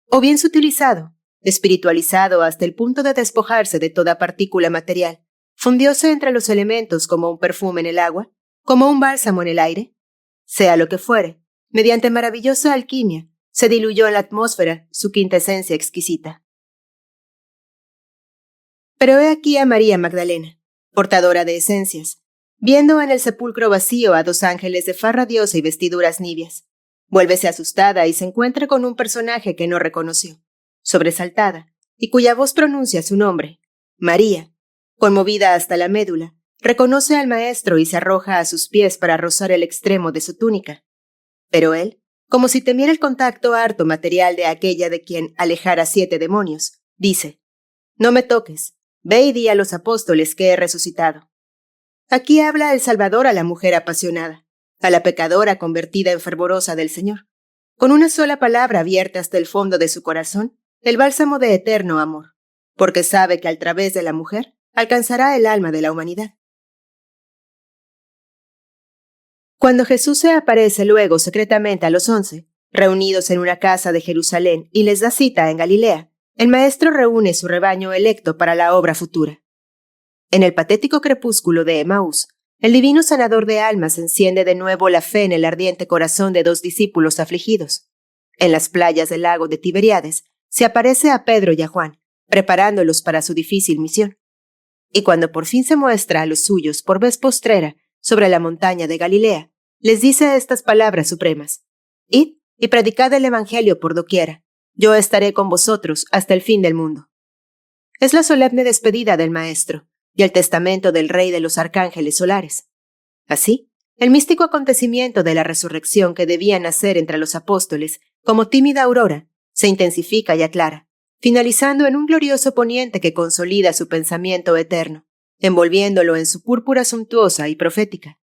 ¿O bien sutilizado, espiritualizado hasta el punto de despojarse de toda partícula material, fundióse entre los elementos como un perfume en el agua, como un bálsamo en el aire. Sea lo que fuere, mediante maravillosa alquimia, se diluyó en la atmósfera su quintesencia exquisita. Pero he aquí a María Magdalena, portadora de esencias, viendo en el sepulcro vacío a dos ángeles de faz radiosa y vestiduras nibias. Vuélvese asustada y se encuentra con un personaje que no reconoció, sobresaltada, y cuya voz pronuncia su nombre, María. Conmovida hasta la médula, reconoce al maestro y se arroja a sus pies para rozar el extremo de su túnica. Pero él, como si temiera el contacto harto material de aquella de quien alejara 7 demonios, dice: «No me toques, ve y di a los apóstoles que he resucitado». Aquí habla el Salvador a la mujer apasionada, a la pecadora convertida en fervorosa del Señor. Con una sola palabra vierte hasta el fondo de su corazón el bálsamo de eterno amor, porque sabe que al través de la mujer alcanzará el alma de la humanidad. Cuando Jesús se aparece luego secretamente a los 11, reunidos en una casa de Jerusalén, y les da cita en Galilea, el Maestro reúne su rebaño electo para la obra futura. En el patético crepúsculo de Emaús, el divino sanador de almas enciende de nuevo la fe en el ardiente corazón de 2 discípulos afligidos. En las playas del lago de Tiberíades, se aparece a Pedro y a Juan, preparándolos para su difícil misión. Y cuando por fin se muestra a los suyos por vez postrera sobre la montaña de Galilea, les dice estas palabras supremas: «Id y predicad el Evangelio por doquiera. Yo estaré con vosotros hasta el fin del mundo». Es la solemne despedida del Maestro y el testamento del Rey de los Arcángeles Solares. Así, el místico acontecimiento de la resurrección que debía nacer entre los apóstoles como tímida aurora se intensifica y aclara, finalizando en un glorioso poniente que consolida su pensamiento eterno, envolviéndolo en su púrpura suntuosa y profética.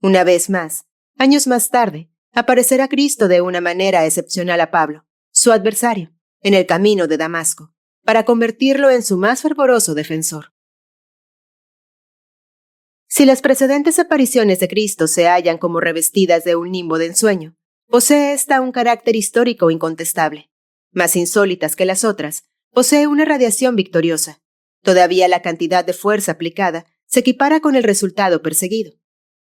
Una vez más, años más tarde, aparecerá Cristo de una manera excepcional a Pablo, su adversario, en el camino de Damasco, para convertirlo en su más fervoroso defensor. Si las precedentes apariciones de Cristo se hallan como revestidas de un nimbo de ensueño, posee esta un carácter histórico incontestable. Más insólitas que las otras, posee una radiación victoriosa. Todavía la cantidad de fuerza aplicada se equipara con el resultado perseguido,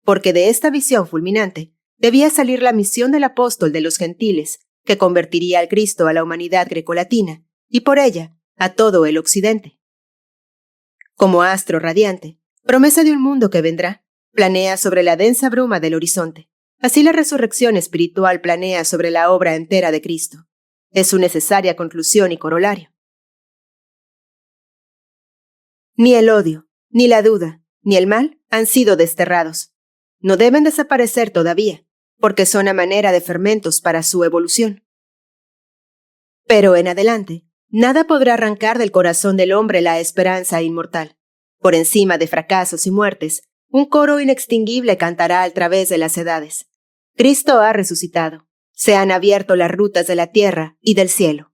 porque de esta visión fulminante debía salir la misión del apóstol de los gentiles, que convertiría al Cristo a la humanidad grecolatina y por ella a todo el occidente. Como astro radiante, promesa de un mundo que vendrá, planea sobre la densa bruma del horizonte. Así la resurrección espiritual planea sobre la obra entera de Cristo. Es su necesaria conclusión y corolario. Ni el odio, ni la duda, ni el mal han sido desterrados. No deben desaparecer todavía, porque son a manera de fermentos para su evolución. Pero en adelante, nada podrá arrancar del corazón del hombre la esperanza inmortal. Por encima de fracasos y muertes, un coro inextinguible cantará al través de las edades. Cristo ha resucitado. Se han abierto las rutas de la tierra y del cielo.